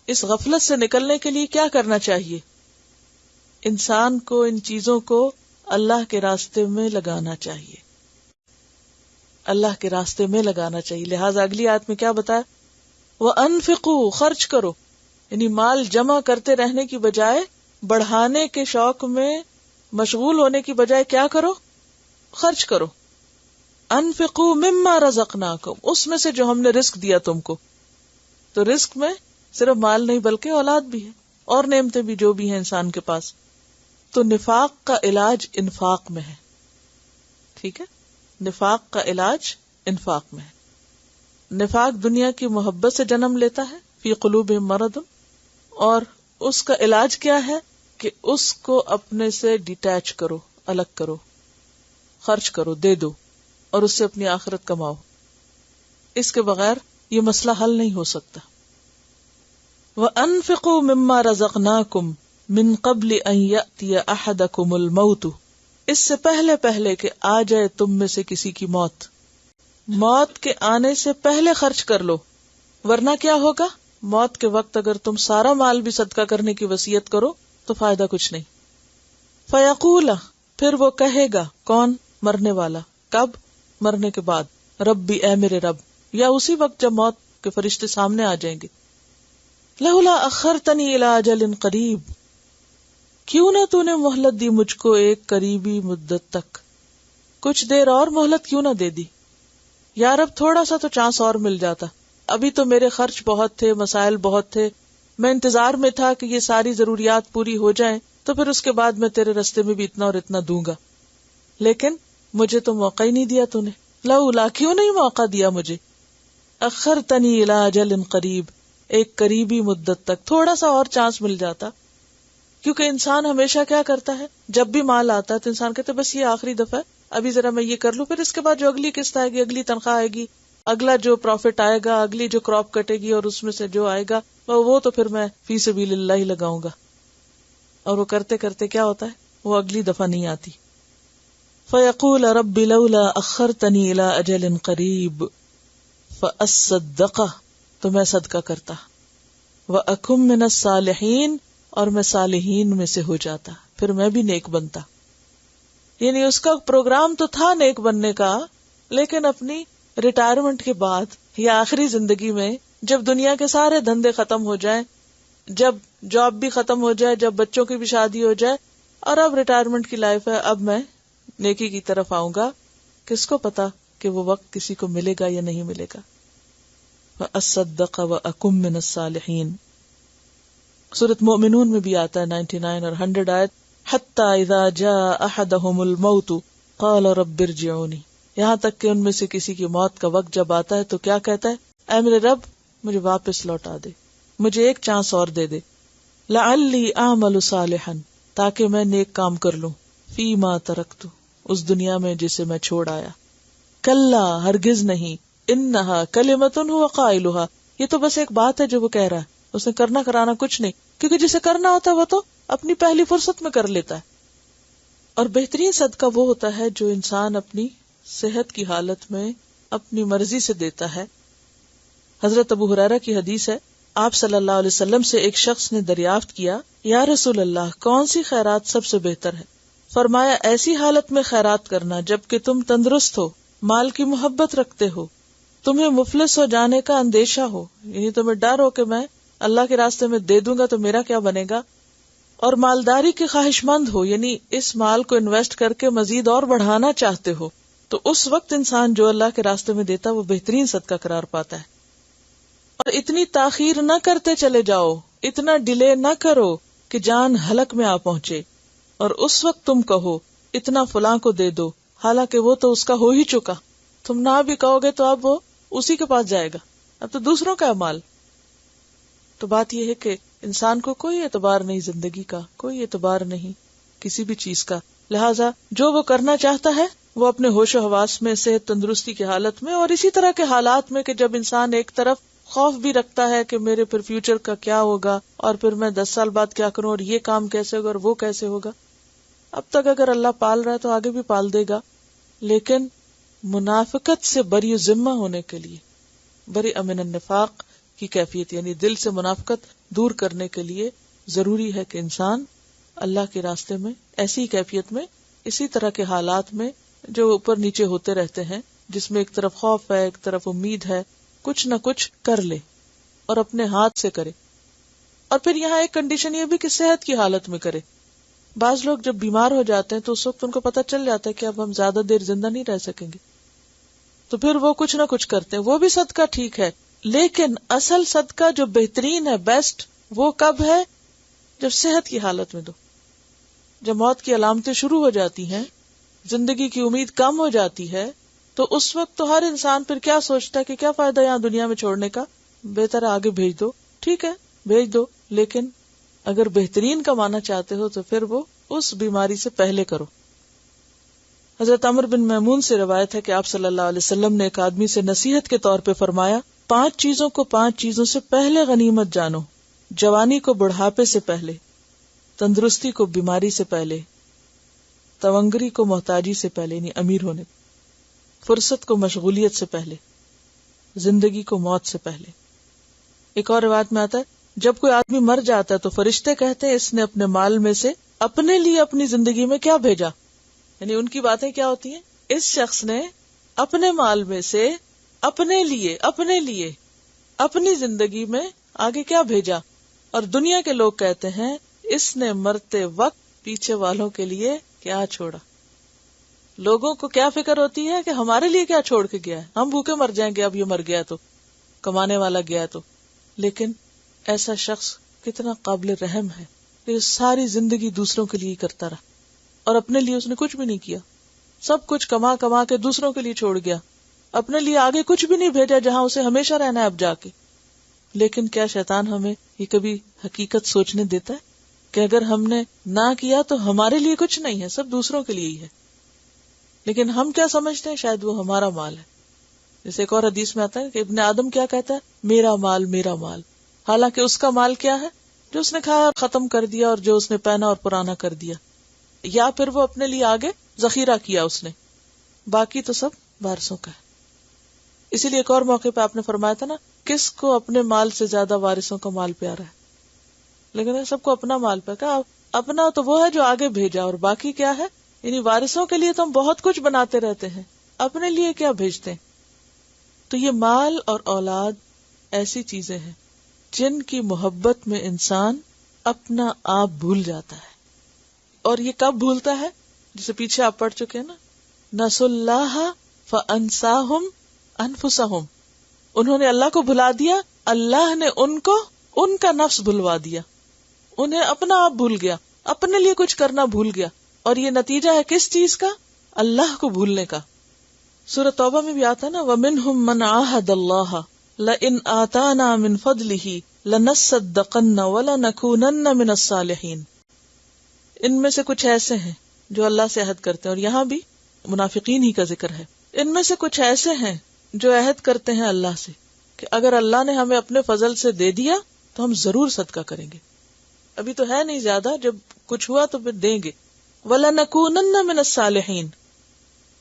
اس غفلت سے نکلنے کے لیے کیا کرنا چاہیے؟ انسان کو ان چیزوں کو اللہ کے راستے میں لگانا چاہیے، اللہ کے راستے میں لگانا چاہیے. لہٰذا اگلی آیت میں کیا بتایا؟ وَأَنفِقُوا، خرچ کرو، یعنی مال جمع کرتے رہنے کی بجائے، بڑھانے کے شوق میں مشغول ہونے کی بجائے کیا کرو؟ خرچ کرو. انفقوا مما رزقناکم، اس میں سے جو ہم نے رزق دیا تم کو. تو رزق میں صرف مال نہیں بلکہ اولاد بھی ہے اور نعمتیں بھی جو بھی ہیں انسان کے پاس. تو نفاق کا علاج انفاق میں ہے. ٹھیک ہے، نفاق کا علاج انفاق میں ہے. نفاق دنیا کی محبت سے جنم لیتا ہے، فی قلوبہم مرض، اور اس کا علاج کیا ہے کہ اس کو اپنے سے ڈیٹیچ کرو، الگ کرو، خرچ کرو، دے دو، اور اس سے اپنی آخرت کماؤ. اس کے بغیر یہ مسئلہ حل نہیں ہو سکتا. وَأَنفِقُوا مِمَّا رَزَقْنَاكُمْ مِن قَبْلِ أَن يَأْتِيَ أَحَدَكُمُ الْمَوْتُ، اس سے پہلے کہ آ جائے تم میں سے کسی کی موت. موت کے آنے سے پہلے خرچ کر لو، ورنہ کیا ہوگا؟ موت کے وقت اگر تم سارا مال بھی صدقہ کرنے کی وصیت کرو تو فائدہ کچھ نہیں. فَيَقُولَ، پھر وہ کہے گا، کون؟ مرنے والا. کب؟ مرنے کے بعد. ربی، اے میرے رب، یا اسی وقت جب موت کے فرشتے سامنے آ جائیں گے. لولا اخرتنی الی اجل قریب، کیوں نہ تو نے مہلت دی مجھ کو ایک قریبی مدت تک، کچھ دیر اور مہلت کیوں نہ دے دی. یا رب تھوڑا سا تو چانس اور مل جاتا، ابھی تو میرے خرچ بہت تھے، مسائل بہت تھے، میں انتظار میں تھا کہ یہ ساری ضروریات پوری ہو جائیں تو پھر اس کے بعد میں تیرے رستے میں بھی اتنا اور اتنا دوں گا. لیکن مجھے تو موقع ہی نہیں دیا تو نے. لولا، کیوں نہیں موقع دیا مجھے. اخرتنی الی اجل قریب، ایک قریبی مدت تک، تھوڑا سا اور چانس مل جاتا. کیونکہ انسان ہمیشہ کیا کرتا ہے، جب بھی مال آتا ہے تو انسان کہتا ہے بس یہ آخری دفعہ، ابھی ذرا میں یہ کر لوں، پھر اس کے بعد جو اگلی قسط آئے گی، اگلی تنخواہ آئے گی، اگلا جو پروفٹ آئے گا، اگلی جو کراپ کٹے گی اور اس میں سے جو آئے گا وہ تو پھر میں فی سبیل اللہ ہی لگاؤں گا. اور وہ کرتے کرتے کیا ہوتا ہے، وہ اگلی دفعہ نہیں آتی. فَيَقُولَ رَبِّ لَوْلَا أَخَّرْتَنِي إِلَىٰ أَجَلٍ قَرِيبٍ فَأَصَّدَّقَ، تو میں صدقہ کرتا، وَأَكُن مِّنَ الصَّالِحِينَ، اور میں صالحین میں سے ہو جاتا، پھر میں بھی نیک بنتا. یعنی اس کا پروگرام تو تھا نیک بننے کا، لیکن اپنی ریٹائرمنٹ کے بعد یا آخری زندگی میں جب دنیا کے سارے دھندے ختم ہو جائیں، جب جاب بھی ختم ہو جائے، جب بچوں کی بھی شادی ہو جائے، اور اب ریٹائرمنٹ کی لائف ہے، اب میں نیکی کی طرف آؤں گا. کس کو پتا کہ وہ وقت کسی کو ملے گا یا نہیں ملے گا. وَأَصَّدَّقَ وَأَكُن مِّنَ الصَّالِحِينَ. سورۃ مومنون میں بھی آتا ہے 99 اور 100 آیت، حَتَّى إِذَا جَاءَ أَحَدَهُمُ الْمَوْتُ قَالَ رَبِّ ارْجِعُونِ، یہاں تک کہ ان میں سے کسی کی موت کا وقت جب آتا ہے تو کیا کہتا ہے، اے میرے رب مجھے واپس لوٹا دے، مجھے ایک چانس اور دے دے. لَعَلِّي أَعْمَلُ صَالِحًا، تاکہ میں نیک کام کر لوں، فی ما ترکت، اس دنیا میں جسے میں چھوڑ آیا. کلا، ہرگز نہیں، انہا کلمۃ هو قائلھا، یہ تو بس ایک بات ہے جو وہ کہہ رہا ہے، اس نے کرنا کرانا کچھ نہیں، کیونکہ جسے کرنا ہوتا ہے وہ تو اپنی پہلی فرصت میں کر لیتا ہے. اور بہترین صدقہ وہ ہوتا ہے جو انسان اپنی صحت کی حالت میں اپنی مرضی سے دیتا ہے. حضرت ابو ہریرہ کی حدیث ہے، آپ صلی اللہ علیہ وسلم سے ایک شخص نے دریافت کیا، یا رسول اللہ کون سی خیرات سب سے بہتر ہے؟ فرمایا، ایسی حالت میں خیرات کرنا جبکہ تم تندرست ہو، مال کی محبت رکھتے ہو، تمہیں مفلس ہو جانے کا اندیشہ ہو، یعنی تمہیں ڈر ہو کہ میں اللہ کے راستے میں دے دوں گا تو میرا کیا بنے گا، اور مالداری کے خواہش مند ہو، یعنی اس مال کو انویسٹ کر کے مزید اور بڑھانا چاہتے ہو. تو اس وقت انسان جو اللہ کے راستے میں دیتا وہ بہترین صدقہ قرار پاتا ہے. اور اتنی تاخیر نہ کرتے چلے جاؤ، اتنا ڈیلے نہ کرو کہ جان ہلک میں آ پہنچے، اور اس وقت تم کہو اتنا فلاں کو دے دو، حالانکہ وہ تو اس کا ہو ہی چکا. تم نہ بھی کہو گے تو اب وہ اسی کے پاس جائے گا، اب تو دوسروں کا مال. تو بات یہ ہے کہ انسان کو کوئی اعتبار نہیں، زندگی کا کوئی اعتبار نہیں کسی بھی چیز کا، لہٰذا جو وہ کرنا چاہتا ہے وہ اپنے ہوش و حواس میں، صحت تندرستی کی حالت میں، اور اسی طرح کے حالات میں کہ جب انسان ایک طرف خوف بھی رکھتا ہے کہ میرے پھر فیوچر کا کیا ہوگا، اور پھر میں 10 سال بعد کیا کروں، اور یہ کام کیسے ہوگا اور وہ کیسے ہوگا. اب تک اگر اللہ پال رہا ہے تو آگے بھی پال دے گا، لیکن منافقت سے بری ذمہ ہونے کے لیے، بری من النفاق کی کیفیت، یعنی دل سے منافقت دور کرنے کے لیے ضروری ہے کہ انسان اللہ کے راستے میں ایسی کیفیت میں، اسی طرح کے حالات میں جو اوپر نیچے ہوتے رہتے ہیں، جس میں ایک طرف خوف ہے ایک طرف امید ہے، کچھ نہ کچھ کر لے اور اپنے ہاتھ سے کرے. اور پھر یہاں ایک کنڈیشن یہ بھی کہ صحت کی حالت میں کرے. بعض لوگ جب بیمار ہو جاتے ہیں تو اس وقت ان کو پتہ چل جاتا ہے کہ اب ہم زیادہ دیر زندہ نہیں رہ سکیں گے، تو پھر وہ کچھ نہ کچھ کرتے ہیں. وہ بھی صدقہ ٹھیک ہے، لیکن اصل صدقہ جو بہترین ہے، بیسٹ، وہ کب ہے؟ جب صحت کی حالت میں دو. جب موت کی علامتیں شروع ہو جاتی ہیں، زندگی کی امید کم ہو جاتی ہے، تو اس وقت تو ہر انسان پھر کیا سوچتا ہے کہ کیا فائدہ یہاں دنیا میں چھوڑنے کا، بہتر آگے بھیج دو. ٹھیک ہے بھیج دو، لیکن اگر بہترین کمانا چاہتے ہو تو پھر وہ اس بیماری سے پہلے کرو. حضرت عمر بن میمون سے روایت ہے کہ آپ صلی اللہ علیہ وسلم نے ایک آدمی سے نصیحت کے طور پہ فرمایا، 5 چیزوں کو 5 چیزوں سے پہلے غنیمت جانو، جوانی کو بڑھاپے سے پہلے، تندرستی کو بیماری سے پہلے، تونگری کو محتاجی سے پہلے یعنی امیر ہونے، فرصت کو مشغولیت سے پہلے، زندگی کو موت سے پہلے. ایک اور روایت میں آتا ہے جب کوئی آدمی مر جاتا ہے تو فرشتے کہتے ہیں اس نے اپنے مال میں سے اپنے لیے اپنی زندگی میں کیا بھیجا، یعنی ان کی باتیں کیا ہوتی ہیں، اس شخص نے اپنے مال میں سے اپنے لیے اپنی زندگی میں آگے کیا بھیجا. اور دنیا کے لوگ کہتے ہیں اس نے مرتے وقت پیچھے والوں کے لیے کیا چھوڑا. لوگوں کو کیا فکر ہوتی ہے کہ ہمارے لیے کیا چھوڑ کے گیا ہے، ہم بھوکے مر جائیں گے اب یہ مر گیا تو، کمانے والا گیا تو. لیکن ایسا شخص کتنا قابل رحم ہے کہ ساری زندگی دوسروں کے لیے کرتا رہا اور اپنے لیے اس نے کچھ بھی نہیں کیا. سب کچھ کما کما کے دوسروں کے لیے چھوڑ گیا، اپنے لیے آگے کچھ بھی نہیں بھیجا جہاں اسے ہمیشہ رہنا ہے اب جا کے. لیکن کیا شیطان ہمیں یہ کبھی حقیقت سوچنے دیتا ہے کہ اگر ہم نے نہ کیا تو ہمارے لیے کچھ نہیں ہے، سب دوسروں کے لیے ہی ہے. لیکن ہم کیا سمجھتے ہیں شاید وہ ہمارا مال ہے. جیسے ایک اور حدیث میں آتا ہے کہ ابن آدم کیا کہتا ہے؟ میرا مال میرا مال، حالانکہ اس کا مال کیا ہے؟ جو اس نے کھایا ختم کر دیا اور جو اس نے پہنا اور پرانا کر دیا، یا پھر وہ اپنے لیے آگے ذخیرہ کیا اس نے، باقی تو سب وارثوں کا ہے. اسی لیے ایک اور موقع پہ آپ نے فرمایا تھا نا، کس کو اپنے مال سے زیادہ وارثوں کا مال پیارا ہے؟ لیکن سب کو اپنا مال پہ کہا، اپنا تو وہ ہے جو آگے بھیجا، اور باقی کیا ہے؟ یعنی وارثوں کے لیے تو ہم بہت کچھ بناتے رہتے ہیں، اپنے لیے کیا بھیجتے ہیں؟ تو یہ مال اور اولاد ایسی چیزیں ہیں جن کی محبت میں انسان اپنا آپ بھول جاتا ہے. اور یہ کب بھولتا ہے؟ جسے پیچھے آپ پڑھ چکے ہیں نا، نسوا اللہ فانساہم انفسہم، انہوں نے اللہ کو بھلا دیا، اللہ نے ان کو ان کا نفس بھلوا دیا، انہیں اپنا آپ بھول گیا، اپنے لیے کچھ کرنا بھول گیا. اور یہ نتیجہ ہے کس چیز کا؟ اللہ کو بھولنے کا. سورۃ توبہ میں بھی آتا ہے نا، وَمِنْهُمْ مَنْ عَاهَدَ اللَّهَ لَئِنْ آتَانَا مِنْ فَضْلِهِ لَنَصَّدَّقَنَّ وَلَنَكُونَنَّ مِنَ الصَّالِحِينَ. ان میں سے کچھ ایسے ہیں جو اللہ سے عہد کرتے ہیں، اور یہاں بھی منافقین ہی کا ذکر ہے. ان میں سے کچھ ایسے ہیں جو عہد کرتے ہیں اللہ سے کہ اگر اللہ نے ہمیں اپنے فضل سے دے دیا تو ہم ضرور صدقہ کریں گے. ابھی تو ہے نہیں زیادہ، جب کچھ ہوا تو پھر دیں گے. وَلَنَكُونَنَّ مِنَ الصَّالِحِينَ،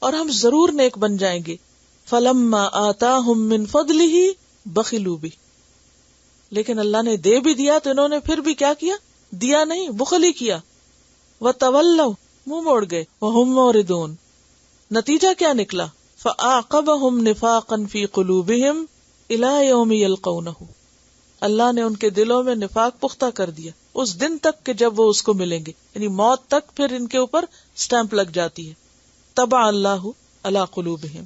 اور ہم ضرور نیک بن جائیں گے. فَلَمَّا آتَاهُم مِّن فَضْلِهِ بَخِلُوا بِهِ، لیکن اللہ نے دے بھی دیا تو انہوں نے پھر بھی کیا کیا؟ دیا نہیں، بخل ہی کیا. وَتَوَلَّوْا، منہ موڑ گئے. وَهُم مُعْرِضُونَ، نتیجہ کیا نکلا؟ فَأَعْقَبَهُمْ نِفَاقًا فِي قُلُوبِهِمْ إِلَى يَوْمِ يَلْقَوْنَهُ، اللہ نے ان کے دلوں میں نفاق پختہ کر دیا اس دن تک کہ جب وہ اس کو ملیں گے، یعنی موت تک پھر ان کے اوپر سٹیمپ لگ جاتی ہے. طبع اللہ علی قلوبہم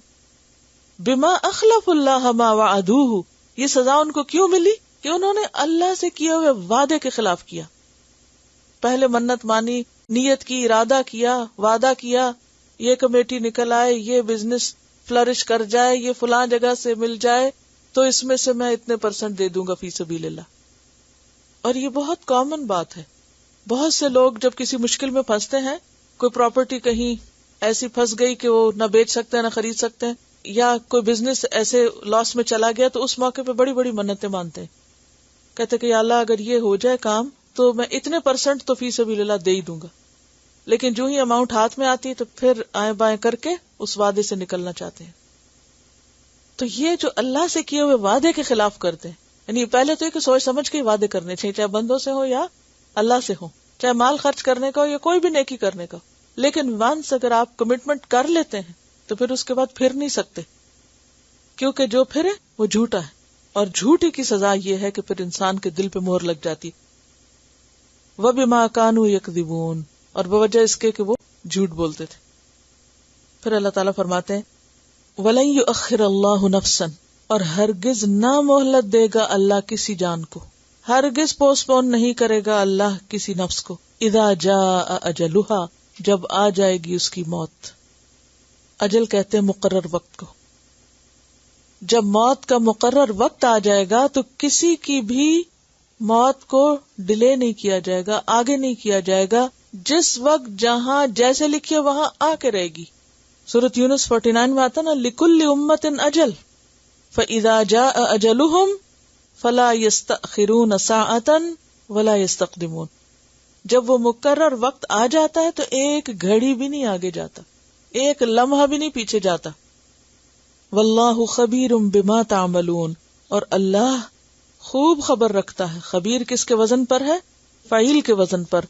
بما اخلف اللہ ما وعدوہ، یہ سزا ان کو کیوں ملی؟ کہ انہوں نے اللہ سے کیے ہوئے وعدے کے خلاف کیا. پہلے منت مانی، نیت کی، ارادہ کیا، وعدہ کیا، یہ کمیٹی نکل آئے، یہ بزنس فلرش کر جائے، یہ فلاں جگہ سے مل جائے تو اس میں سے میں اتنے % دے دوں گا فی سبیل اللہ. اور یہ بہت کامن بات ہے. بہت سے لوگ جب کسی مشکل میں پھنستے ہیں، کوئی پراپرٹی کہیں ایسی پھنس گئی کہ وہ نہ بیچ سکتے ہیں نہ خرید سکتے ہیں، یا کوئی بزنس ایسے لاس میں چلا گیا، تو اس موقع پہ بڑی بڑی منتیں مانتے ہیں، کہتے کہ یا اللہ اگر یہ ہو جائے کام تو میں اتنے % تو فی سبیل اللہ دے ہی دوں گا. لیکن جو ہی اماؤنٹ ہاتھ میں آتی ہے تو پھر آئیں بائیں کر کے اس وعدے سے نکلنا چاہتے ہیں. تو یہ جو اللہ سے کیے ہوئے وعدے کے خلاف کرتے ہیں، یعنی پہلے تو ایک سوچ سمجھ کے وعدے کرنے چاہیے، چاہے بندوں سے ہو یا اللہ سے ہو، چاہے مال خرچ کرنے کا ہو یا کوئی بھی نیکی کرنے کا. لیکن وانس اگر آپ کمٹمنٹ کر لیتے ہیں تو پھر اس کے بعد پھر نہیں سکتے، کیونکہ جو پھرے وہ جھوٹا ہے، اور جھوٹی کی سزا یہ ہے کہ پھر انسان کے دل پہ مہر لگ جاتی. وَبِمَا كَانُوا يَكْذِبُونَ، اور بوجہ اس کے کہ وہ جھوٹ بولتے تھے. پھر اللہ تعالیٰ فرماتے ہیں وَلَن يُؤَخِّرَ اللَّهُ نَفْسًا، اور ہرگز نہ مہلت دے گا اللہ کسی جان کو، ہرگز پوسٹ پون نہیں کرے گا اللہ کسی نفس کو. اذا جاء اجلها، جب آ جائے گی اس کی موت. اجل کہتے ہیں مقرر وقت کو. جب موت کا مقرر وقت آ جائے گا تو کسی کی بھی موت کو ڈیلے نہیں کیا جائے گا، آگے نہیں کیا جائے گا. جس وقت جہاں جیسے لکھے وہاں آ کے رہے گی. سورۃ یونس 49 میں آتا نا، لِكُلِّ أُمَّةٍ أَجَلٌ فَإِذَا جَاءَ أَجَلُهُمْ فَلَا يَسْتَأْخِرُونَ سَاعَةً وَلَا يَسْتَقْدِمُونَ. جب وہ مقرر وقت آ جاتا ہے تو ایک گھڑی بھی نہیں آگے جاتا، ایک لمحہ بھی نہیں پیچھے جاتا. وَاللَّهُ خَبِيرٌ بِمَا تَعْمَلُونَ، اور اللہ خوب خبر رکھتا ہے. خبیر کس کے وزن پر ہے؟ فعیل کے وزن پر.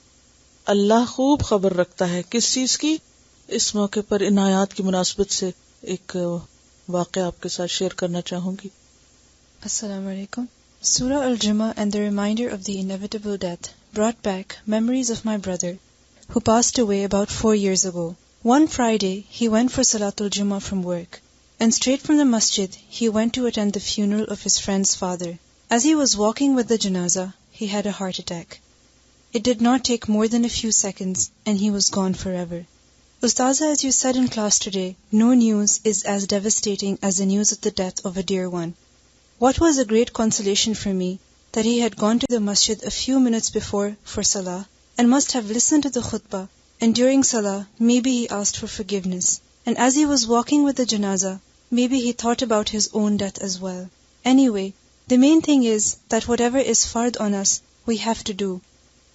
اللہ خوب خبر رکھتا ہے کس چیز کی؟ اس موقع پر ان آیات کی مناسبت سے ایک واقعہ آپ کے ساتھ شیئر کرنا چاہوں گی. السلام علیکم. Surah Al-Jumu'ah and the reminder of the inevitable death brought back memories of my brother who passed away about 4 years ago. One Friday, he went for Salatul Jumu'ah from work, and straight from the masjid, he went to attend the funeral of his friend's father. As he was walking with the janazah, he had a heart attack. It did not take more than a few seconds, and he was gone forever. Ustaza, as you said in class today, no news is as devastating as the news of the death of a dear one. What was a great consolation for me that he had gone to the masjid a few minutes before for salah and must have listened to the khutbah, and during salah maybe he asked for forgiveness, and as he was walking with the janazah maybe he thought about his own death as well. Anyway, the main thing is that whatever is fard on us, we have to do.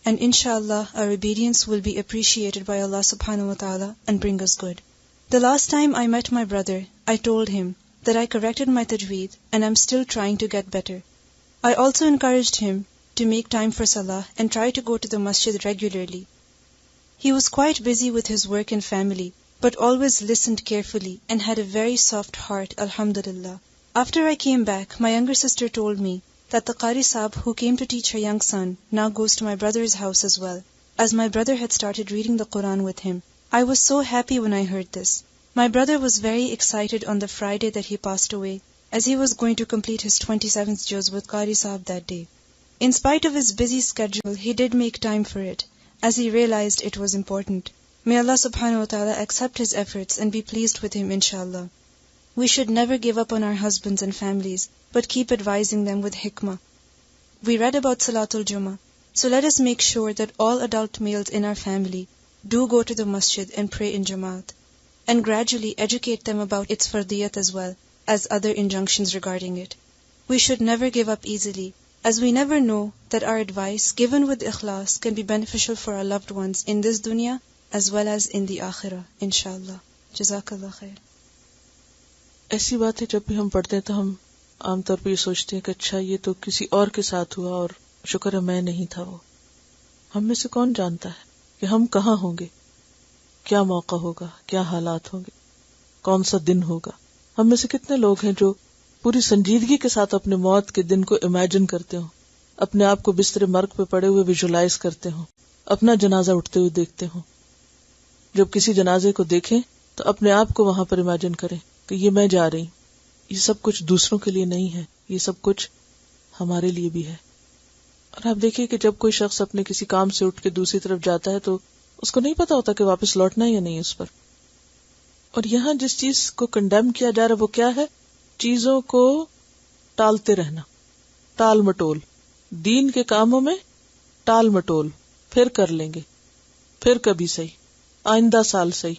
And inshallah, our obedience will be appreciated by Allah subhanahu wa ta'ala and bring us good. The last time I met my brother, I told him that I corrected my tajweed and I'm still trying to get better. I also encouraged him to make time for salah and try to go to the masjid regularly. He was quite busy with his work and family, but always listened carefully and had a very soft heart, alhamdulillah. After I came back, my younger sister told me that the Qari Sahib who came to teach her young son now goes to my brother's house as well, as my brother had started reading the Quran with him. I was so happy when I heard this. My brother was very excited on the Friday that he passed away, as he was going to complete his 27th juz with Qari Sahib that day. In spite of his busy schedule, he did make time for it, as he realized it was important. May Allah subhanahu wa ta'ala accept his efforts and be pleased with him, inshallah. We should never give up on our husbands and families, but keep advising them with hikmah. We read about Salatul Jummah, so let us make sure that all adult males in our family do go to the masjid and pray in Jamaat, and gradually educate them about its fardiyat as well as other injunctions regarding it. We should never give up easily, as we never know that our advice given with ikhlas can be beneficial for our loved ones in this dunya as well as in the akhirah, inshallah. Jazakallah khair. ایسی باتیں جب بھی ہم پڑھتے ہیں تو ہم عام طور پہ یہ سوچتے ہیں کہ اچھا یہ تو کسی اور کے ساتھ ہوا اور شکر ہے میں نہیں تھا. وہ ہم میں سے کون جانتا ہے کہ ہم کہاں ہوں گے, کیا موقع ہوگا, کیا حالات ہوں گے, کون سا دن ہوگا. ہم میں سے کتنے لوگ ہیں جو پوری سنجیدگی کے ساتھ اپنے موت کے دن کو امیجن کرتے ہوں, اپنے آپ کو بستر مرگ پہ پڑے ہوئے ویژولائز کرتے ہوں, اپنا جنازہ اٹھتے ہوئے دیکھتے ہوں. جب کسی جنازے کو دیکھیں تو اپنے آپ کو وہاں پر امیجن کریں کہ یہ میں جا رہی. یہ سب کچھ دوسروں کے لیے نہیں ہے, یہ سب کچھ ہمارے لیے بھی ہے. اور آپ دیکھیے کہ جب کوئی شخص اپنے کسی کام سے اٹھ کے دوسری طرف جاتا ہے تو اس کو نہیں پتا ہوتا کہ واپس لوٹنا یا نہیں اس پر. اور یہاں جس چیز کو کنڈیم کیا جا رہا ہے وہ کیا ہے؟ چیزوں کو ٹالتے رہنا, ٹال مٹول. دین کے کاموں میں ٹال مٹول, پھر کر لیں گے, پھر کبھی صحیح, آئندہ سال صحیح.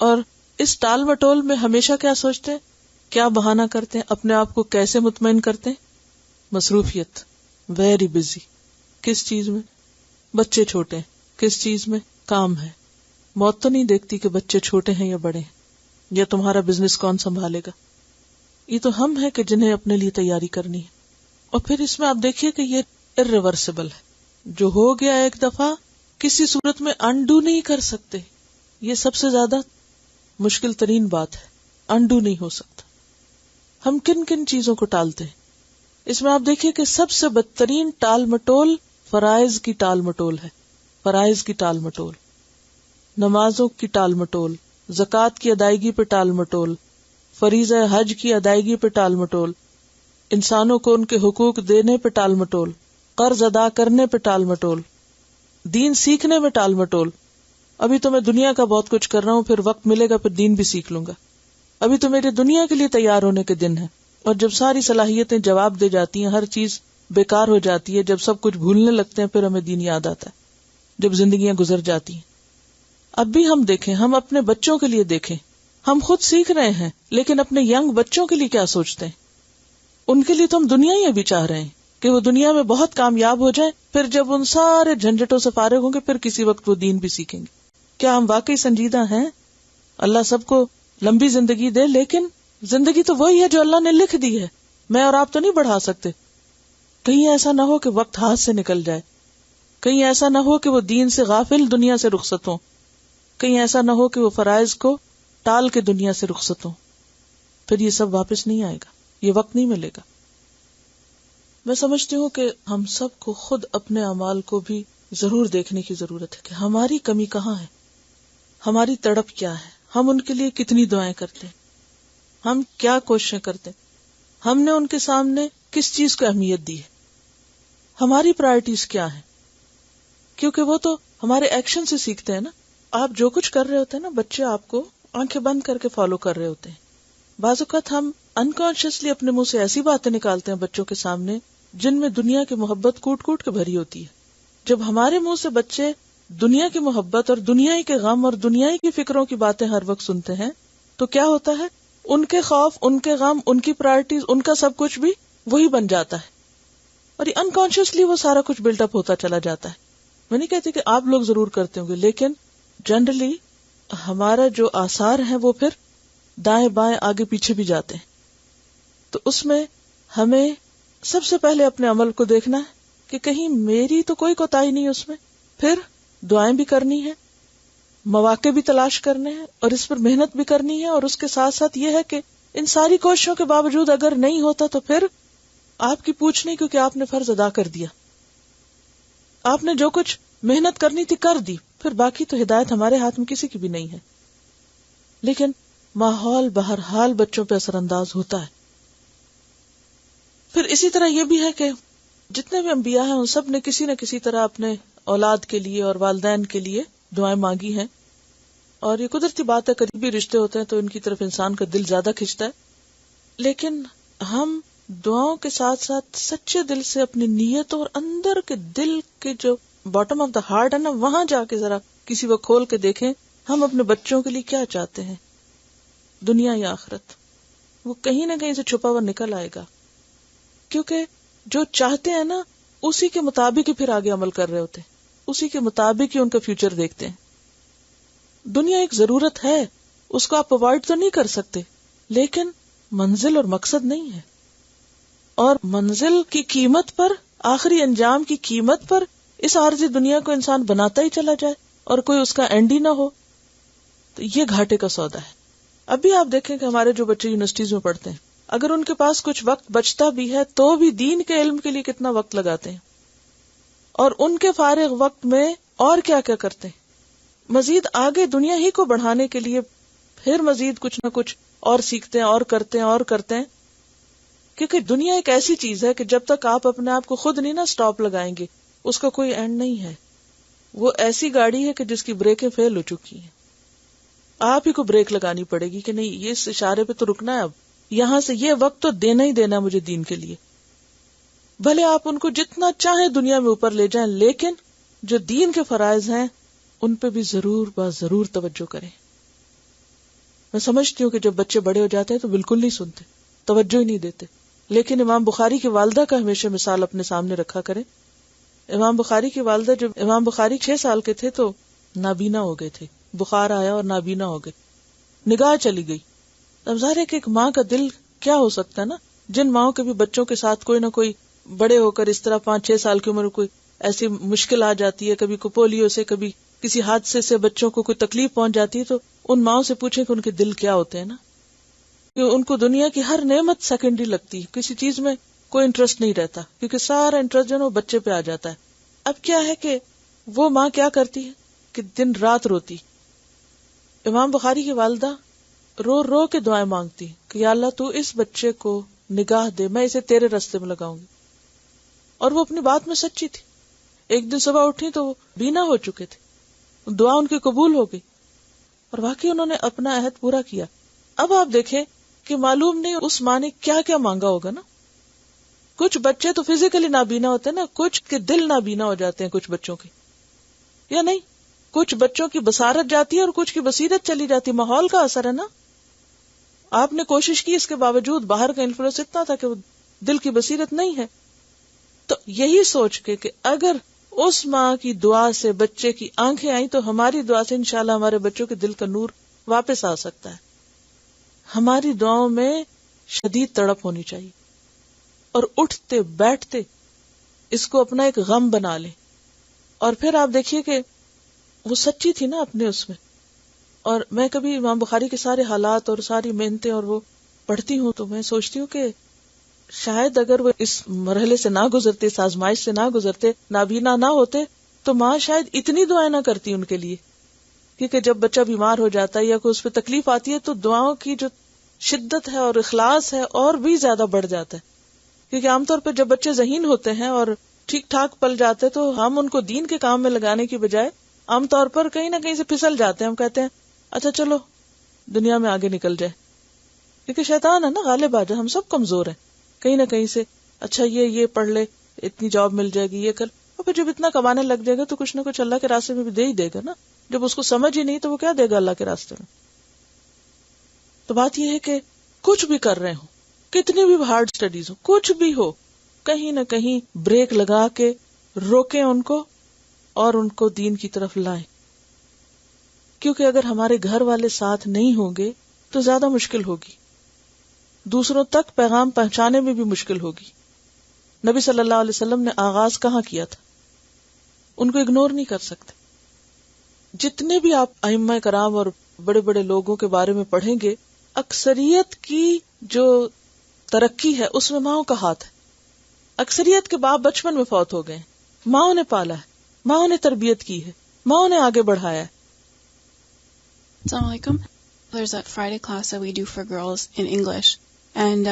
اور اس ٹال مٹول میں ہمیشہ کیا سوچتے ہیں, کیا بہانہ کرتے ہیں, اپنے آپ کو کیسے مطمئن کرتے ہیں؟ مصروفیت, ویری بزی. کس چیز میں؟ بچے چھوٹے ہیں. کس چیز میں؟ کام ہے. موت تو نہیں دیکھتی کہ بچے چھوٹے ہیں یا بڑے ہیں, یا تمہارا بزنس کون سنبھالے گا. یہ تو ہم ہیں کہ جنہیں اپنے لیے تیاری کرنی ہے. اور پھر اس میں آپ دیکھیے کہ یہ irreversible ہے. جو ہو گیا ایک دفعہ کسی صورت میں انڈو نہیں کر سکتے. یہ سب سے زیادہ مشکل ترین بات ہے, انڈو نہیں ہو سکتا. ہم کن کن چیزوں کو ٹالتے ہیں؟ اس میں آپ دیکھیے کہ سب سے بدترین ٹال مٹول فرائض کی ٹال مٹول ہے. فرائض کی ٹال مٹول, نمازوں کی ٹال مٹول, زکوٰۃ کی ادائیگی پہ ٹال مٹول, فریضہ حج کی ادائیگی پہ ٹال مٹول, انسانوں کو ان کے حقوق دینے پہ ٹال مٹول, قرض ادا کرنے پہ ٹال مٹول, دین سیکھنے میں ٹال مٹول. ابھی تو میں دنیا کا بہت کچھ کر رہا ہوں, پھر وقت ملے گا پھر دین بھی سیکھ لوں گا. ابھی تو میرے دنیا کے لیے تیار ہونے کے دن ہیں, اور جب ساری صلاحیتیں جواب دے جاتی ہیں, ہر چیز بیکار ہو جاتی ہے, جب سب کچھ بھولنے لگتے ہیں, پھر ہمیں دین یاد آتا ہے. جب زندگیاں گزر جاتی ہیں. اب بھی ہم دیکھیں, ہم اپنے بچوں کے لیے دیکھیں, ہم خود سیکھ رہے ہیں, لیکن اپنے ینگ بچوں کے لیے کیا سوچتے ہیں؟ ان کے لیے تو ہم دنیا ہی ابھی چاہ رہے ہیں کہ وہ دنیا میں بہت کامیاب ہو جائیں, پھر جب ان سارے جھنجھٹوں سے فارغ ہوں گے پھر کسی وقت وہ دین بھی سیکھیں گے. کیا ہم واقعی سنجیدہ ہیں؟ اللہ سب کو لمبی زندگی دے, لیکن زندگی تو وہی ہے جو اللہ نے لکھ دی ہے, میں اور آپ تو نہیں بڑھا سکتے. کہیں ایسا نہ ہو کہ وقت ہاتھ سے نکل جائے, کہیں ایسا نہ ہو کہ وہ دین سے غافل دنیا سے رخصت ہوں, کہیں ایسا نہ ہو کہ وہ فرائض کو ٹال کے دنیا سے رخصت ہوں. پھر یہ سب واپس نہیں آئے گا, یہ وقت نہیں ملے گا. میں سمجھتی ہوں کہ ہم سب کو خود اپنے اعمال کو بھی ضرور دیکھنے کی ضرورت ہے کہ ہماری کمی کہاں ہے, ہماری تڑپ کیا ہے, ہم ان کے لیے کتنی دعائیں کرتے ہیں, ہم کیا کوششیں کرتے ہیں, ہم نے ان کے سامنے کس چیز کو اہمیت دی ہے, ہماری پرائرٹیز کیا ہیں. کیونکہ وہ تو ہمارے ایکشن سے سیکھتے ہیں نا. آپ جو کچھ کر رہے ہوتے ہیں نا, بچے آپ کو آنکھیں بند کر کے فالو کر رہے ہوتے ہیں. بعض اوقات ہم انکانشیسلی اپنے منہ سے ایسی باتیں نکالتے ہیں بچوں کے سامنے جن میں دنیا کی محبت کوٹ کوٹ کے بھری ہوتی ہے. جب ہمارے منہ سے بچے دنیا کی محبت اور دنیا کے غم اور دنیا کی فکروں کی باتیں ہر وقت سنتے ہیں تو کیا ہوتا ہے, ان کے خوف، ان کے غم، ان کی پرائرٹیز، ان کا سب کچھ بھی وہی بن جاتا ہے، اور یہ انکانشیسلی وہ سارا کچھ بلڈ اپ ہوتا چلا جاتا ہے. میں نہیں کہتی کہ آپ لوگ ضرور کرتے ہوں گے، لیکن جنرلی ہمارا جو آثار ہیں وہ پھر دائیں بائیں آگے پیچھے بھی جاتے ہیں. تو اس میں ہمیں سب سے پہلے اپنے عمل کو دیکھنا ہے کہ کہیں میری تو کوئی کوتاہی نہیں اس میں، پھر دعائیں بھی کرنی ہے، مواقع بھی تلاش کرنے ہیں، اور اس پر محنت بھی کرنی ہے. اور اس کے ساتھ ساتھ یہ ہے کہ ان ساری کوششوں کے باوجود اگر نہیں ہوتا تو پھر آپ کی پوچھ نہیں، کیونکہ آپ نے فرض ادا کر دیا. آپ نے جو کچھ محنت کرنی تھی کر دی، پھر باقی تو ہدایت ہمارے ہاتھ میں کسی کی بھی نہیں ہے. لیکن ماحول بہرحال بچوں پہ اثر انداز ہوتا ہے. پھر اسی طرح یہ بھی ہے کہ جتنے بھی انبیاء ہیں ان سب نے کسی نہ کسی طرح اپنے اولاد کے لیے اور والدین کے لیے دعائیں مانگی ہیں، اور یہ قدرتی بات ہے، قریبی رشتے ہوتے ہیں تو ان کی طرف انسان کا دل زیادہ کھنچتا ہے. لیکن ہم دعاؤں کے ساتھ ساتھ سچے دل سے اپنی نیت اور اندر کے دل کے جو باٹم آف دا ہارٹ ہے نا، وہاں جا کے ذرا کسی وقت کھول کے دیکھیں ہم اپنے بچوں کے لیے کیا چاہتے ہیں، دنیا یا آخرت. وہ کہیں نہ کہیں سے چھپا ہوا نکل آئے گا، کیونکہ جو چاہتے ہیں نا اسی کے مطابق ہی پھر آگے عمل کر رہے ہوتے ہیں، اسی کے مطابق ہی ان کا فیوچر دیکھتے ہیں. دنیا ایک ضرورت ہے، اس کو آپ اوائڈ تو نہیں کر سکتے، لیکن منزل اور مقصد نہیں ہے. اور منزل کی قیمت پر، آخری انجام کی قیمت پر اس عارضی دنیا کو انسان بناتا ہی چلا جائے اور کوئی اس کا اینڈ ہی نہ ہو، تو یہ گھاٹے کا سودا ہے. ابھی آپ دیکھیں کہ ہمارے جو بچے یونیورسٹیز میں پڑھتے ہیں، اگر ان کے پاس کچھ وقت بچتا بھی ہے تو بھی دین کے علم کے لیے کتنا وقت لگاتے ہیں، اور ان کے فارغ وقت میں اور کیا کیا کرتے ہیں، مزید آگے دنیا ہی کو بڑھانے کے لیے پھر مزید کچھ نہ کچھ اور سیکھتے ہیں اور کرتے ہیں اور کرتے ہیں. کیونکہ دنیا ایک ایسی چیز ہے کہ جب تک آپ اپنے آپ کو خود نہیں نا سٹاپ لگائیں گے اس کا کوئی اینڈ نہیں ہے. وہ ایسی گاڑی ہے کہ جس کی بریکیں فیل ہو چکی ہیں، آپ ہی کو بریک لگانی پڑے گی کہ نہیں، یہ اس اشارے پہ تو رکنا ہے، اب یہاں سے یہ وقت تو دینا ہی دینا مجھے دین کے لیے. بھلے آپ ان کو جتنا چاہیں دنیا میں اوپر لے جائیں، لیکن جو دین کے فرائض ہیں ان پہ بھی ضرور توجہ کریں. میں سمجھتی ہوں کہ جب بچے بڑے ہو جاتے ہیں تو بالکل نہیں سنتے، توجہ ہی نہیں دیتے، لیکن امام بخاری کی والدہ کا ہمیشہ مثال اپنے سامنے رکھا کریں. امام بخاری کی والدہ، جب امام بخاری 6 سال کے تھے تو نابینا ہو گئے تھے، بخار آیا اور نابینا ہو گئے، نگاہ چلی گئی. اب ظاہر ہے کہ ایک ماں کا دل کیا ہو سکتا ہے نا، جن ماؤں کے بھی بچوں کے ساتھ کوئی نہ کوئی بڑے ہو کر اس طرح 5-6 سال کی عمر میں کوئی ایسی مشکل آ جاتی ہے، کبھی کو پولیو سے، کبھی کسی حادثے سے بچوں کو کوئی تکلیف پہنچ جاتی ہے، تو ان ماؤں سے پوچھیں کہ ان کے دل کیا ہوتے ہیں نا، کہ ان کو دنیا کی ہر نعمت سیکنڈری لگتی ہے، کسی چیز میں کوئی انٹرسٹ نہیں رہتا، کیونکہ سارا انٹرسٹ جو ہے وہ بچے پہ آ جاتا ہے. اب کیا ہے کہ وہ ماں کیا کرتی ہے کہ دن رات روتی. امام بخاری کی والدہ رو رو کے دعائیں مانگتی کہ یا اللہ تو اس بچے کو نگاہ دے، میں اسے تیرے راستے میں لگاؤں گی. اور وہ اپنی بات میں سچی تھی. ایک دن صبح اٹھی تو وہ بینا ہو چکے تھے، دعا ان کی قبول ہو گئی، اور واقعی انہوں نے اپنا عہد پورا کیا. اب آپ دیکھیں کہ معلوم نہیں اس ماں نے کیا کیا مانگا ہوگا نا. کچھ بچے تو فزیکلی نابینا ہوتے ہیں نا، کچھ کے دل نابینا ہو جاتے ہیں، کچھ بچوں کے، یا نہیں، کچھ بچوں کی بصارت جاتی ہے اور کچھ کی بصیرت چلی جاتی ہے. ماحول کا اثر ہے نا. آپ نے کوشش کی، اس کے باوجود باہر کا انفلوئنس اتنا تھا کہ وہ دل کی بصیرت نہیں ہے. تو یہی سوچ کے کہ اگر اس ماں کی دعا سے بچے کی آنکھیں آئیں تو ہماری دعا سے انشاءاللہ ہمارے بچوں کے دل کا نور واپس آ سکتا ہے. ہماری دعاؤں میں شدید تڑپ ہونی چاہیے، اور اٹھتے بیٹھتے اس کو اپنا ایک غم بنا لیں. اور پھر آپ دیکھیے کہ وہ سچی تھی نا اپنے اس میں. اور میں کبھی امام بخاری کے سارے حالات اور ساری محنتیں اور وہ پڑھتی ہوں تو میں سوچتی ہوں کہ شاید اگر وہ اس مرحلے سے نہ گزرتے، اس آزمائش سے نہ گزرتے، نابینا نہ ہوتے، تو ماں شاید اتنی دعائیں نہ کرتی ان کے لیے. کیونکہ جب بچہ بیمار ہو جاتا ہے یا کوئی اس پہ تکلیف آتی ہے تو دعاؤں کی جو شدت ہے اور اخلاص ہے اور بھی زیادہ بڑھ جاتا ہے. کیونکہ عام طور پر جب بچے ذہین ہوتے ہیں اور ٹھیک ٹھاک پل جاتے تو ہم ان کو دین کے کام میں لگانے کی بجائے عام طور پر کہیں نہ کہیں سے پھسل جاتے ہیں. ہم کہتے ہیں اچھا چلو دنیا میں آگے نکل جائے، کیونکہ شیطان ہے نا غالب آ جائے. ہم سب کمزور ہیں کہیں نہ کہیں سے. اچھا یہ پڑھ لے، اتنی جاب مل جائے گی، یہ کر، اور پھر جب اتنا کمانے لگ جائے گا تو کچھ نہ کچھ اللہ کے راستے میں بھی دے ہی دے گا نا. جب اس کو سمجھ ہی نہیں تو وہ کیا دے گا اللہ کے راستے میں. تو بات یہ ہے کہ کچھ بھی کر رہے ہوں، کتنی بھی ہارڈ سٹڈیز ہو، کچھ بھی ہو، کہیں نہ کہیں بریک لگا کے روکیں ان کو اور ان کو دین کی طرف لائیں. کیونکہ اگر ہمارے گھر والے ساتھ نہیں ہوں گے تو زیادہ مشکل ہوگی، دوسروں تک پیغام پہنچانے میں بھی مشکل ہوگی. نبی صلی اللہ علیہ وسلم نے آغاز کہاں کیا تھا؟ ان کو اگنور نہیں کر سکتے. جتنے بھی آپ ائمہ کرام اور بڑے بڑے لوگوں کے بارے میں پڑھیں گے، اکثریت کی جو ترقی ہے اس میں ماؤں کا ہاتھ ہے. اکثریت کے باپ بچپن میں فوت ہو گئے، ماؤں نے پالا ہے، ماؤں نے تربیت کی ہے، ماؤں نے آگے بڑھایا ہے. Assalamu alaikum. There's that Friday class that we do for girls in English. And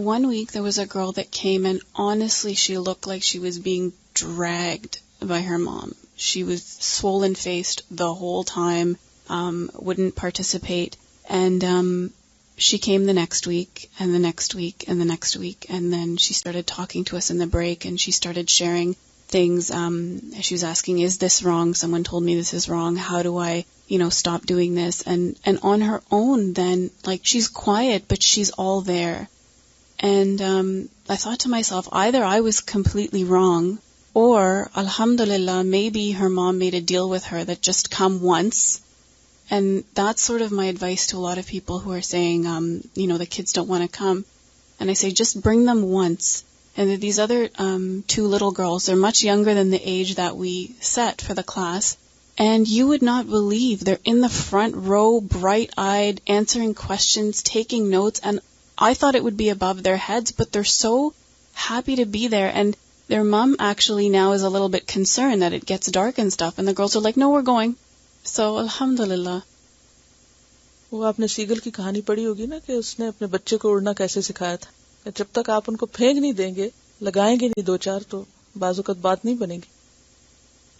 one week there was a girl that came and honestly she looked like she was being dragged by her mom. She was swollen-faced the whole time, wouldn't participate. And she came the next week and the next week and the next week. And then she started talking to us in the break and she started sharing things. She was asking, is this wrong? Someone told me this is wrong. How do I, stop doing this? And on her own then, like, she's quiet, but she's all there. And I thought to myself, either I was completely wrong, or, alhamdulillah, maybe her mom made a deal with her that just come once. And that's sort of my advice to a lot of people who are saying, the kids don't want to come. And I say, just bring them once. And these other two little girls, they're much younger than the age that we set for the class. And you would not believe, they're in the front row, bright-eyed, answering questions, taking notes. And I thought it would be above their heads, but they're so happy to be there. And their mom actually now is a little bit concerned that it gets dark and stuff. And the girls are like, no, we're going. So, alhamdulillah. وہ آپ نے سیگل کی کہانی پڑھی ہوگی نا کہ اس نے اپنے بچے کو اڑنا کیسے سکھایا تھا. جب تک آپ ان کو پھینک نہیں دیں گے، لگائیں گے نہیں دو چار، تو بعض اوقات بات نہیں بنے گی.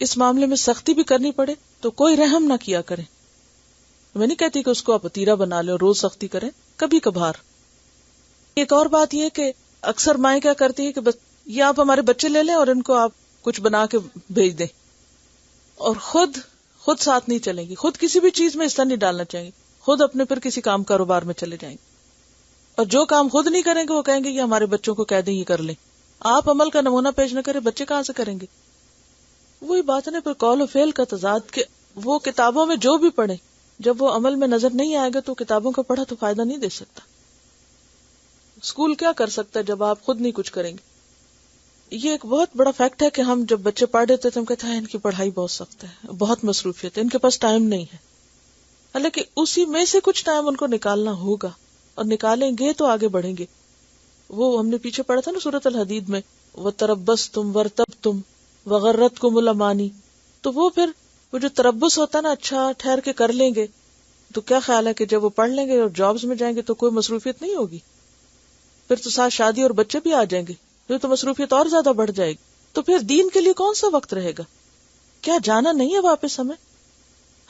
اس معاملے میں سختی بھی کرنی پڑے تو کوئی رحم نہ کیا کریں. میں نہیں کہتی کہ اس کو آپ وتیرہ بنا لیں اور روز سختی کریں، کبھی کبھار. ایک اور بات یہ کہ اکثر مائیں کیا کرتی ہے کہ بس یہ آپ ہمارے بچے لے لیں اور ان کو آپ کچھ بنا کے بھیج دیں، اور خود ساتھ نہیں چلیں گی، خود کسی بھی چیز میں حصہ نہیں ڈالنا چاہیں گے، خود اپنے پھر کسی کام کاروبار میں چلے جائیں گے. اور جو کام خود نہیں کریں گے وہ کہیں گے یہ ہمارے بچوں کو کہہ دیں یہ کر لیں. آپ عمل کا نمونہ پیش نہ کریں، بچے کہاں سے کریں گے؟ وہی بات ہے نا، پھر قول و فعل کا تضاد، کہ وہ کتابوں میں جو بھی پڑھے جب وہ عمل میں نظر نہیں آئے گا تو کتابوں کا پڑھا تو فائدہ نہیں دے سکتا. اسکول کیا کر سکتا ہے جب آپ خود نہیں کچھ کریں گے؟ یہ ایک بہت بڑا فیکٹ ہے کہ ہم جب بچے پڑھ رہے تھے تو ہم کہتے ہیں ان کی پڑھائی بہت سخت ہے، بہت مصروفیت ہے، ان کے پاس ٹائم نہیں ہے. حالانکہ اسی میں سے کچھ ٹائم ان کو نکالنا ہوگا، اور نکالیں گے تو آگے بڑھیں گے. وہ ہم نے پیچھے پڑھا تھا نا سورۃ الحدید میں، وَتَرَبَّصْتُمْ وَارْتَبْتُمْ وَغَرَّتْكُمُ الْأَمَانِي. تو وہ پھر وہ جو تربص ہوتا ہے نا، اچھا ٹھہر کے کر لیں گے، تو کیا خیال ہے کہ جب وہ پڑھ لیں گے اور جابز میں جائیں گے تو کوئی مصروفیت نہیں ہوگی. پھر تو ساتھ شادی اور بچے بھی آ جائیں گے، پھر تو مصروفیت اور زیادہ بڑھ جائے گی. تو پھر دین کے لیے کون سا وقت رہے گا؟ کیا جانا نہیں ہے واپس؟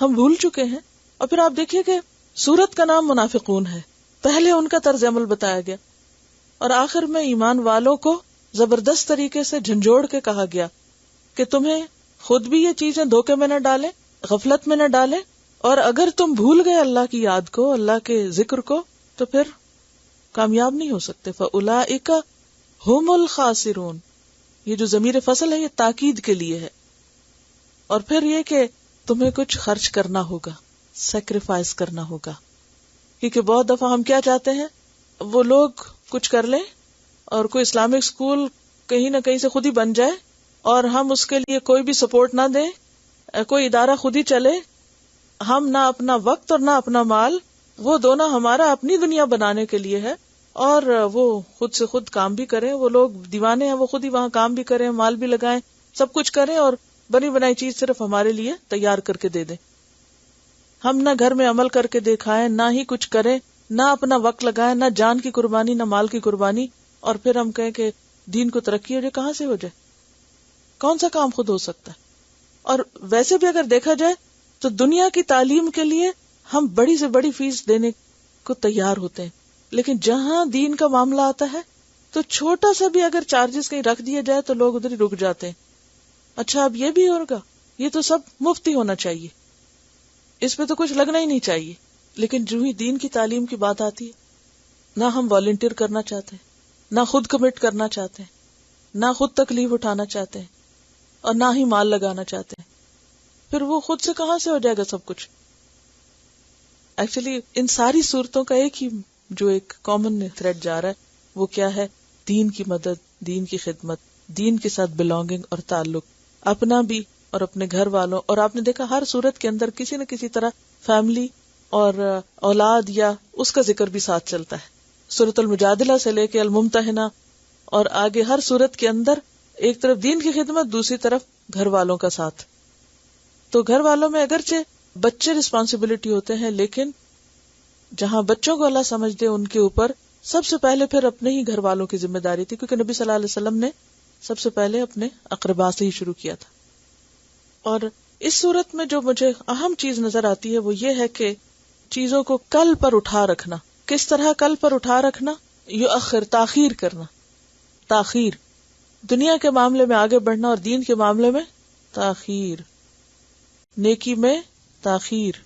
ہم بھول چکے ہیں. اور پھر آپ دیکھیے کہ سورت کا نام منافقون ہے، پہلے ان کا طرز عمل بتایا گیا اور آخر میں ایمان والوں کو زبردست طریقے سے جھنجھوڑ کے کہا گیا کہ تمہیں خود بھی یہ چیزیں دھوکے میں نہ ڈالیں، غفلت میں نہ ڈالیں، اور اگر تم بھول گئے اللہ کی یاد کو، اللہ کے ذکر کو، تو پھر کامیاب نہیں ہو سکتے. فَأُولَئِكَ هُمُ الْخَاسِرُونَ. یہ جو ضمیر فصل ہے یہ تاکید کے لیے ہے. اور پھر یہ کہ تمہیں کچھ خرچ کرنا ہوگا، سیکریفائز کرنا ہوگا. کیونکہ بہت دفعہ ہم کیا چاہتے ہیں، وہ لوگ کچھ کر لیں اور کوئی اسلامک اسکول کہیں نہ کہیں سے خود ہی بن جائے اور ہم اس کے لیے کوئی بھی سپورٹ نہ دیں، کوئی ادارہ خود ہی چلے، ہم نہ اپنا وقت اور نہ اپنا مال، وہ دونوں ہمارا اپنی دنیا بنانے کے لیے ہے، اور وہ خود سے خود کام بھی کریں. وہ لوگ دیوانے ہیں، وہ خود ہی وہاں کام بھی کریں، مال بھی لگائیں، سب کچھ کریں، اور بنی بنائی چیز صرف ہمارے لیے تیار کر کے دے دیں. ہم نہ گھر میں عمل کر کے دکھائیں، نہ ہی کچھ کریں، نہ اپنا وقت لگائیں، نہ جان کی قربانی، نہ مال کی قربانی، اور پھر ہم کہیں کہ دین کو ترقی ہو جائے. کہاں سے ہو جائے؟ کون سا کام خود ہو سکتا ہے؟ اور ویسے بھی اگر دیکھا جائے تو دنیا کی تعلیم کے لیے ہم بڑی سے بڑی فیس دینے کو تیار ہوتے ہیں، لیکن جہاں دین کا معاملہ آتا ہے تو چھوٹا سا بھی اگر چارجز کہیں رکھ دیا جائے تو لوگ ادھر ہی رک جاتے ہیں. اچھا اب یہ بھی ہوگا، یہ تو سب مفت ہی ہونا چاہیے، اس پہ تو کچھ لگنا ہی نہیں چاہیے. لیکن جو ہی دین کی تعلیم کی بات آتی ہے نہ ہم والنٹیئر کرنا چاہتے ہیں، نہ خود کمٹ کرنا چاہتے ہیں، نہ خود تکلیف اٹھانا چاہتے ہیں، اور نہ ہی مال لگانا چاہتے ہیں. پھر وہ خود سے کہاں سے ہو جائے گا سب کچھ؟ ایکچولی ان ساری صورتوں کا ایک ہی جو ایک کامن تھریڈ جا رہا ہے وہ کیا ہے؟ دین کی مدد، دین کی خدمت، دین کے ساتھ بلانگنگ اور تعلق، اپنا بھی اور اپنے گھر والوں. اور آپ نے دیکھا ہر صورت کے اندر کسی نہ کسی طرح فیملی اور اولاد یا اس کا ذکر بھی ساتھ چلتا ہے. سورۃ المجادلہ سے لے کے الممتحنہ اور آگے ہر صورت کے اندر ایک طرف دین کی خدمت، دوسری طرف گھر والوں کا ساتھ. تو گھر والوں میں اگرچہ بچے رسپانسبلٹی ہوتے ہیں، لیکن جہاں بچوں کو اللہ سمجھ دے ان کے اوپر سب سے پہلے پھر اپنے ہی گھر والوں کی ذمہ داری تھی، کیونکہ نبی صلی اللہ علیہ وسلم نے سب سے پہلے اپنے اقرباء سے ہی شروع کیا تھا. اور اس صورت میں جو مجھے اہم چیز نظر آتی ہے وہ یہ ہے کہ چیزوں کو کل پر اٹھا رکھنا. کس طرح کل پر اٹھا رکھنا؟ یؤخر، تاخیر کرنا. تاخیر، دنیا کے معاملے میں آگے بڑھنا اور دین کے معاملے میں تاخیر، نیکی میں تاخیر.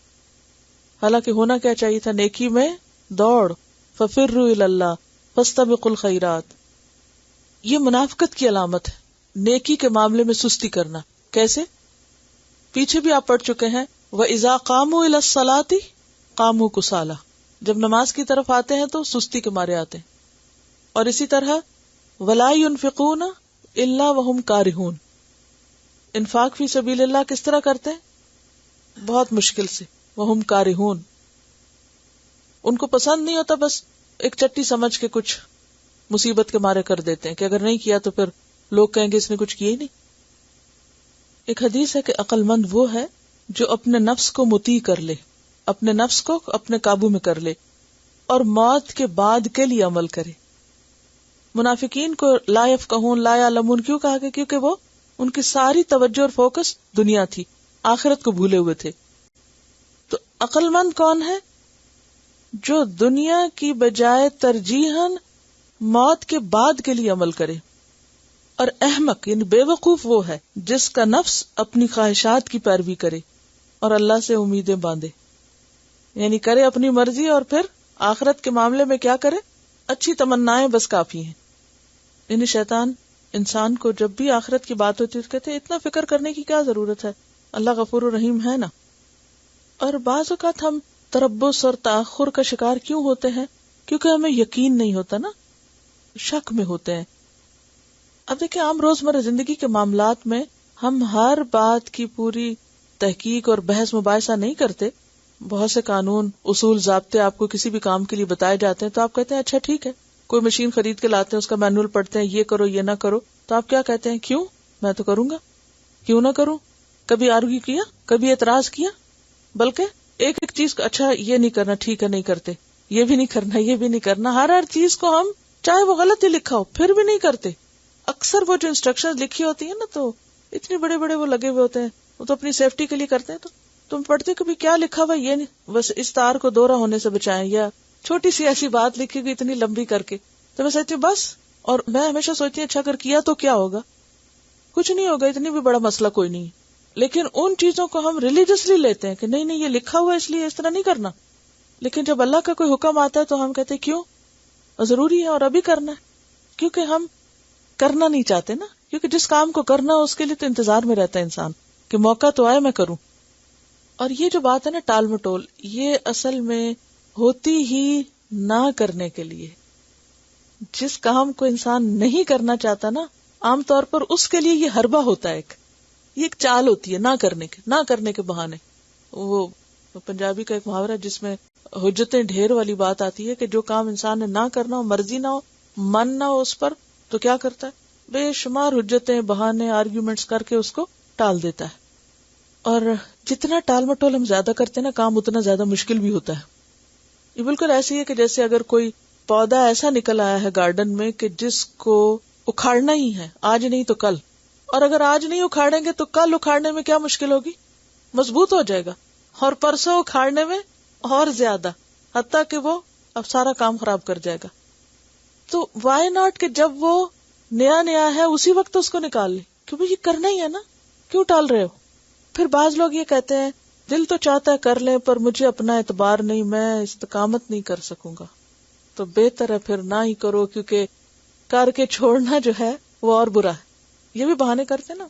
حالانکہ ہونا کیا چاہیے تھا؟ نیکی میں دوڑ، ففروا الی اللہ فاستبقوا الخیرات. یہ منافقت کی علامت ہے، نیکی کے معاملے میں سستی کرنا. کیسے؟ پیچھے بھی آپ پڑھ چکے ہیں، وَإِذَا قَامُوا إِلَى الصَّلَاةِ قَامُوا كُسَالَىٰ. جب نماز کی طرف آتے ہیں تو سستی کے مارے آتے ہیں. اور اسی طرح وَلَا يُنْفِقُونَ إِلَّا وَهُمْ كَارِهُونَ. انفاق فی سبیل اللہ کس طرح کرتے ہیں؟ بہت مشکل سے. وَهُمْ كَارِهُونَ. ان کو پسند نہیں ہوتا، بس ایک چٹی سمجھ کے کچھ مصیبت کے مارے کر دیتے ہیں کہ اگر نہیں کیا تو پھر لوگ کہیں گے اس نے کچھ کیا ہی نہیں. ایک حدیث ہے کہ عقل مند وہ ہے جو اپنے نفس کو مطیع کر لے، اپنے نفس کو اپنے قابو میں کر لے اور موت کے بعد کے لیے عمل کرے. منافقین کو لا یفقہون، لا یعلمون کیوں کہا گیا؟ کیونکہ وہ ان کی ساری توجہ اور فوکس دنیا تھی، آخرت کو بھولے ہوئے تھے. تو عقل مند کون ہے؟ جو دنیا کی بجائے ترجیحاً موت کے بعد کے لیے عمل کرے. اور احمق یعنی بے وقوف وہ ہے جس کا نفس اپنی خواہشات کی پیروی کرے اور اللہ سے امیدیں باندھے. یعنی کرے اپنی مرضی اور پھر آخرت کے معاملے میں کیا کرے؟ اچھی تمنائیں بس کافی ہیں. یعنی شیطان انسان کو جب بھی آخرت کی بات ہوتی ہے تو کہتے ہیں اتنا فکر کرنے کی کیا ضرورت ہے، اللہ غفور الرحیم ہے نا. اور بعض اوقات ہم تربص اور تاخر کا شکار کیوں ہوتے ہیں؟ کیونکہ ہمیں یقین نہیں ہوتا نا، شک میں ہوتے ہیں. اب دیکھیں عام روزمرہ زندگی کے معاملات میں ہم ہر بات کی پوری تحقیق اور بحث مباحثہ نہیں کرتے. بہت سے قانون، اصول، ضابطے آپ کو کسی بھی کام کے لیے بتائے جاتے ہیں تو آپ کہتے ہیں اچھا ٹھیک ہے. کوئی مشین خرید کے لاتے ہیں، اس کا مینول پڑھتے ہیں، یہ کرو یہ نہ کرو، تو آپ کیا کہتے ہیں؟ کیوں؟ میں تو کروں گا، کیوں نہ کروں؟ کبھی آرگو کیا؟ کبھی اعتراض کیا؟ بلکہ ایک ایک چیز کو اچھا یہ نہیں کرنا، ٹھیک ہے نہیں کرتے، یہ بھی نہیں کرنا، یہ بھی نہیں کرنا. ہر چیز کو ہم چاہے وہ غلط ہی لکھا ہو پھر بھی نہیں کرتے. اکثر وہ جو انسٹرکشن لکھی ہوتی ہیں نا تو اتنے بڑے بڑے وہ لگے ہوئے ہوتے ہیں، وہ تو اپنی سیفٹی کے لیے کرتے ہیں. تو تم پڑھتے کبھی کیا لکھا ہوا؟ یہ نہیں بس اس تار کو دوہرا ہونے سے بچائیں، یا چھوٹی سی ایسی بات لکھی گئی اتنی لمبی کر کے. تو میں سوچتی ہوں بس، اور میں ہمیشہ سوچتی ہوں اچھا اگر کیا تو کیا ہوگا؟ کچھ نہیں ہوگا، اتنی بھی بڑا مسئلہ کوئی نہیں. لیکن ان چیزوں کو ہم ریلیجسلی لیتے ہیں کہ نہیں نہیں یہ لکھا ہوا اس لیے اس طرح نہیں کرنا. لیکن جب اللہ کا کوئی حکم آتا ہے تو ہم کہتے ہیں کیوں؟ ضروری ہے اور ابھی کرنا ہے. کیونکہ ہم کرنا نہیں چاہتے نا، کیونکہ جس کام کو کرنا ہو اس کے لیے تو انتظار میں رہتا ہے انسان کہ موقع تو آئے میں کروں. اور یہ جو بات ہے نا ٹال مٹول، یہ اصل میں ہوتی ہی نہ کرنے کے لیے. جس کام کو انسان نہیں کرنا چاہتا نا، عام طور پر اس کے لیے یہ حربہ ہوتا ہے، یہ ایک چال ہوتی ہے نہ کرنے کے بہانے. وہ پنجابی کا ایک محاورہ جس میں حجتیں ڈھیر والی بات آتی ہے کہ جو کام انسان نے نہ کرنا ہو، مرضی نہ ہو، من نہ ہو اس پر، تو کیا کرتا ہے؟ بے شمار حجتیں، بہانے، آرگیومنٹس کر کے اس کو ٹال دیتا ہے. اور جتنا ٹال مٹول ہم زیادہ کرتے ہیں نا کام، اتنا زیادہ مشکل بھی ہوتا ہے. یہ بالکل ایسی ہے کہ جیسے اگر کوئی پودا ایسا نکل آیا ہے گارڈن میں کہ جس کو اکھاڑنا ہی ہے، آج نہیں تو کل، اور اگر آج نہیں اکھاڑیں گے تو کل اکھاڑنے میں کیا مشکل ہوگی؟ مضبوط ہو جائے گا، اور پرسوں اکھاڑنے میں اور زیادہ، حتیٰ کہ وہ اب سارا کام خراب کر جائے گا. تو وائی ناٹ کہ جب وہ نیا ہے اسی وقت اس کو نکال لیں، کیونکہ یہ کرنا ہی ہے نا، کیوں ٹال رہے ہو؟ پھر بعض لوگ یہ کہتے ہیں دل تو چاہتا ہے کر لیں پر مجھے اپنا اعتبار نہیں، میں استقامت نہیں کر سکوں گا. تو بہتر ہے پھر نہ ہی کرو، کیونکہ کر کے چھوڑنا جو ہے وہ اور برا ہے. یہ بھی بہانے کرتے نا،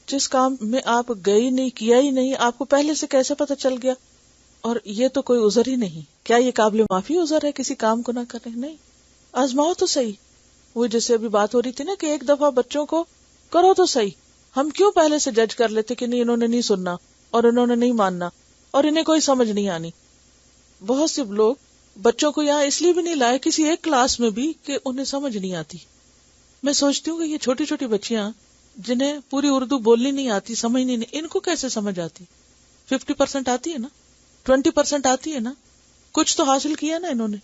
جس کام میں آپ گئے ہی نہیں، کیا ہی نہیں، آپ کو پہلے سے کیسے پتہ چل گیا؟ اور یہ تو کوئی عذر ہی نہیں. کیا یہ قابل معافی عذر ہے کسی کام کو نہ کرنے؟ نہیں. آزماؤ تو صحیح. وہ جیسے ابھی بات ہو رہی تھی نا کہ ایک دفعہ بچوں کو کرو تو صحیح. ہم کیوں پہلے سے جج کر لیتے کہ نہیں انہوں نے نہیں سننا اور انہوں نے نہیں ماننا اور انہیں کوئی سمجھ نہیں آنی. بہت سے لوگ بچوں کو یہاں اس لیے بھی نہیں لائے کسی ایک کلاس میں بھی کہ انہیں سمجھ نہیں آتی. میں سوچتی ہوں کہ یہ چھوٹی چھوٹی بچیاں جنہیں پوری اردو بولنی نہیں آتی، سمجھنی نہیں، ان کو کیسے سمجھ آتی؟ 50% آتی ہے نا، 20% آتی ہے نا، کچھ تو حاصل کیا نا انہوں نے.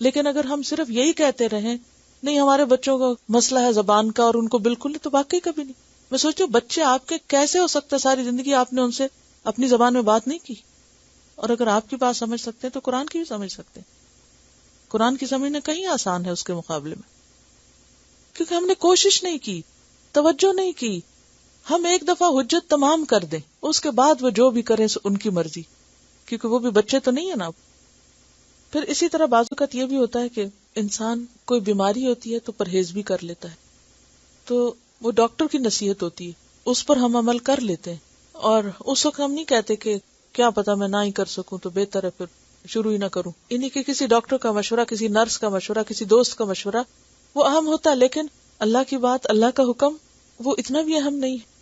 لیکن اگر ہم صرف یہی کہتے رہیں نہیں ہمارے بچوں کا مسئلہ ہے زبان کا اور ان کو بالکل نہیں، تو واقعی کبھی نہیں. میں سوچتی ہوں بچے آپ کے کیسے ہو سکتا ہے ساری زندگی آپ نے ان سے اپنی زبان میں بات نہیں کی؟ اور اگر آپ کی بات سمجھ سکتے ہیں تو قرآن کی بھی سمجھ سکتے ہیں. قرآن کی سمجھنا کہیں آسان ہے اس کے مقابلے میں، کیونکہ ہم نے کوشش نہیں کی، توجہ نہیں کی. ہم ایک دفعہ حجت تمام کر دیں، اس کے بعد وہ جو بھی کریں سو ان کی مرضی، کیونکہ وہ بھی بچے تو نہیں ہے نا. پھر اسی طرح بعض اوقات یہ بھی ہوتا ہے کہ انسان کوئی بیماری ہوتی ہے تو پرہیز بھی کر لیتا ہے، تو وہ ڈاکٹر کی نصیحت ہوتی ہے، اس پر ہم عمل کر لیتے ہیں، اور اس وقت ہم نہیں کہتے کہ کیا پتا میں نہ ہی کر سکوں تو بہتر ہے پھر شروع ہی نہ کروں. انہیں کہ کسی ڈاکٹر کا مشورہ، کسی نرس کا مشورہ، کسی دوست کا مشورہ وہ اہم ہوتا ہے، لیکن اللہ کی بات، اللہ کا حکم وہ اتنا بھی اہم نہیں ہے.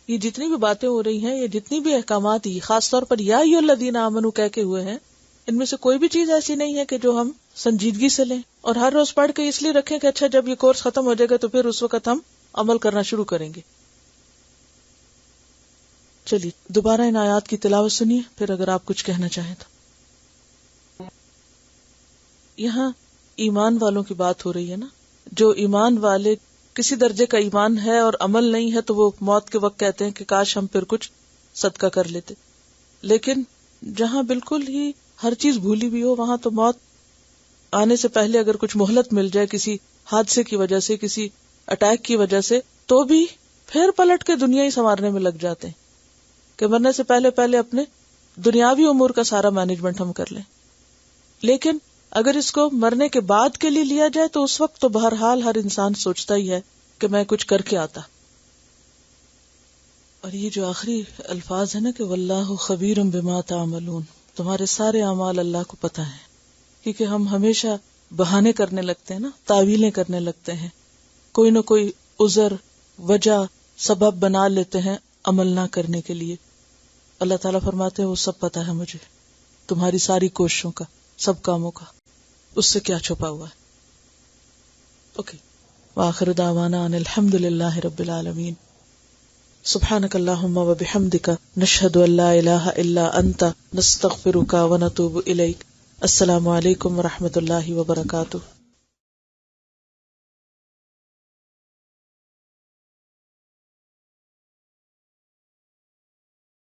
یہ جتنی بھی باتیں ہو رہی ہیں، یہ جتنی بھی احکامات ہی خاص طور پر یا ایھا الذین آمنوا کہہ کے ہوئے ہیں، ان میں سے کوئی بھی چیز ایسی نہیں ہے کہ جو ہم سنجیدگی سے لیں اور ہر روز پڑھ کے اس لیے رکھیں کہ اچھا جب یہ کورس ختم ہو جائے گا تو پھر اس وقت ہم عمل کرنا شروع کریں گے. چلیے دوبارہ ان آیات کی تلاوت سنیے، پھر اگر آپ کچھ کہنا چاہیں تو. یہاں ایمان والوں کی بات ہو رہی ہے نا، جو ایمان والے کسی درجے کا ایمان ہے اور عمل نہیں ہے تو وہ موت کے وقت کہتے ہیں کہ کاش ہم پھر کچھ صدقہ کر لیتے. لیکن جہاں بالکل ہی ہر چیز بھولی بھی ہو، وہاں تو موت آنے سے پہلے اگر کچھ مہلت مل جائے کسی حادثے کی وجہ سے، کسی اٹیک کی وجہ سے، تو بھی پھر پلٹ کے دنیا ہی سنوارنے میں لگ جاتے ہیں کہ مرنے سے پہلے اپنے دنیاوی امور کا سارا مینجمنٹ ہم کر لیں. لیکن اگر اس کو مرنے کے بعد کے لیے لیا جائے تو اس وقت تو بہرحال ہر انسان سوچتا ہی ہے کہ میں کچھ کر کے آتا. اور یہ جو آخری الفاظ ہے نا کہ واللہ خبیر بما تعملون، تمہارے سارے اعمال اللہ کو پتہ ہے. کیونکہ ہم ہمیشہ بہانے کرنے لگتے ہیں نا، تعویلیں کرنے لگتے ہیں، کوئی نہ کوئی عذر، وجہ، سبب بنا لیتے ہیں عمل نہ کرنے کے لیے. اللہ تعالیٰ فرماتے ہیں وہ سب پتہ ہے مجھے، تمہاری ساری کوششوں کا، سب کاموں کا، اس سے کیا چھپا ہوا ہے. اوکے، وآخر دعوانا ان الحمدللہ رب العالمین. سبحانک اللہم و بحمدک، نشہد ان لا الہ الا انت، نستغفرک و نتوب الیک. السلام علیکم و رحمۃ اللہ وبرکاتہ.